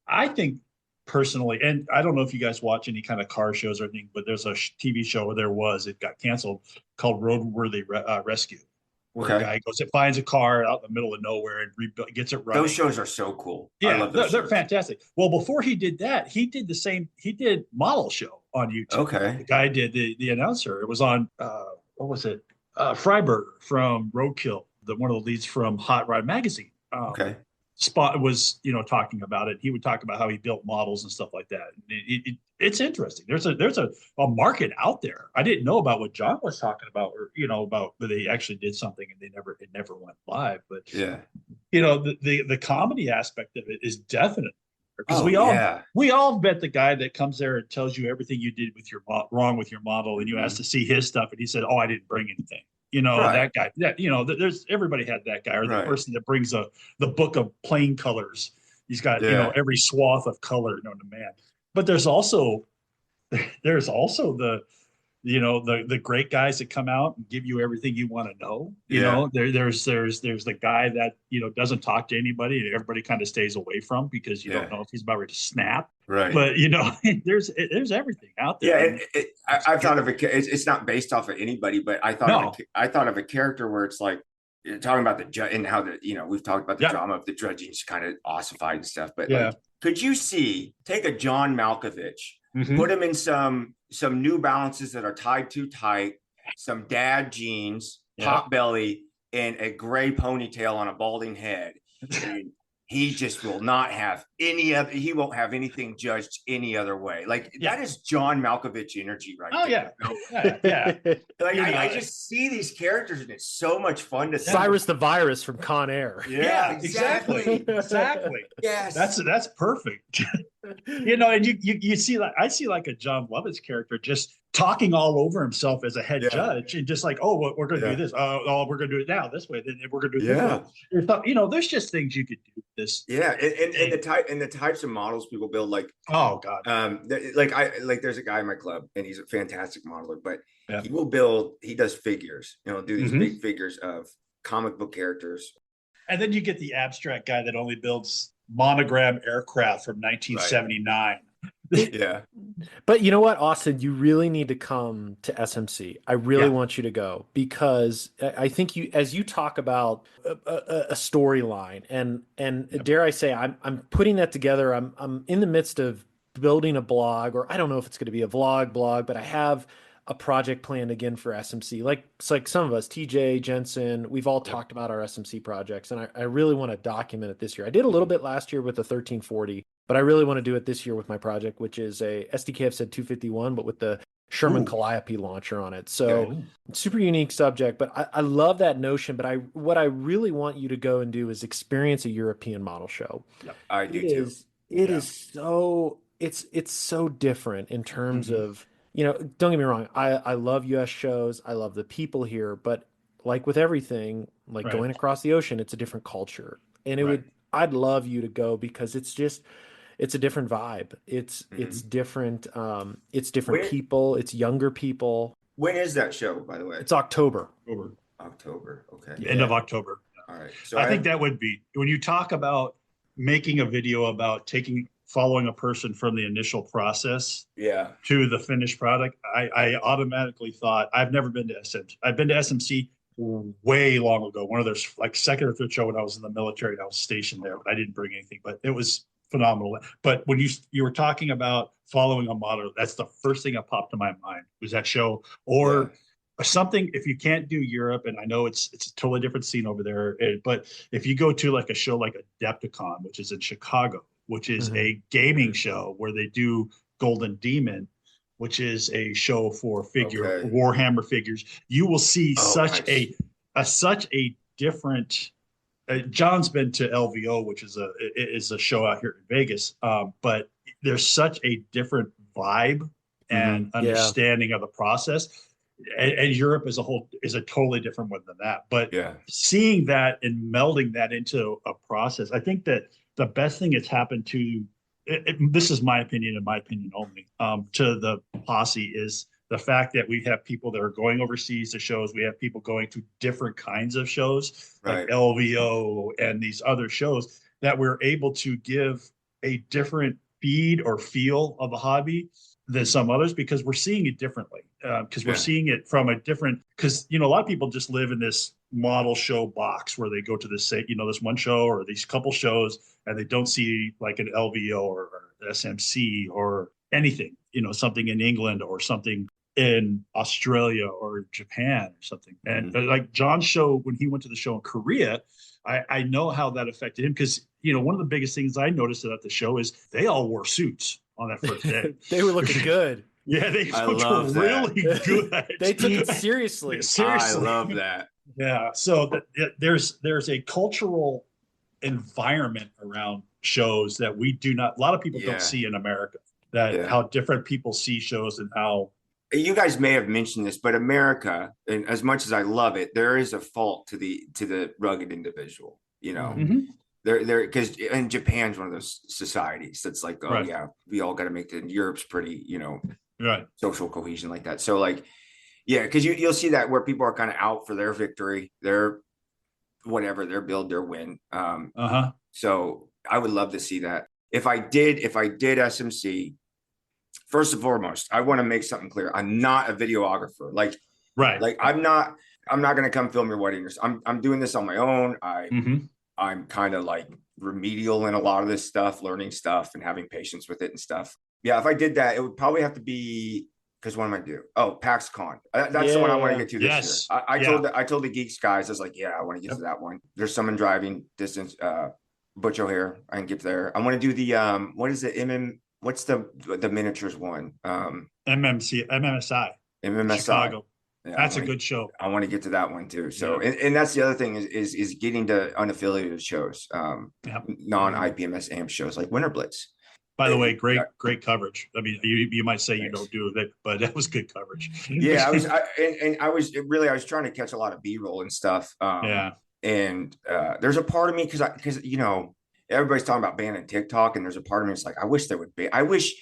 I think personally, and I don't know if you guys watch any kind of car shows or anything, but there's a TV show, it got canceled, called Roadworthy Rescue, where a guy goes and finds a car out in the middle of nowhere and gets it running. Those shows are so cool. Yeah, I love those they're shows. fantastic. Well, before he did that, he did the same. He did Model Show on YouTube. Okay. The guy did the announcer. It was on what was it? Freiberger from Roadkill, one of the leads from Hot Rod Magazine. Okay. Spot was talking about it. He would talk about how he built models and stuff like that. It's interesting. There's a market out there. I didn't know about what John was talking about, or about that they actually did something and it never went live. But Yeah. the comedy aspect of it is definite, because yeah. we all bet the guy that comes there and tells you everything you did with your wrong with your model, and you ask to see his stuff, and he said, "Oh, I didn't bring anything." Right. That guy. There's everybody had that guy, or the Right. person that brings the book of plain colors. He's got Yeah. every swath of color known to man. But there's also the great guys that come out and give you everything you want to know. There's the guy that doesn't talk to anybody and everybody kind of stays away from, because you don't know if he's about ready to snap. Right. But there's everything out there. Yeah, and I thought of it's not based off of anybody, but I thought of a character where it's like, you're talking about the judge and how we've talked about the drama of the judging's kind of ossified and stuff. But like, could you take a John Malkovich, put him in some New Balances that are tied too tight, some dad jeans, pot belly, and a gray ponytail on a balding head, and he just will not have any other, he won't have anything judged any other way. Like that is John Malkovich energy right Oh there. yeah. Like I just see these characters and it's so much fun to see. Cyrus the Virus from Con Air. Yeah, exactly. Yes. That's perfect. And you see, like, I see like a John Lovitz character just talking all over himself as a head judge, and just like, oh, we're going to do this. Oh, we're going to do it now this way. Then we're going to do it this way. There's just things you could do with this. Yeah, and the types of models people build, like, oh god, there's a guy in my club and he's a fantastic modeler, but he does figures, do these big figures of comic book characters. And then you get the abstract guy that only builds monogram aircraft from 1979. Yeah. But you know what, Austin, you really need to come to SMC. I really want you to go, because I think as you talk about a storyline and dare I say, I'm putting that together. I'm in the midst of building a blog, or I don't know if it's going to be a blog, but I have a project planned again for SMC. It's like some of us, TJ, Jensen, we've all talked about our SMC projects, and I really want to document it this year. I did a little bit last year with the 1340, but I really want to do it this year with my project, which is a SDKF said 251, but with the Sherman Calliope launcher on it. So super unique subject, but I love that notion. But what I really want you to go and do is experience a European model show. I do too. It is so, it's so different in terms of, don't get me wrong. I love US shows. I love the people here, but like with everything, like going across the ocean, it's a different culture. And I'd love you to go, because it's a different vibe. It's different. It's different people. It's younger people. When is that show, by the way? It's October. October. Okay. End of October. All right. So I think that would be, when you talk about making a video about following a person from the initial process to the finished product, I automatically thought, I've never been to SMC. I've been to SMC way long ago. One of their like second or third show when I was in the military and I was stationed there, but I didn't bring anything, but it was phenomenal. But when you were talking about following a model, that's the first thing that popped to my mind, was that show, or something. If you can't do Europe, and I know it's a totally different scene over there, but if you go to like a show like Adepticon, which is in Chicago, which is a gaming show where they do Golden Demon, which is a show for Warhammer figures, you will see such a different. John's been to LVO, which is a show out here in Vegas, but there's such a different vibe and understanding of the process. And Europe as a whole is a totally different one than that. But seeing that and melding that into a process, I think that the best thing that's happened to this is my opinion and my opinion only, to the Posse, is the fact that we have people that are going overseas to shows. We have people going to different kinds of shows, like LVO and these other shows, that we're able to give a different feed or feel of the hobby than some others, because we're seeing it differently. Because we're seeing it from a different, because, a lot of people just live in this model show box where they go to this, this one show or these couple shows, and they don't see like an LVO or SMC or anything, something in England or something in Australia or Japan or something. And like John's show, when he went to the show in Korea, I know how that affected him, because, one of the biggest things I noticed at the show is they all wore suits on that first day. They were looking good. Yeah, they looked really good. They took it seriously. I love that. Yeah. So there's a cultural environment around shows that we do not, a lot of people don't see in America, that how different people see shows and how. You guys may have mentioned this, but America, and as much as I love it, there is a fault to the rugged individual, There, because in Japan's one of those societies that's like, we all got to make it. Europe's pretty, social cohesion like that. So like, because you'll see that where people are kind of out for their victory, their whatever, their build, their win. So I would love to see that. If I did SMC, first and foremost, I want to make something clear. I'm not a videographer. Like I'm not going to come film your wedding. I'm doing this on my own. I'm kind of like remedial in a lot of this stuff, learning stuff and having patience with it and stuff. Yeah, if I did that, it would probably have to be, because what am I do? Oh, PAX Con. That's the one I want to get to this year. I told the Geeks guys, I was like, I want to get to that one. There's some in driving distance, Butch O'Hare. I can get there. I want to do the what is it? What's the miniatures one? MMSI, MMSI. Chicago. Yeah, That's a good show. I want to get to that one too. So, Yeah. and that's the other thing is getting to unaffiliated shows, Yeah. non-IPMS AMP shows like Winter Blitz. By the way, great coverage. I mean, you might say you don't do it, but that was good coverage. Yeah, I was trying to catch a lot of B-roll and stuff. Yeah. And there's a part of me because you know everybody's talking about banning TikTok, and there's a part of me that's like, I wish there would be. I wish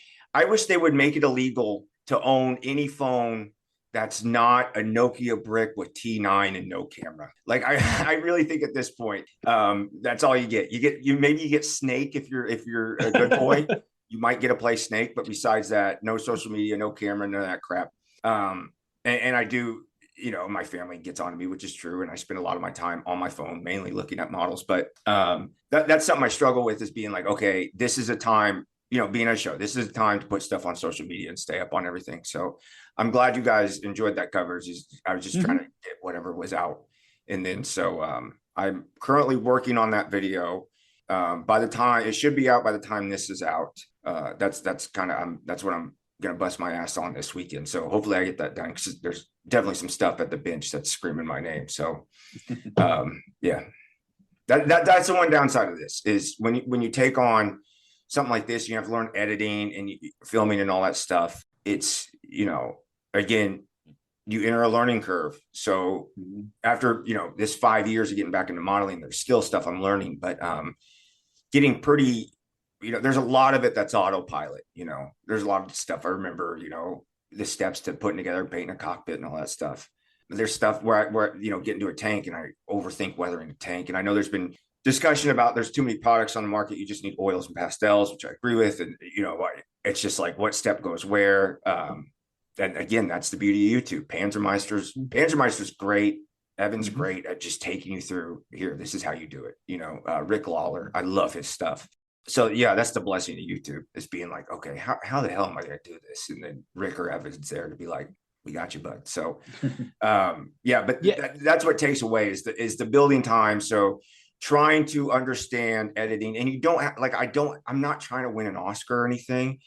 they would make it illegal to own any phone that's not a Nokia brick with T9 and no camera. Like I really think at this point, that's all you get. Maybe you get Snake if you're a good boy. You might get a play Snake, but besides that, no social media, no camera, none of that crap. And I do, you know, my family gets on to me, which is true. And I spend a lot of my time on my phone, mainly looking at models. But that's something I struggle with, is being like, okay, this is a time, you know, being a show, this is a time to put stuff on social media and stay up on everything. So I'm glad you guys enjoyed that coverage. I was just trying to get whatever was out. And then, so I'm currently working on that video. By the time it should be out, by the time this is out, that's what I'm gonna bust my ass on this weekend. So hopefully I get that done, because there's definitely some stuff at the bench that's screaming my name. So yeah, that's the one downside of this, is when you take on something like this, you have to learn editing and filming and all that stuff. It's, you know, again, you enter a learning curve. So after, you know, this 5 years of getting back into modeling, there's still stuff I'm learning, but getting pretty, you know, there's a lot of it that's autopilot. You know, there's a lot of stuff I remember, you know, the steps to putting together, painting a cockpit and all that stuff. But there's stuff where you know, get into a tank and I overthink weathering a tank. And I know there's been discussion about there's too many products on the market. You just need oils and pastels, which I agree with. And, you know, it's just like, what step goes where? And again, that's the beauty of YouTube. Panzermeister's great. Evan's great at just taking you through, here, this is how you do it. You know, Rick Lawler, I love his stuff. So yeah, that's the blessing of YouTube, is being like, okay, how the hell am I going to do this? And then Rick or Evan's there to be like, we got you, bud. So that's what takes away is the building time. So trying to understand editing, and you don't have, like, I'm not trying to win an Oscar or anything.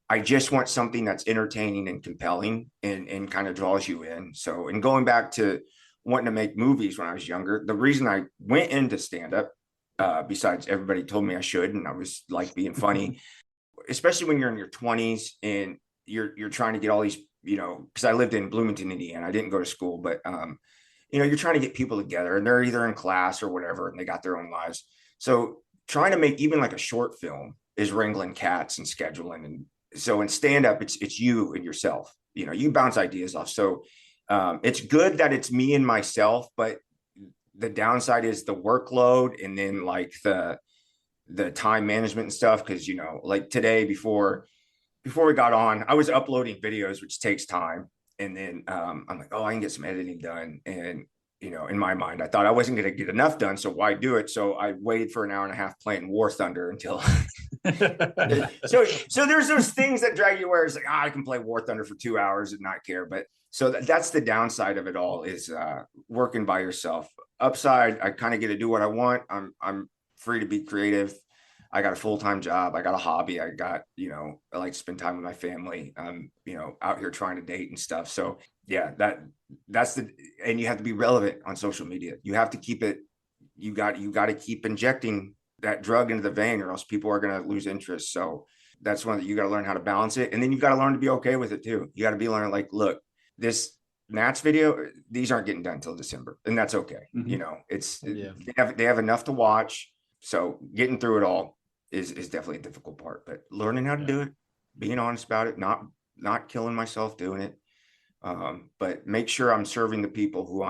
I just want something that's entertaining and compelling and kind of draws you in. So, and going back to wanting to make movies when I was younger, the reason I went into stand-up, besides everybody told me I should, and I was like being funny, especially when you're in your 20s and you're trying to get all these, you know, because I lived in Bloomington, Indiana. I didn't go to school, but you know, you're trying to get people together, and they're either in class or whatever, and they got their own lives. So trying to make even like a short film is wrangling cats and scheduling. And so in stand-up, it's you and yourself. You know, you bounce ideas off. So it's good that it's me and myself, but the downside is the workload, and then like the time management and stuff. Because, you know, like today, before we got on, I was uploading videos, which takes time. And then I'm like, oh, I can get some editing done. And, you know, in my mind, I thought I wasn't going to get enough done. So why do it? So I waited for an hour and a half playing War Thunder until. so there's those things that drag you where it's like, I can play War Thunder for 2 hours and not care. But so that's the downside of it all, is working by yourself. Upside, I kind of get to do what I want. I'm free to be creative. I got a full-time job. I got a hobby. I got, you know, I like to spend time with my family. I'm, you know, out here trying to date and stuff. So yeah, that's and you have to be relevant on social media. You have to keep it, you got to keep injecting that drug into the vein, or else people are going to lose interest. So that's one that you got to learn how to balance it. And then you've got to learn to be okay with it too. You got to be learning, like, look, this Nats video, these aren't getting done until December, and that's okay. You know, they have enough to watch. So getting through it all is definitely a difficult part, but learning how to do it, being honest about it, not killing myself doing it. But make sure I'm serving the people who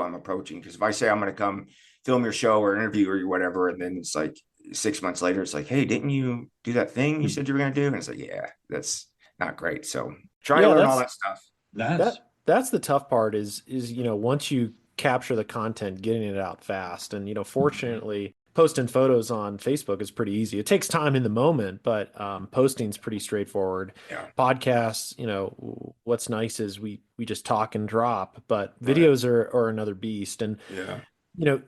I'm approaching. Because if I say I'm going to come film your show or interview or whatever, and then it's like 6 months later, it's like, hey, didn't you do that thing you said you were going to do? And it's like, yeah, that's not great. So try to learn all that stuff. That's the tough part is, you know, once you capture the content, getting it out fast. And, you know, fortunately, posting photos on Facebook is pretty easy. It takes time in the moment, but posting's pretty straightforward. Yeah. Podcasts, you know, what's nice is we just talk and drop, but videos are another beast. And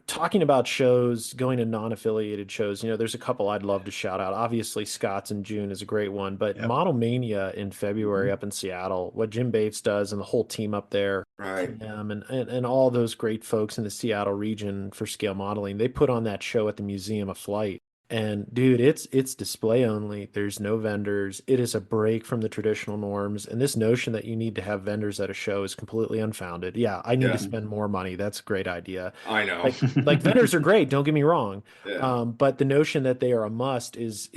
Talking about shows, going to non-affiliated shows, there's a couple I'd love to shout out. Obviously, Scott's in June is a great one, but Yep. Model Mania in February up in Seattle, what Jim Bates does and the whole team up there, Right. and all those great folks in the Seattle region for scale modeling, they put on that show at the Museum of Flight. And dude, it's display only. There's no vendors. It is a break from the traditional norms. And this notion that you need to have vendors at a show is completely unfounded. Yeah, I need to Yeah. spend more money. That's a great idea. I know. Like vendors are great, don't get me wrong. Yeah. But the notion that they are a must is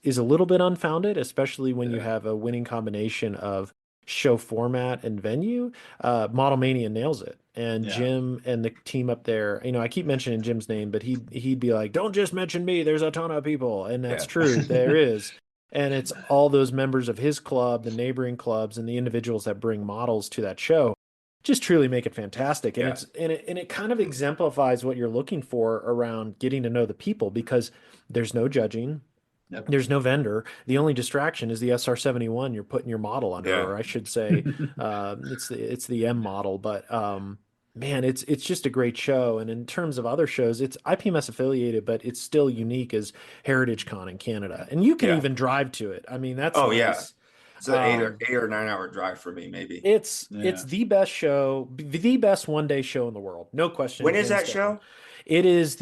a little bit unfounded, especially when you Yeah. have a winning combination of show format and venue. Model Mania nails it. And Yeah. Jim and the team up there, I keep mentioning Jim's name, but he'd be like, "Don't just mention me. There's a ton of people," and that's Yeah. true. There is. And it's all those members of his club, the neighboring clubs, and the individuals that bring models to that show just truly make it fantastic. And Yeah. it kind of exemplifies what you're looking for around getting to know the people, because there's no judging. Yep. There's no vendor. The only distraction is the SR-71 you're putting your model under, Yeah. or I should say, it's the M model. But man, it's just a great show. And in terms of other shows, it's IPMS affiliated, but it's still unique as Heritage Con in Canada, and you can Yeah. even drive to it. I mean, that's Oh, yeah. nice. It's an eight Um, or 9 hour drive for me, maybe. It's Yeah. the best show, the best one-day show in the world, no question. When is hands that down. show? It is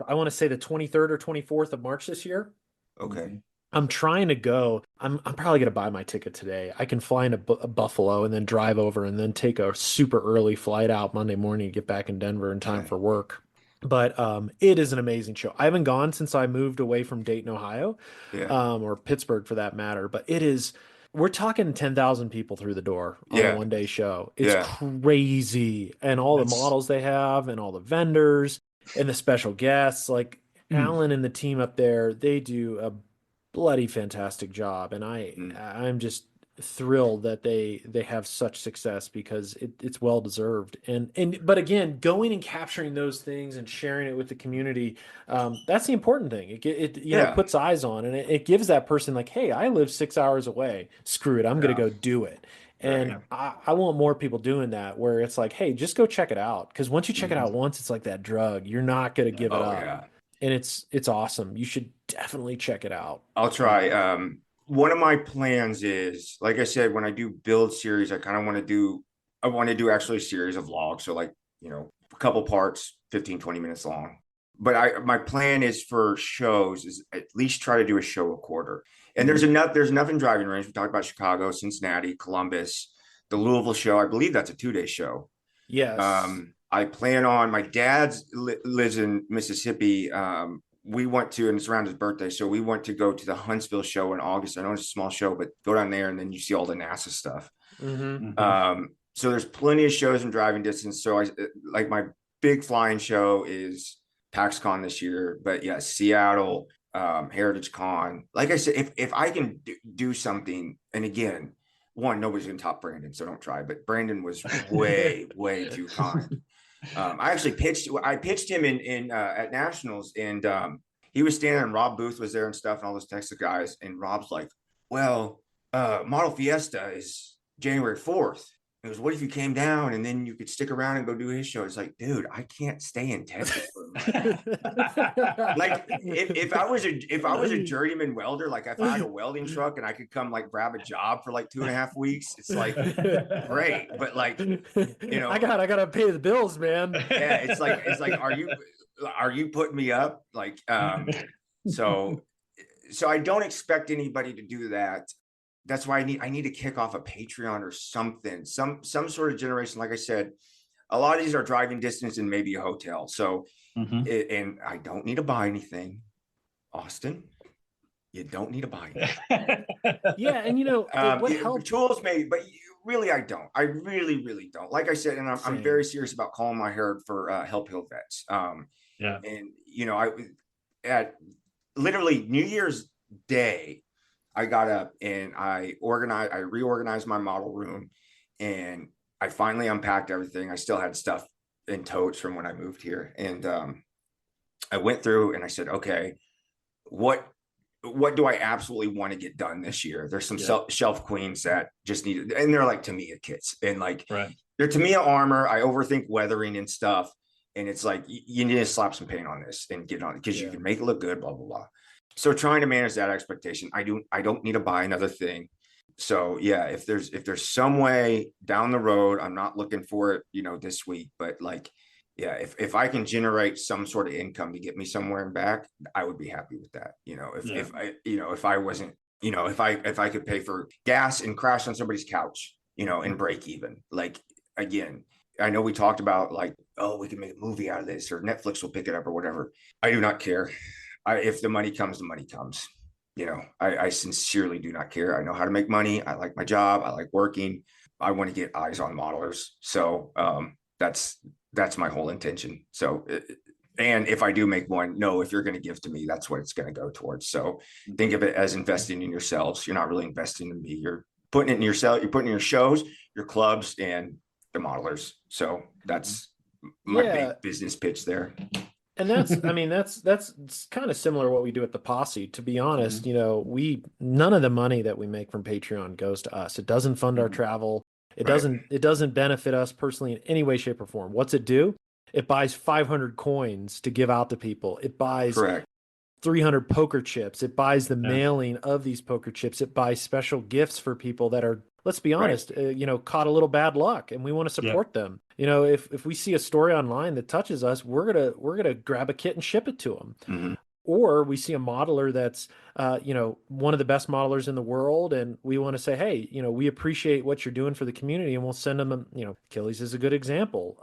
I want to say the 23rd or 24th of March this year. Okay. I'm trying to go. I'm probably gonna buy my ticket today. I can fly into Buffalo and then drive over and then take a super early flight out Monday morning to get back in Denver in time Okay. for work. But it is an amazing show. I haven't gone since I moved away from Dayton, Ohio, Yeah. or Pittsburgh for that matter. But it is. We're talking 10,000 people through the door on a Yeah. one-day show. It's Yeah. crazy, and all the That's- models they have, and all the vendors, and the special guests. Like Alan and the team up there, they do a bloody fantastic job, and I'm just thrilled that they have such success, because it's well deserved. But again, going and capturing those things and sharing it with the community, that's the important thing. It Yeah. puts eyes on, and it gives that person like, hey, I live 6 hours away, screw it, I'm gonna go do it. And Right. I want more people doing that, where it's like, hey, just go check it out, because once you check it out once, it's like that drug, you're not gonna give it Oh, up. yeah. And it's awesome. You should definitely check it out. I'll try. One of my plans is, like I said, when I do build series, I want to do actually a series of vlogs. So like, a couple parts, 15, 20 minutes long. But my plan is for shows is at least try to do a show a quarter. And there's enough in driving range. We talked about Chicago, Cincinnati, Columbus, the Louisville show. I believe that's a 2-day show. Yes. I plan on, my dad's lives in Mississippi. We went to, and it's around his birthday, so we went to go to the Huntsville show in August. I know it's a small show, but go down there and then you see all the NASA stuff. So there's plenty of shows in driving distance. So like my big flying show is PAXCon this year, but yeah, Seattle, Heritage Con. Like I said, if I can do something, and again, one, nobody's gonna top Brandon, so don't try. But Brandon was way too kind. I pitched him in at Nationals, and he was standing, and Rob Booth was there and stuff, and all those Texas guys. And Rob's like, well, Model Fiesta is January 4th. He goes, what if you came down and then you could stick around and go do his show? It's like, dude, I can't stay in Texas for a month. Like if I was a journeyman welder, like if I had a welding truck and I could come like grab a job for like 2.5 weeks, it's like great. But like, I gotta pay the bills, man. Yeah, it's like, are you putting me up? Like, so I don't expect anybody to do that. That's why I need to kick off a Patreon or something, some sort of generation. Like I said, a lot of these are driving distance and maybe a hotel. So, and I don't need to buy anything, Austin. You don't need to buy anything. Yeah, and what helps? Tools maybe, but really, I don't. I really don't. Like I said, and I'm very serious about calling my herd for Help Hill Vets. And I at literally New Year's Day, I got up and I reorganized my model room, and I finally unpacked everything. I still had stuff in totes from when I moved here. And I went through and I said, okay, what do I absolutely want to get done this year? There's some shelf queens that just need it, and they're like Tamiya kits, and like they're Tamiya armor. I overthink weathering and stuff. And it's like, you need to slap some paint on this and get on it because you Yeah. can make it look good, blah, blah, blah. So trying to manage that expectation, I don't need to buy another thing. So yeah, if there's some way down the road, I'm not looking for it, this week, but like, yeah, if I can generate some sort of income to get me somewhere and back, I would be happy with that. If I wasn't, if I could pay for gas and crash on somebody's couch, and break even. Like, again, I know we talked about like, oh, we can make a movie out of this, or Netflix will pick it up or whatever. I do not care. If the money comes, the money comes. I sincerely do not care. I know how to make money. I like my job. I like working. I want to get eyes on modelers. So that's my whole intention. So, and if I do make one, no, if you're going to give to me, that's what it's going to go towards. So think of it as investing in yourselves. You're not really investing in me. You're putting it in yourself. You're putting in your shows, your clubs, and the modelers. So that's my big business pitch there. And that's, I mean, that's kind of similar to what we do at the Posse. To be honest, none of the money that we make from Patreon goes to us. It doesn't fund our travel. It doesn't benefit us personally in any way, shape, or form. What's it do? It buys 500 coins to give out to people. It buys 300 poker chips. It buys the mailing of these poker chips. It buys special gifts for people that are, let's be honest, caught a little bad luck, and we want to support them. If we see a story online that touches us, we're gonna grab a kit and ship it to them. Mm-hmm. Or we see a modeler that's, one of the best modelers in the world, and we want to say, hey, we appreciate what you're doing for the community, and we'll send them, Achilles is a good example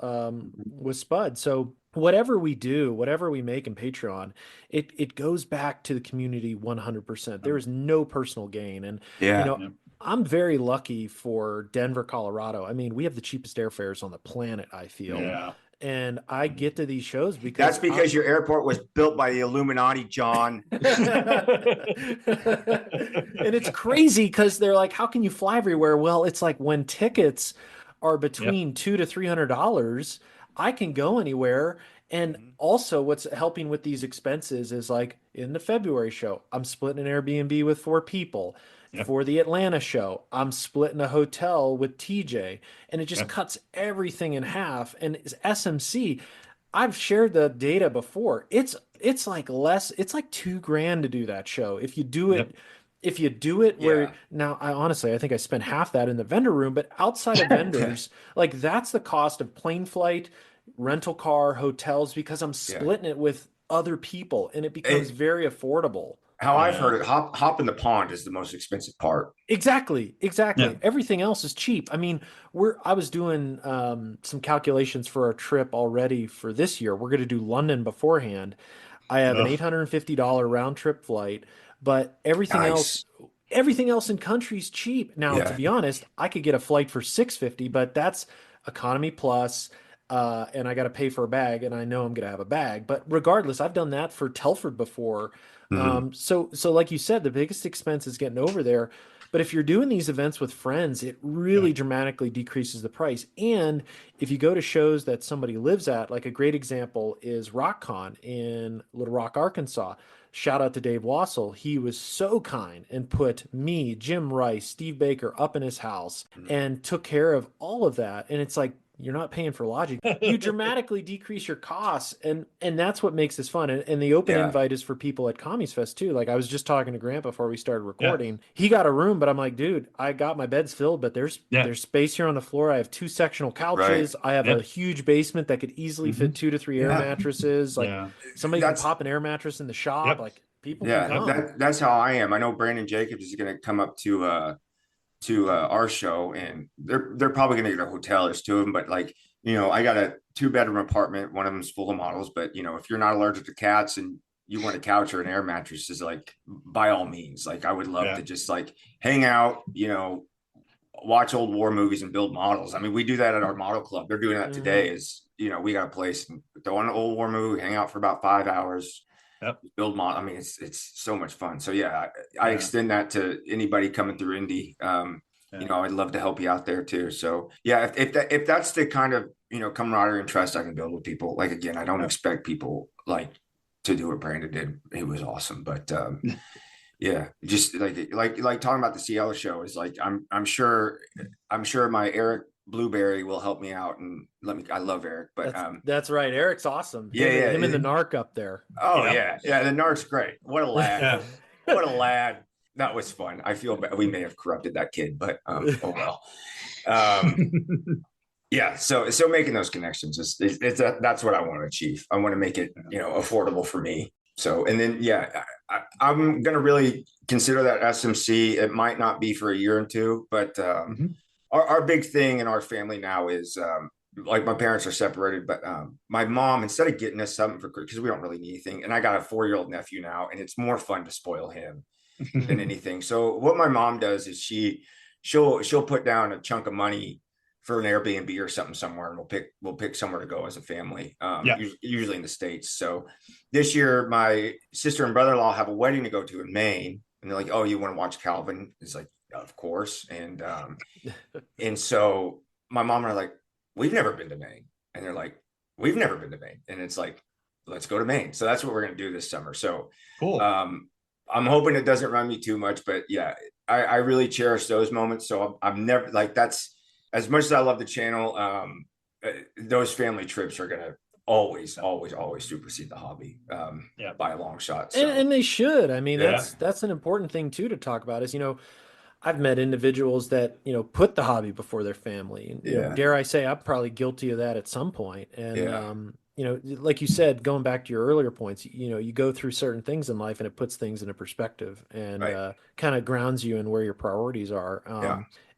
with Spud. So whatever we do, whatever we make in Patreon, it goes back to the community 100%. There is no personal gain. And, I'm very lucky for Denver, Colorado. I mean, we have the cheapest airfares on the planet, I feel. Yeah. And I get to these shows because that's because your airport was built by the Illuminati, John. And it's crazy because they're like, how can you fly everywhere? Well, it's like when tickets are between $200 to $300, I can go anywhere. And also what's helping with these expenses is like in the February show, I'm splitting an Airbnb with 4 people. For the Atlanta show, I'm splitting a hotel with TJ, and it just cuts everything in half. And SMC, I've shared the data before. It's like less. It's like $2,000 to do that show. If you do it, where now, I think I spent half that in the vendor room, but outside of vendors, like that's the cost of plane flight, rental car, hotels, because I'm splitting it with other people, and it becomes very affordable. How I've heard it, hop in the pond is the most expensive part. Exactly. Yeah. Everything else is cheap. I mean, I was doing some calculations for our trip already for this year. We're going to do London beforehand. I have an $850 round trip flight, but everything else in country is cheap. Now, to be honest, I could get a flight for $650, but that's economy plus. And I got to pay for a bag, and I know I'm going to have a bag. But regardless, I've done that for Telford before. So like you said, the biggest expense is getting over there. But if you're doing these events with friends, it really dramatically decreases the price. And if you go to shows that somebody lives at, like a great example is RockCon in Little Rock, Arkansas. Shout out to Dave Wassel. He was so kind and put me, Jim Rice, Steve Baker up in his house and took care of all of that. And it's like, you're not paying for lodging. You dramatically decrease your costs, and that's what makes this fun. And the open invite is for people at Commies Fest too. Like I was just talking to Grant before we started recording. He got a room, but I'm like, dude, I got my beds filled, but there's space here on the floor. I have 2 sectional couches. I have a huge basement that could easily fit 2 to 3 air mattresses. Like somebody can pop an air mattress in the shop. Like people can come. That's how I am. I know Brandon Jacobs is going to come up to our show, and they're probably going to get a hotel. There's 2 of them, but like, I got a 2-bedroom apartment. One of them's full of models, but if you're not allergic to cats and you want a couch or an air mattress, is like, by all means, like I would love to just like hang out, watch old war movies and build models. I mean, we do that at our model club. They're doing that today. Is we got a place and throw on an old war movie, hang out for about 5 hours. Build model. I mean, it's so much fun. So I extend that to anybody coming through Indy. I'd love to help you out there too. So if that's the kind of camaraderie and trust I can build with people. Like again, I don't expect people like to do what Brandon did. It was awesome, but just like talking about the Cielo show is like I'm sure my Eric Blueberry will help me out and I love Eric, but that's right. Eric's awesome. Yeah, Him and the narc up there. Oh Yeah. yeah, the narc's great. What a lad! Yeah. What a lad! That was fun. I feel bad. We may have corrupted that kid, but oh well. Yeah. So making those connections that's what I want to achieve. I want to make it affordable for me. So and then I'm gonna really consider that SMC. It might not be for a year or two, but our big thing in our family now is like my parents are separated, but my mom, instead of getting us something for because we don't really need anything, and I got a 4-year-old nephew now, and it's more fun to spoil him than anything. So what my mom does is she'll put down a chunk of money for an Airbnb or something somewhere, and we'll pick somewhere to go as a family. Usually in the States. So this year, my sister and brother-in-law have a wedding to go to in Maine, and they're like, "Oh, you want to watch Calvin?" It's like, "Of course." And so my mom and I are like, "We've never been to Maine," and they're like, "We've never been to Maine," and it's like, "Let's go to Maine." So that's what we're going to do this summer. So Cool. I'm hoping it doesn't run me too much, but yeah, I really cherish those moments. So I'm never like that's as much as I love the channel. Those family trips are gonna always supersede the hobby by a long shot. So. And they should. I mean, that's an important thing too to talk about is, I've met individuals that, put the hobby before their family. And, dare I say, I'm probably guilty of that at some point. And, like you said, going back to your earlier points, you go through certain things in life and it puts things into perspective and kind of grounds you in where your priorities are.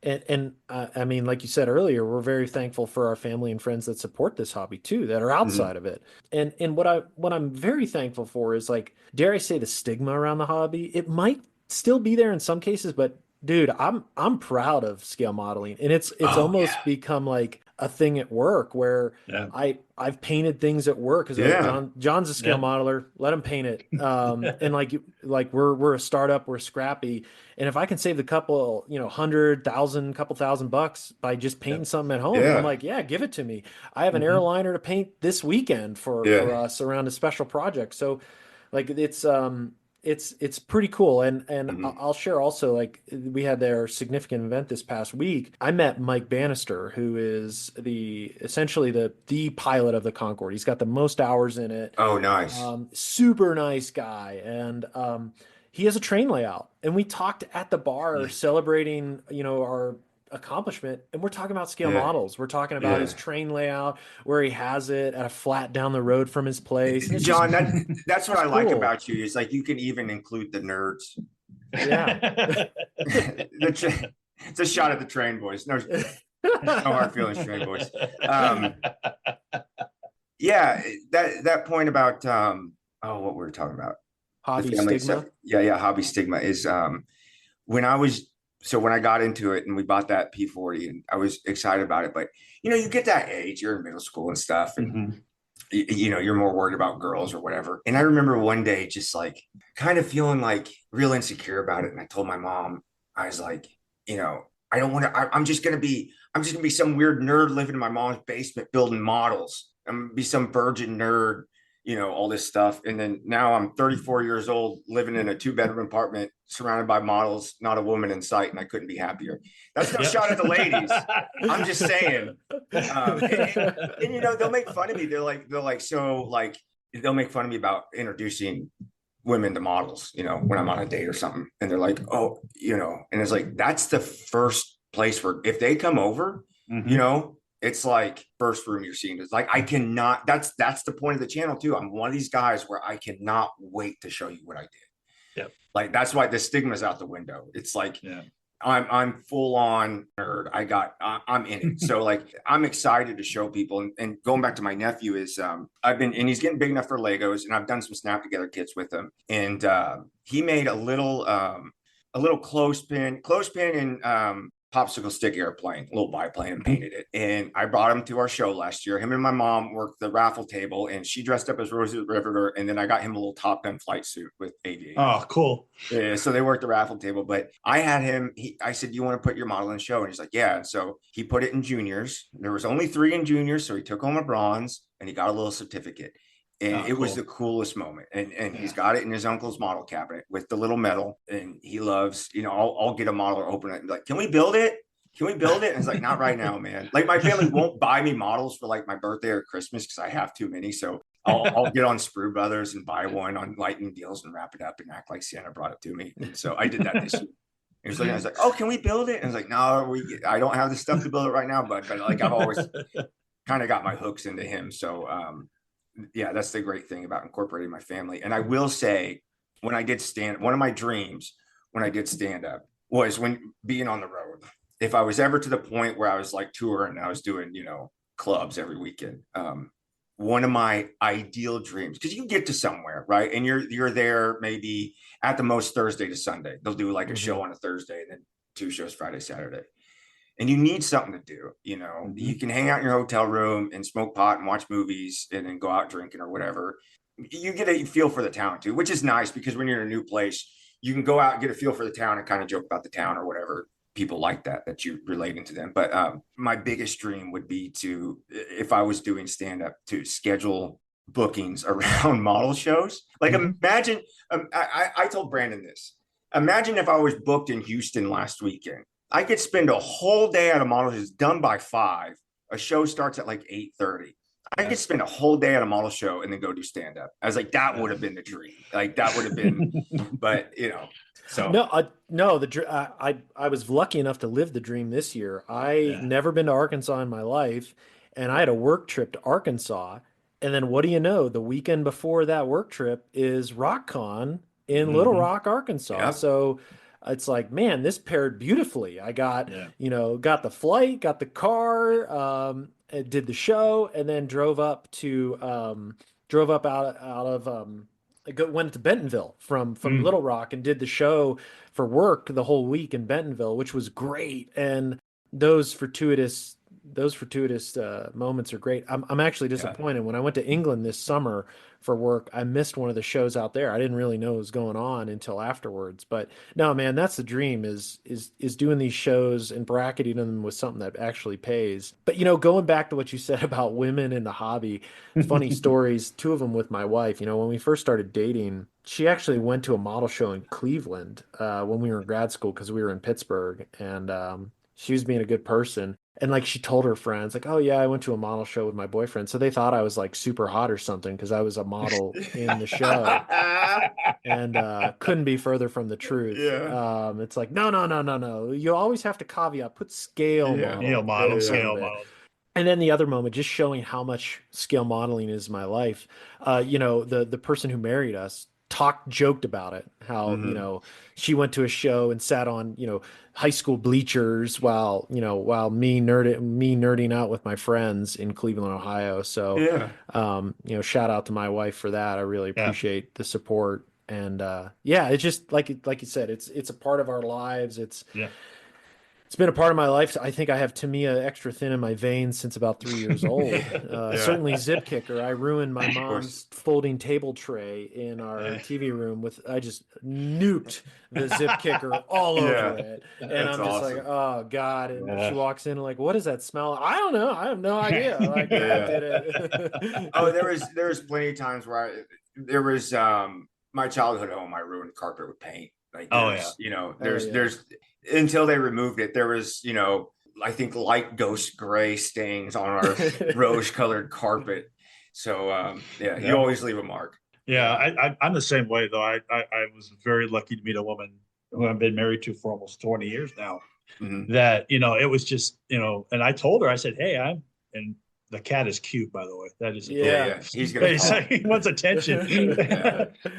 I mean, like you said earlier, we're very thankful for our family and friends that support this hobby too, that are outside of it. And what I'm very thankful for is, like, dare I say, the stigma around the hobby. It might still be there in some cases, but dude, I'm proud of scale modeling, and it's almost become like a thing at work where I've painted things at work because John's a scale modeler, let him paint it. And like we're a startup, we're scrappy, and if I can save the couple, couple $1,000 by just painting something at home, I'm like, yeah, give it to me. I have an airliner to paint this weekend for us around a special project. So like it's pretty cool. And I'll share also, like, we had their significant event this past week. I met Mike Bannister, who is essentially the pilot of the Concorde. He's got the most hours in it. Oh, nice. Super nice guy. And he has a train layout. And we talked at the bar celebrating, our accomplishment, and we're talking about scale models. We're talking about his train layout, where he has it at a flat down the road from his place. John, that's what I like about you, is like you can even include the nerds. Yeah. It's a shot at the train boys. No hard feelings, train boys. That point about what we were talking about, hobby stigma. Hobby stigma is when I got into it and we bought that P40 and I was excited about it, but you get that age, you're in middle school and stuff, and you're more worried about girls or whatever. And I remember one day just like kind of feeling like real insecure about it. And I told my mom, I was like, I don't want to, I'm just going to be some weird nerd living in my mom's basement building models. I'm going to be some virgin nerd, all this stuff. And then now I'm 34 years old, living in a 2-bedroom apartment, surrounded by models, not a woman in sight, and I couldn't be happier. That's no shot at the ladies. I'm just saying. And they'll make fun of me. They'll make fun of me about introducing women to models, when I'm on a date or something. And they're like, oh, and it's like, that's the first place where if they come over, it's like first room you're seeing. It's like, I cannot, that's the point of the channel too. I'm one of these guys where I cannot wait to show you what I did. Yep. Like, that's why the stigma's out the window. It's like, I'm full on nerd. I'm in it. So like, I'm excited to show people. And going back to my nephew is, and he's getting big enough for Legos, and I've done some snap together kits with him. And he made a little clothespin and popsicle stick airplane, a little biplane, and painted it. And I brought him to our show last year. Him and my mom worked the raffle table, and she dressed up as Rosie the Riveter. And then I got him a little Top Gun flight suit with aviators. Oh, cool. Yeah, so they worked the raffle table. But I had him, I said, you want to put your model in the show? And he's like, yeah. And so he put it in juniors. There was only 3 in juniors. So he took home a bronze and he got a little certificate. And it was the coolest moment. And he's got it in his uncle's model cabinet with the little medal. And he loves, I'll get a model or open it and be like, can we build it? can we build it? And it's like, not right now, man. Like my family won't buy me models for like my birthday or Christmas because I have too many. So I'll get on Sprue Brothers and buy one on lightning deals and wrap it up and act like Santa brought it to me. And so I did that this year. And I was like, oh, can we build it? And I was like, no, I don't have the stuff to build it right now, but like I've always kind of got my hooks into him. So yeah, that's the great thing about incorporating my family. And I will say, when I did one of my dreams when I did stand up was when being on the road. If I was ever to the point where I was like touring and I was doing, clubs every weekend, one of my ideal dreams, because you get to somewhere, right? And you're there maybe at the most Thursday to Sunday. They'll do like a show on a Thursday and then 2 shows Friday, Saturday. And you need something to do, you can hang out in your hotel room and smoke pot and watch movies and then go out drinking or whatever. You get a feel for the town too, which is nice because when you're in a new place, you can go out and get a feel for the town and kind of joke about the town or whatever. People like that you're relating to them. But my biggest dream would be to, if I was doing stand-up, to schedule bookings around model shows. Like imagine, I told Brandon this, imagine if I was booked in Houston last weekend. I could spend a whole day at a model show, it's done by 5. A show starts at like 8:30. I could spend a whole day at a model show and then go do stand-up. I was like, that would have been the dream. Like that would have been, but so I was lucky enough to live the dream this year. I never been to Arkansas in my life, and I had a work trip to Arkansas. And then what do you know? The weekend before that work trip is RockCon in Little Rock, Arkansas. Yep. So it's like, man, this paired beautifully. I got, got the flight, got the car, did the show, and then drove up out of went to Bentonville from Little Rock and did the show for work the whole week in Bentonville, which was great. And those fortuitous moments are great. I'm actually disappointed. When I went to England this summer for work, I missed one of the shows out there. I didn't really know what was going on until afterwards. But no, man, that's the dream is doing these shows and bracketing them with something that actually pays. But going back to what you said about women in the hobby, funny stories, 2 of them with my wife. When we first started dating, she actually went to a model show in Cleveland when we were in grad school because we were in Pittsburgh, and she was being a good person. And like she told her friends, like, oh yeah, I went to a model show with my boyfriend. So they thought I was like super hot or something because I was a model in the show. And couldn't be further from the truth. Yeah. It's like, no. You always have to caveat, put scale model. Scale model. And then the other moment, just showing how much scale modeling is in my life. The person who married us joked about it, how she went to a show and sat on high school bleachers while me nerding out with my friends in Cleveland, Ohio. So shout out to my wife for that. I really appreciate the support. And it's just like you said, it's a part of our lives. It's been a part of my life. I think I have Tamiya extra thin in my veins since about 3 years old. Certainly Zip Kicker. I ruined my mom's folding table tray in our TV room I just nuked the Zip Kicker all over it. And I'm just like, oh God. And she walks in and like, what does that smell? I don't know. I have no idea. Like, I did it. Oh, there was plenty of times where there was my childhood home, I ruined carpet with paint. Like, there's until they removed it, there was, I think light ghost gray stains on our rose colored carpet. So, you always leave a mark. Yeah. I'm the same way though. I was very lucky to meet a woman who I've been married to for almost 20 years now. That, it was just, and I told her, I said, hey, and the cat is cute, by the way. That is, he's gonna he wants attention.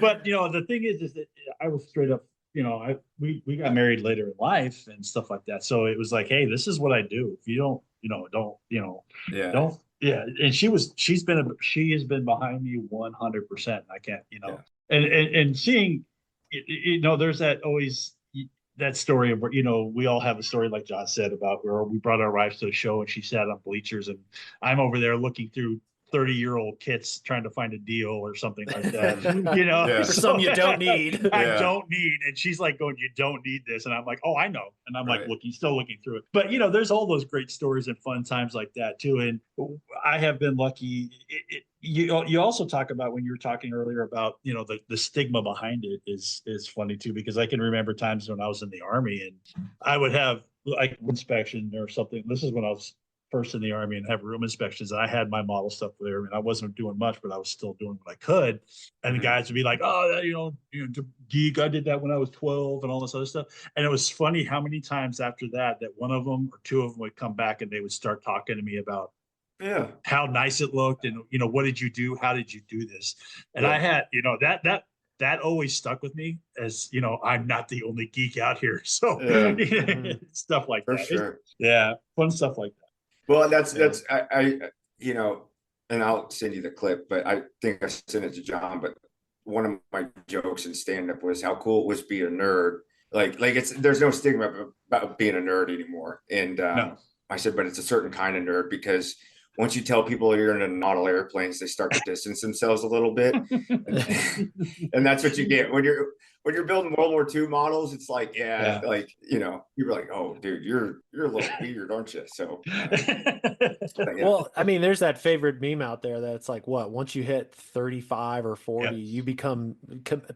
But the thing is that I was straight up, we got married later in life and stuff like that. So it was like, hey, this is what I do. If you don't. And she has been behind me 100%. I can't, and seeing, there's that always. That story of where, we all have a story like John said about where we brought our wives to the show and she sat on bleachers and I'm over there looking through 30-year-old kits trying to find a deal or something like that. For something you don't need. I don't need. And she's like going, you don't need this. And I'm like, oh, I know. And I'm like still looking through it. But there's all those great stories and fun times like that too. And I have been lucky. You also talk about when you were talking earlier about, the stigma behind it is funny too, because I can remember times when I was in the Army and I would have like inspection or something. This is when I was first in the Army and have room inspections. I had my model stuff there. I mean, I wasn't doing much, but I was still doing what I could. And the Mhm. guys would be like, "Oh, geek, I did that when I was 12," and all this other stuff. And it was funny how many times after that one of them or two of them would come back and they would start talking to me about Yeah. how nice it looked and what did you do? How did you do this? And Yeah. I had, that always stuck with me as I'm not the only geek out here. So Yeah. stuff like For that. sure. Yeah, fun stuff like that. Well, Yeah. and I'll send you the clip, but I think I sent it to John. But one of my jokes in stand up was how cool it was being a nerd. Like there's no stigma about being a nerd anymore. And No. I said, but it's a certain kind of nerd because once you tell people you're in a model airplanes, they start to distance themselves a little bit, and that's what you get when you're building World War II models. It's like, Yeah. like people are like, oh, dude, you're a little weird, aren't you? So, but yeah. Well, I mean, there's that favorite meme out there that's like, what? Once you hit 35 or 40, Yeah. you become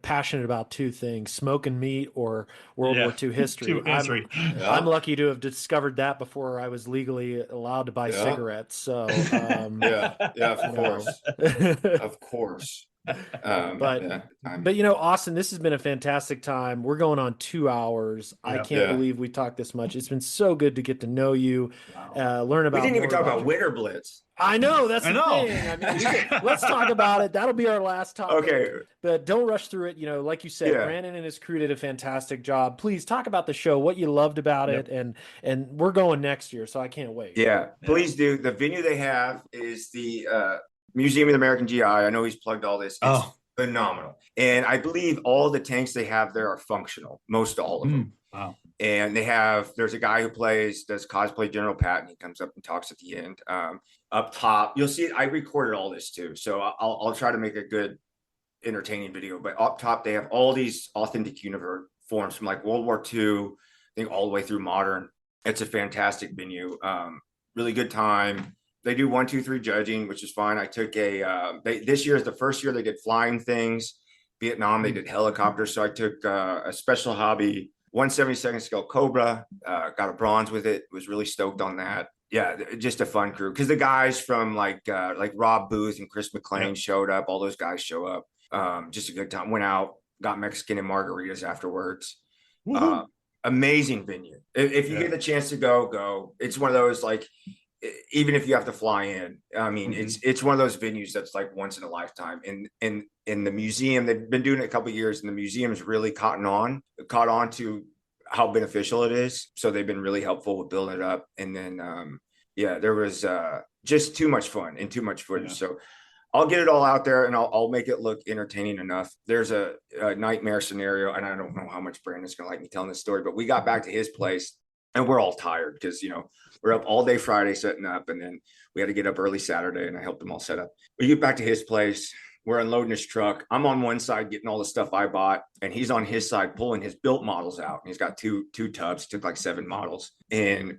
passionate about two things: smoking meat or World Yeah. War II history. History. I'm lucky to have discovered that before I was legally allowed to buy Yeah. cigarettes. So, Yeah, of you know. course, of course. But Yeah, Austin, this has been a fantastic time. We're going on 2 hours. I Yeah. can't Yeah. believe we talked this much. It's been so good to get to know you, Wow. learn we about. didn't even more talk about your- Winter Blitz. I know that's I the know. thing. I mean, let's talk about it. That'll be our last topic. Okay. But don't rush through it. Like you said, Yeah. Brandon and his crew did a fantastic job. Please talk about the show, what you loved about Yep. it, and we're going next year, so I can't wait. Yeah, please do. The venue they have is the Museum of the American GI. I know he's plugged all this. It's phenomenal. And I believe all the tanks they have there are functional, most all of them. Wow. And there's a guy who does cosplay General Patton. He comes up and talks at the end. Up top, you'll see, I recorded all this too. So I'll try to make a good, entertaining video. But up top, they have all these authentic uniforms from like World War II, I think all the way through modern. It's a fantastic venue. Really good time. They do 1, 2, 3 judging, which is fine. I took this year is the first year they did flying things. Vietnam, they did helicopters. So I took a special hobby 1/72 scale Cobra, got a bronze with it. Was really stoked on that. Yeah, just a fun crew. Because the guys from like Rob Booth and Chris McLean showed up. All those guys show up. Just a good time. Went out, got Mexican and margaritas afterwards. Amazing venue. If you get the chance to go. It's one of those like, even if you have to fly in, I mean, it's one of those venues that's like once in a lifetime. And in the museum, they've been doing it a couple of years, and the museum has really caught on to how beneficial it is. So they've been really helpful with building it up. And then there was just too much fun and too much footage. Yeah. So I'll get it all out there and I'll make it look entertaining enough. There's a nightmare scenario, and I don't know how much Brandon's gonna like me telling this story, but we got back to his place and we're all tired because we're up all day Friday setting up, and then we had to get up early Saturday, and I helped them all set up. We get back to his place, we're unloading his truck. I'm on one side getting all the stuff I bought, and he's on his side pulling his built models out. And he's got two tubs, took like 7 models, and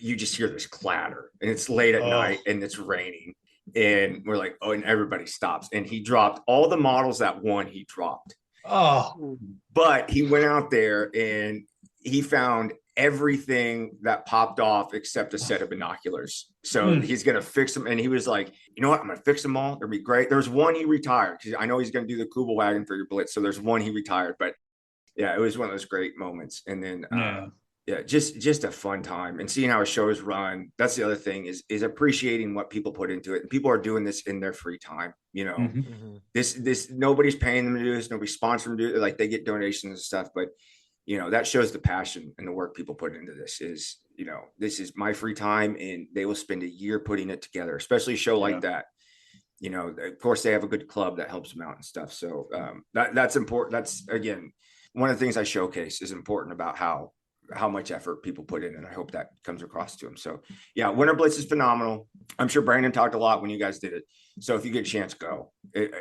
you just hear this clatter, and it's late at night and it's raining. And we're like, and everybody stops. And he dropped all the models that he dropped. But he went out there and he found everything that popped off except a set of binoculars. So he's going to fix them. And he was like, you know what? I'm going to fix them all. It'll be great. There's one he retired because I know he's going to do the Kubel wagon for your Blitz. So there's one he retired. But yeah, it was one of those great moments. And then just a fun time, and seeing how a show is run. That's the other thing is appreciating what people put into it. And people are doing this in their free time. This nobody's paying them to do this. Nobody's sponsoring them to do it. Like, they get donations and stuff, but that shows the passion and the work people put into this. Is this is my free time, and they will spend a year putting it together, especially a show like that. Of course they have a good club that helps them out and stuff. So that's important. That's, again, one of the things I showcase is important about how much effort people put in, and I hope that comes across to them. So yeah, Winter Blitz is phenomenal. I'm sure Brandon talked a lot when you guys did it. So if you get a chance, go.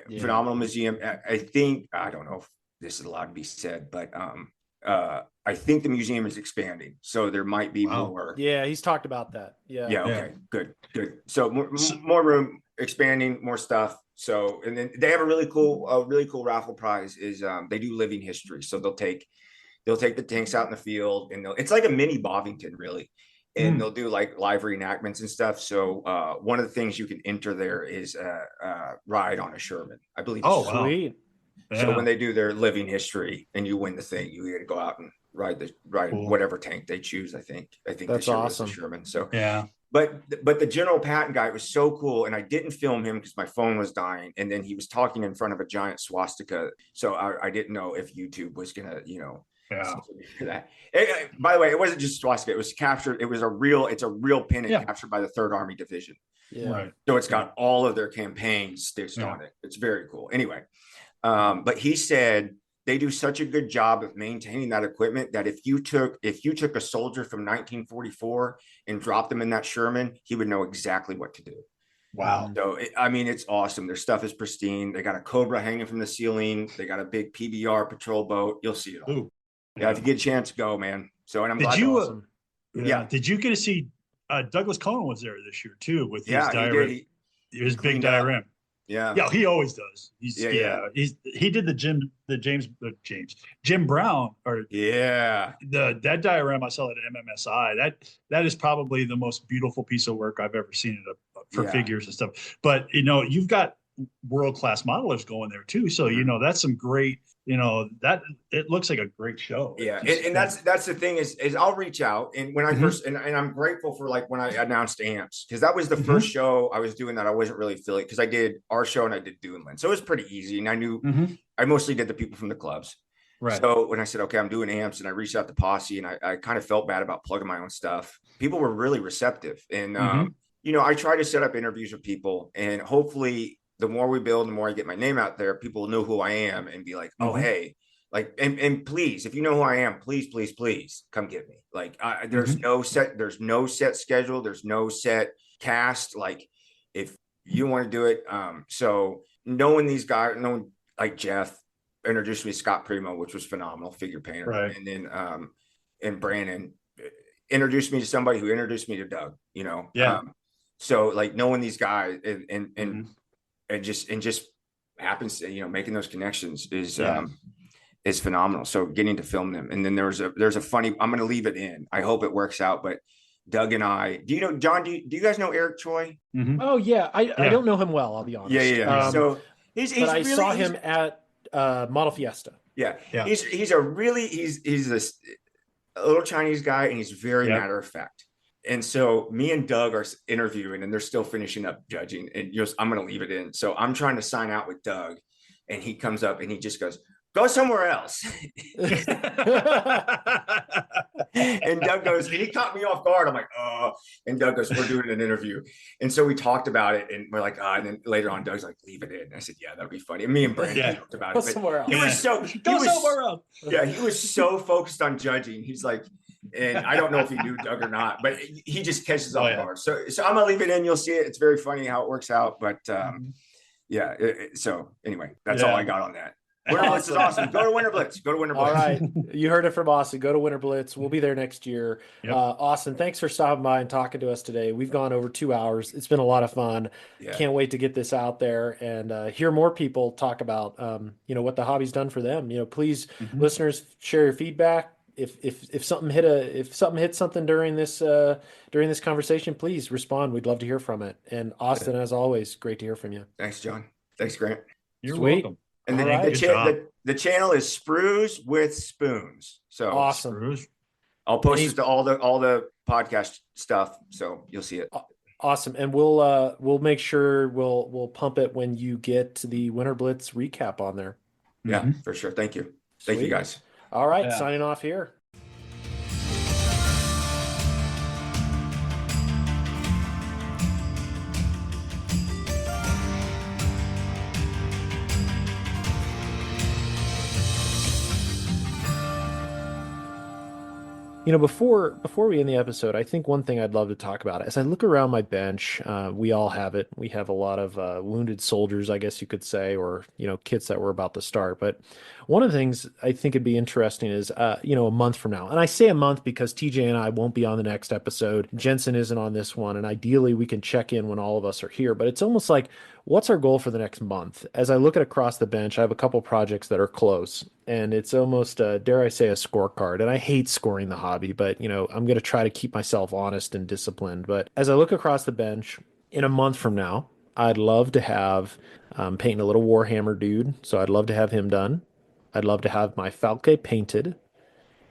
Phenomenal museum. I think, I don't know if this is allowed to be said, but I think the museum is expanding, so there might be more. Yeah, he's talked about that. Yeah. Okay. Good. So more room, expanding, more stuff. So, and then they have a really cool raffle prize is they do living history. So they'll take they'll take the tanks out in the field, and it's like a mini Bovington, really. And they'll do like live reenactments and stuff. So one of the things you can enter there is a ride on a Sherman, I believe. Oh, wow. Sweet. So Yeah. when they do their living history and you win the thing, you get to go out and ride Cool. whatever tank they choose. I think That's this year was awesome. the Sherman. So Yeah. but the General Patton guy was so cool, and I didn't film him because my phone was dying, and then he was talking in front of a giant swastika, so I didn't know if YouTube was gonna, Yeah. that. By the way, it wasn't just swastika; it was captured. It's a real pennant captured by the Third Army Division. Yeah. Right. So it's got all of their campaigns stitched on it. It's very cool. Anyway, but he said they do such a good job of maintaining that equipment that if you took a soldier from 1944 and dropped them in that Sherman, he would know exactly what to do. Wow. So it's awesome. Their stuff is pristine. They got a Cobra hanging from the ceiling. They got a big PBR patrol boat. You'll see it all. Ooh. Yeah, if you get a chance, go, man. So, and I'm Did glad. you? Awesome. Yeah. Did you get to see Douglas Cohen was there this year too with his Yeah, he diorama? did. His big cleaned up. diorama. Yeah. Yeah, he always does. Yeah. He did the Jim Brown or Yeah. that diorama I saw at MMSI. That is probably the most beautiful piece of work I've ever seen for figures and stuff. But you've got world-class modelers going there too. So that's some great, that it looks like a great show. Yeah, and that's the thing is I'll reach out, and when I first and I'm grateful for like when I announced amps, because that was the first show I was doing that I wasn't really affiliated, because I did our show and I did Duneland, so it was pretty easy, and I knew I mostly did the people from the clubs. Right. So when I said, okay, I'm doing amps, and I reached out to Posse, and I kind of felt bad about plugging my own stuff, people were really receptive, and I try to set up interviews with people, and hopefully the more we build, the more I get my name out there, people know who I am and be like, oh, hey, like, and please, if you know who I am, please come get me. Like, there's no set schedule. There's no set cast. Like, if you want to do it. So knowing these guys, knowing like Jeff introduced me to Scott Primo, which was phenomenal, figure painter. Right. And then, and Brandon introduced me to somebody who introduced me to Doug, Yeah. So like knowing these guys and just happens, making those connections is phenomenal. So getting to film them. And then there's a funny, I'm going to leave it in. I hope it works out, but Doug and I, do you know, John, do you guys know Eric Choi? Oh yeah. I don't know him well, I'll be honest. Yeah. So he's but I really, saw him at Model Fiesta. Yeah. Yeah. He's a little Chinese guy, and he's very matter of fact. And so me and Doug are interviewing, and they're still finishing up judging, and I'm going to leave it in. So I'm trying to sign out with Doug, and he comes up and he just goes, go somewhere else. And Doug goes, and he caught me off guard. I'm like, oh, and Doug goes, we're doing an interview. And so we talked about it, and we're like, and then later on, Doug's like, leave it in. And I said, yeah, that'd be funny. And me and Brandon talked about it. But somewhere else. He was somewhere else. Yeah, he was so focused on judging. He's like, and I don't know if he knew Doug or not, but he just catches off guard. So I'm gonna leave it in. You'll see it. It's very funny how it works out. But so anyway, that's all I got on that. Winter Blitz is awesome. Go to Winter Blitz. All right. You heard it from Austin. Go to Winter Blitz. We'll be there next year. Yep. Austin, thanks for stopping by and talking to us today. We've gone over 2 hours. It's been a lot of fun. Yeah. Can't wait to get this out there and hear more people talk about, what the hobby's done for them. Please, listeners, share your feedback. If something hit something during this conversation, please respond. We'd love to hear from it. And Austin, as always, great to hear from you. Thanks, John. Thanks, Grant. You're Sweet. welcome. And then the channel is Sprues with Spoons. So Awesome. I'll post it to all the podcast stuff, so you'll see it. Awesome. And we'll make sure we'll pump it when you get to the Winter Blitz recap on there. Yeah, for sure. Thank you. Thank you, guys. All right, signing off here. Before we end the episode, I think one thing I'd love to talk about, as I look around my bench, we all have it. We have a lot of wounded soldiers, I guess you could say, or kits that we're about to start. But One of the things I think it'd be interesting is, a month from now. And I say a month because TJ and I won't be on the next episode. Jensen isn't on this one. And ideally, we can check in when all of us are here. But it's almost like, what's our goal for the next month? As I look at across the bench, I have a couple projects that are close. And it's almost, dare I say, a scorecard. And I hate scoring the hobby, but, I'm going to try to keep myself honest and disciplined. But as I look across the bench, in a month from now, I'd love to have painting a little Warhammer dude. So I'd love to have him done. I'd love to have my Falke painted,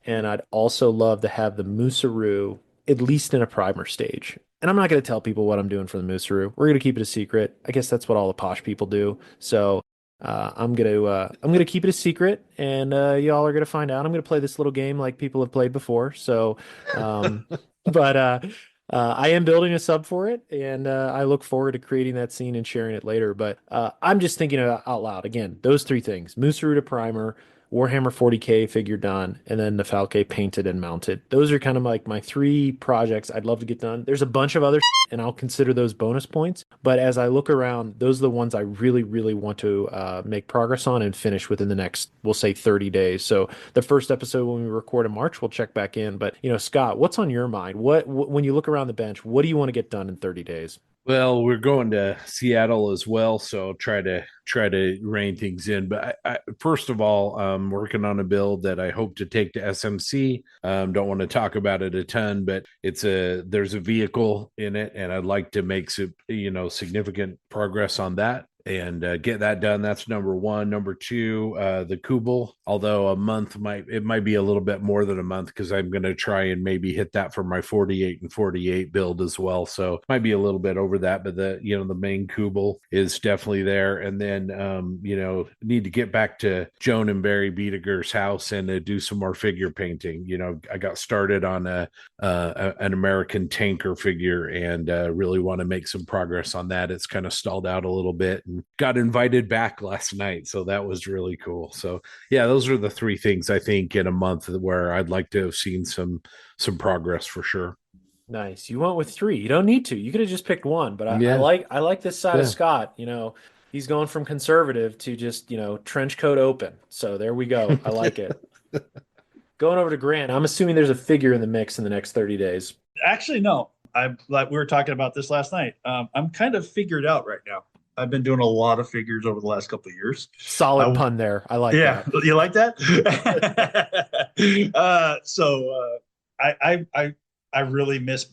and I'd also love to have the Musaru at least in a primer stage. And I'm not going to tell people what I'm doing for the Musaru. We're going to keep it a secret. I guess that's what all the posh people do. So I'm gonna keep it a secret, and y'all are gonna find out. I'm gonna play this little game like people have played before. So, um, but I am building a sub for it, and I look forward to creating that scene and sharing it later. But I'm just thinking out loud again. Those three things: Musaruta primer, Warhammer 40K figure done, and then the Falke painted and mounted. Those are kind of like my three projects I'd love to get done. There's a bunch of other and I'll consider those bonus points. But as I look around, those are the ones I really, really want to make progress on and finish within the next, we'll say, 30 days. So the first episode when we record in March, we'll check back in. But Scott, what's on your mind? What when you look around the bench, what do you want to get done in 30 days? Well, we're going to Seattle as well, so try to rein things in. But first of all, I'm working on a build that I hope to take to SMC. Don't want to talk about it a ton, but there's a vehicle in it, and I'd like to make some significant progress on that and get that done. That's number one. Number two, the Kubel. Although a month might be a little bit more than a month because I'm going to try and maybe hit that for my 48 and 48 build as well. So might be a little bit over that, but the main Kubel is definitely there. And then need to get back to Joan and Barry Biediger's house and do some more figure painting. I got started on an American tanker figure and really want to make some progress on that. It's kind of stalled out a little bit and got invited back last night, so that was really cool. So yeah, those are the three things I think in a month where I'd like to have seen some progress for sure. Nice. You went with three. You don't need to. You could have just picked one, but Yeah. I like this side of Yeah. Scott. He's going from conservative to just, trench coat open. So there we go. I like it. Going over to Grant, I'm assuming there's a figure in the mix in the next 30 days. Actually, no. I'm like we were talking about this last night. I'm kind of figured out right now. I've been doing a lot of figures over the last couple of years. Solid pun there. I like Yeah, that. you like that? I really miss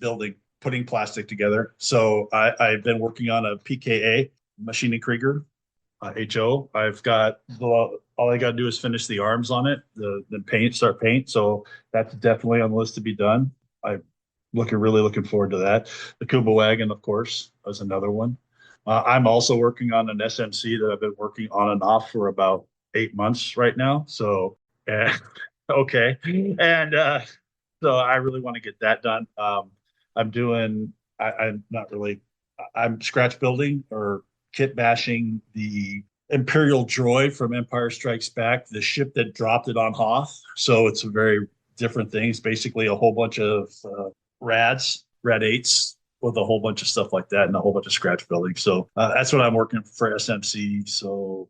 putting plastic together. So I've been working on a PKA, Machine Krieger, HO. I've got all I got to do is finish the arms on it, the start paint. So that's definitely on the list to be done. I'm really looking forward to that. The Kuba wagon, of course, was another one. I'm also working on an SMC that I've been working on and off for about 8 months right now. So, okay. And so I really want to get that done. I'm not really, I'm scratch building or kit bashing the Imperial droid from Empire Strikes Back, the ship that dropped it on Hoth. So it's a very different thing. It's basically a whole bunch of rad 8s with a whole bunch of stuff like that and a whole bunch of scratch building. So that's what I'm working for SMC. So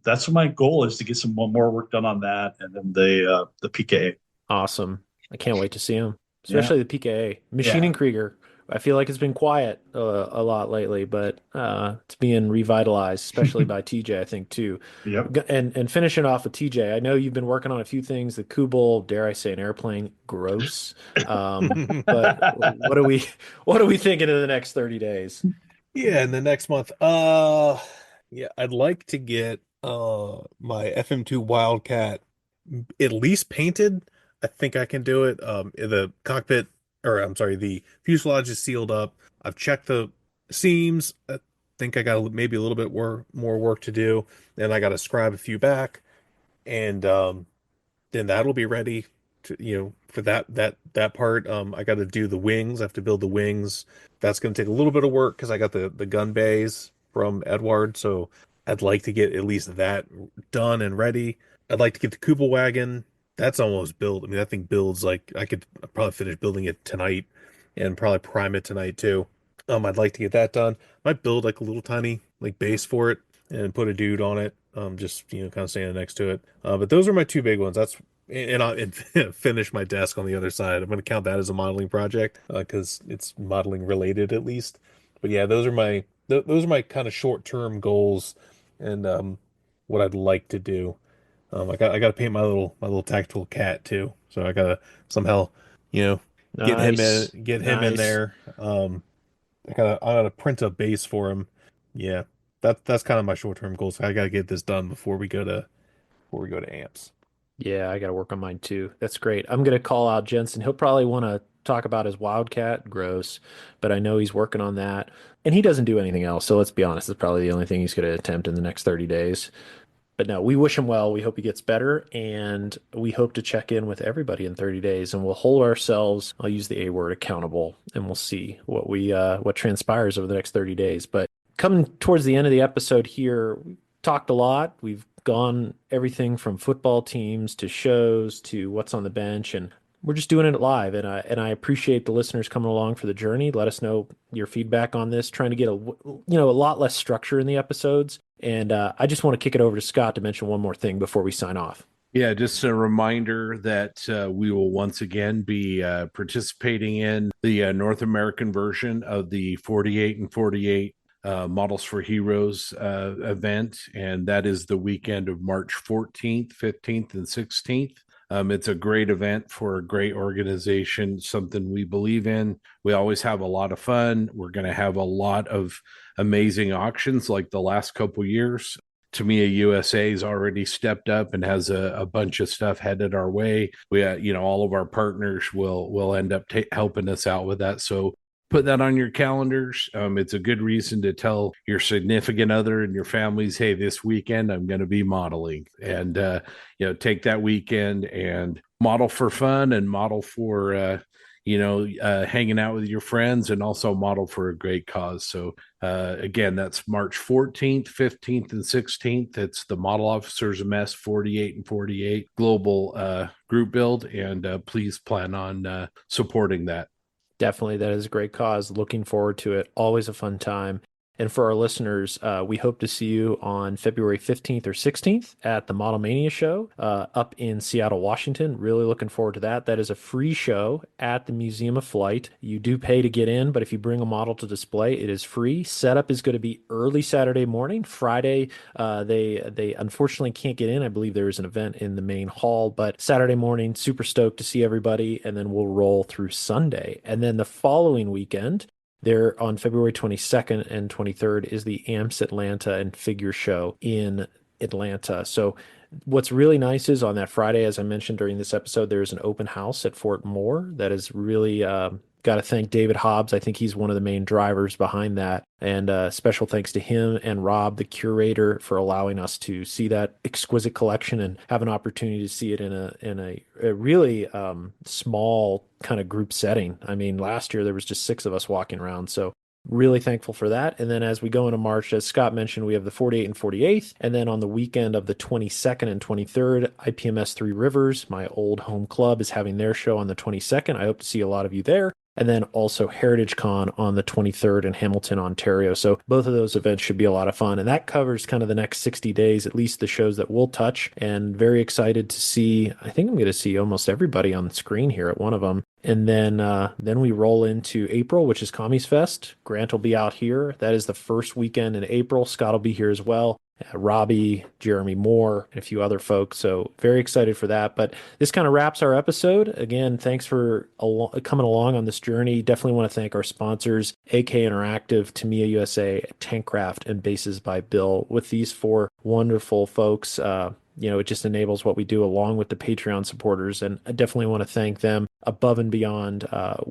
that's what my goal is, to get some more work done on that, and then the PKA. Awesome. I can't wait to see him, Yeah. especially the PKA. Machine and Krieger. I feel like it's been quiet a lot lately, but it's being revitalized, especially by TJ, I think, too. Yep. And finishing off with TJ, I know you've been working on a few things. The Kubel, dare I say, an airplane, gross. But what are we thinking in the next 30 days? Yeah, in the next month. Yeah, I'd like to get my FM2 Wildcat at least painted. I think I can do it. The cockpit, or I'm sorry, the fuselage is sealed up. I've checked the seams. I think I got maybe a little bit more work to do. Then I got to scribe a few back, and then that'll be ready to, for that part. I got to do the wings. I have to build the wings. That's going to take a little bit of work because I got the gun bays from Edward. So I'd like to get at least that done and ready. I'd like to get the Kuba wagon. That's almost built. I mean, that thing builds like I could probably finish building it tonight and probably prime it tonight too. I'd like to get that done. Might build like a little tiny like base for it and put a dude on it. just kind of standing next to it. But those are my two big ones. And I finish my desk on the other side. I'm going to count that as a modeling project because it's modeling related at least. But yeah, those are my kind of short term goals and what I'd like to do. I got to paint my little tactical cat too. So I got to somehow you know Nice. get him in Nice. there. I gotta print a base for him. Yeah, that's kind of my short term goals. I gotta get this done before we go to amps. Yeah, I got to work on mine too. That's great. I'm going to call out Jensen. He'll probably want to talk about his Wildcat. Gross. But I know he's working on that. And he doesn't do anything else. So let's be honest, it's probably the only thing he's going to attempt in the next 30 days. But no, we wish him well. We hope he gets better. And we hope to check in with everybody in 30 days. And we'll hold ourselves, I'll use the A word, accountable. And we'll see what transpires over the next 30 days. But coming towards the end of the episode here, we talked a lot. We've gone everything from football teams to shows to what's on the bench, and we're just doing it live. And I appreciate the listeners coming along for the journey. Let us know your feedback on this. Trying to get a lot less structure in the episodes. And I just want to kick it over to Scott to mention one more thing before we sign off. Yeah, just a reminder that we will once again be participating in the North American version of the 48 and 48 Models for Heroes event, and that is the weekend of March 14th, 15th, and 16th. It's a great event for a great organization, something we believe in. We always have a lot of fun. We're going to have a lot of amazing auctions like the last couple years. Tamiya USA has already stepped up and has a bunch of stuff headed our way. We, all of our partners will end up helping us out with that. So put that on your calendars. It's a good reason to tell your significant other and your families, hey, this weekend I'm going to be modeling, and take that weekend and model for fun and model for hanging out with your friends, and also model for a great cause. So again, that's March 14th, 15th, and 16th. It's the Model Officers Mess 48 and 48 global group build, and please plan on supporting that. Definitely, that is a great cause. Looking forward to it. Always a fun time. And for our listeners, we hope to see you on February 15th or 16th at the Model Mania show up in Seattle, Washington. Really looking forward to that. That is a free show at the Museum of Flight. You do pay to get in, but if you bring a model to display, it is free. Setup is going to be early Saturday morning. Friday, they unfortunately can't get in. I believe there is an event in the main hall, but Saturday morning, super stoked to see everybody, and then we'll roll through Sunday. And then the following weekend, there on February 22nd and 23rd is the AMPS Atlanta and Figure Show in Atlanta. So what's really nice is on that Friday, as I mentioned during this episode, there's an open house at Fort Moore that is really got to thank David Hobbs. I think he's one of the main drivers behind that. And special thanks to him and Rob, the curator, for allowing us to see that exquisite collection and have an opportunity to see it in a really small kind of group setting. I mean, last year there was just 6 of us walking around. So really thankful for that. And then as we go into March, as Scott mentioned, we have the 48 and 48th. And then on the weekend of the 22nd and 23rd, IPMS Three Rivers, my old home club, is having their show on the 22nd. I hope to see a lot of you there. And then also Heritage Con on the 23rd in Hamilton, Ontario. So both of those events should be a lot of fun. And that covers kind of the next 60 days, at least the shows that we'll touch. And very excited to see, I think I'm going to see almost everybody on the screen here at one of them. And then we roll into April, which is Commies Fest. Grant will be out here. That is the first weekend in April. Scott will be here as well. Robbie, Jeremy Moore, and a few other folks. So very excited for that. But this kind of wraps our episode. Again, thanks for coming along on this journey. Definitely want to thank our sponsors, AK Interactive, Tamiya USA, Tankcraft, and Bases by Bill. With these 4 wonderful folks, it just enables what we do along with the Patreon supporters. And I definitely want to thank them above and beyond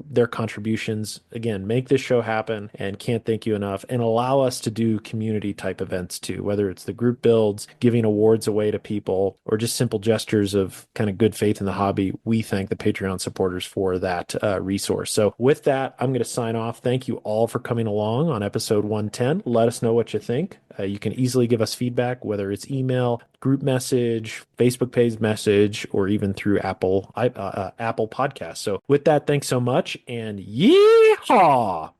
their contributions. Again, make this show happen, and can't thank you enough, and allow us to do community type events too, whether it's the group builds, giving awards away to people, or just simple gestures of kind of good faith in the hobby. We thank the Patreon supporters for that resource. So with that, I'm going to sign off. Thank you all for coming along on episode 110. Let us know what you think. You can easily give us feedback, whether it's email, group message, Facebook page message, or even through Apple Podcasts. So with that, thanks so much, and yeehaw!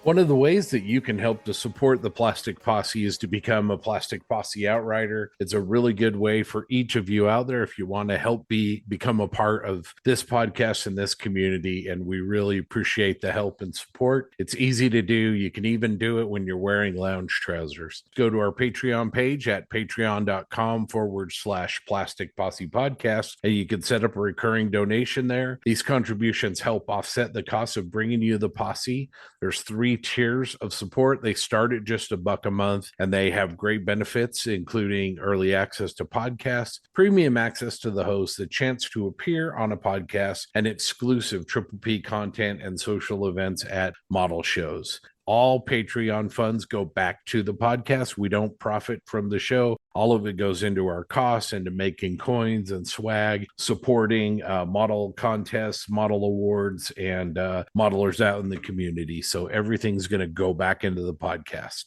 One of the ways that you can help to support the Plastic Posse is to become a Plastic Posse Outrider. It's a really good way for each of you out there if you want to help become a part of this podcast and this community. And we really appreciate the help and support. It's easy to do. You can even do it when you're wearing lounge trousers. Go to our Patreon page at patreon.com/Plastic Posse Podcast, and you can set up a recurring donation there. These contributions help offset the cost of bringing you the posse. There's 3 tiers of support. They start at just $1 a month, and they have great benefits, including early access to podcasts, premium access to the host, the chance to appear on a podcast, and exclusive Triple P content and social events at model shows. All Patreon funds go back to the podcast. We don't profit from the show. All of it goes into our costs, into making coins and swag, supporting model contests, model awards, and modelers out in the community. So everything's going to go back into the podcast.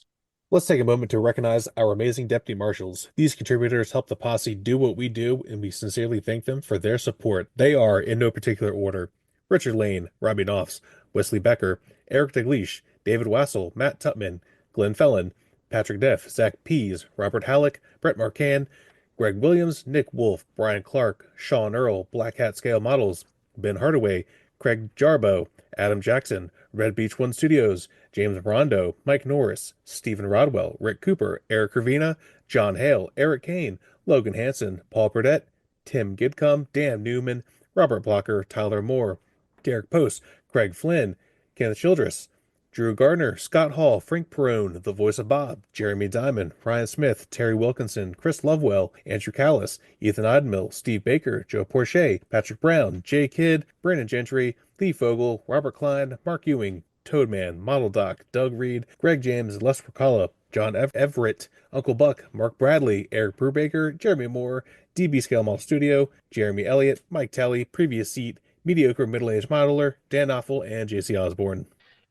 Let's take a moment to recognize our amazing deputy marshals. These contributors help the posse do what we do, and we sincerely thank them for their support. They are, in no particular order, Richard Lane, Robbie Knopfs, Wesley Becker, Eric DeGleish, David Wassel, Matt Tutman, Glenn Fellon, Patrick Deff, Zach Pease, Robert Halleck, Brett Marcan, Greg Williams, Nick Wolf, Brian Clark, Sean Earl, Black Hat Scale Models, Ben Hardaway, Craig Jarbo, Adam Jackson, Red Beach One Studios, James Rondo, Mike Norris, Stephen Rodwell, Rick Cooper, Eric Ravina, John Hale, Eric Kane, Logan Hansen, Paul Burdett, Tim Gidcombe, Dan Newman, Robert Blocker, Tyler Moore, Derek Post, Craig Flynn, Kenneth Childress, Drew Gardner, Scott Hall, Frank Perone, The Voice of Bob, Jeremy Diamond, Ryan Smith, Terry Wilkinson, Chris Lovewell, Andrew Callis, Ethan Idemill, Steve Baker, Joe Porche, Patrick Brown, Jay Kidd, Brandon Gentry, Lee Fogel, Robert Klein, Mark Ewing, Toadman, Model Doc, Doug Reed, Greg James, Les Procala, John Everett, Uncle Buck, Mark Bradley, Eric Brubaker, Jeremy Moore, DB Scale Model Studio, Jeremy Elliott, Mike Talley, Previous Seat, Mediocre Middle-Aged Modeler, Dan Offel, and JC Osborne.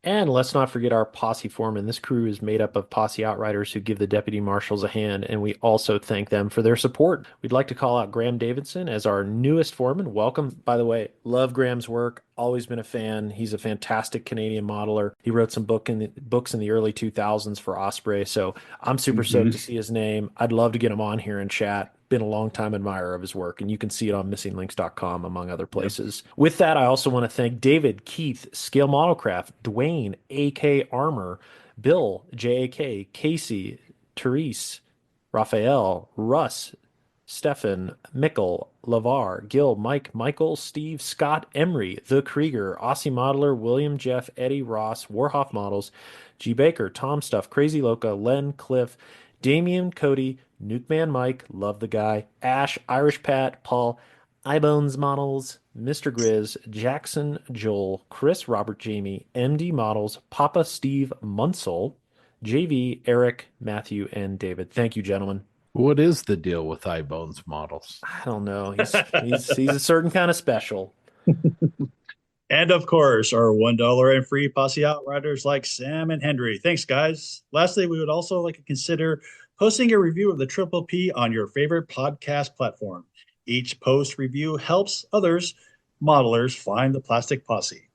And let's not forget our posse foreman. This crew is made up of posse outriders who give the deputy marshals a hand, and we also thank them for their support. We'd like to call out Graham Davidson as our newest foreman. Welcome, by the way. Love Graham's work. Always been a fan. He's a fantastic Canadian modeler. He wrote some books in the early 2000s for Osprey, so I'm super stoked to see his name. I'd love to get him on here and chat. Been a long time admirer of his work, and you can see it on missinglinks.com, among other places. Yep. With that, I also want to thank David, Keith, Scale Modelcraft, Dwayne, AK Armor, Bill, JAK, Casey, Therese, Raphael, Russ, Stefan, Mickle, Lavar, Gil, Mike, Michael, Steve, Scott, Emery, The Krieger, Aussie Modeler, William, Jeff, Eddie, Ross, Warhoff Models, G. Baker, Tom Stuff, Crazy Loca, Len, Cliff, Damien, Cody, Nukeman Mike, love the guy, Ash, Irish Pat, Paul, Eyebones Models, Mr. Grizz, Jackson, Joel, Chris, Robert, Jamie, MD Models, Papa, Steve, Munsell, JV, Eric, Matthew, and David. Thank you, gentlemen. What is the deal with Eyebones Models? I don't know. He's a certain kind of special. And of course, our $1 and free posse outriders like Sam and Henry. Thanks, guys. Lastly, we would also like to consider posting a review of the Triple P on your favorite podcast platform. Each post review helps others modelers find the Plastic Posse.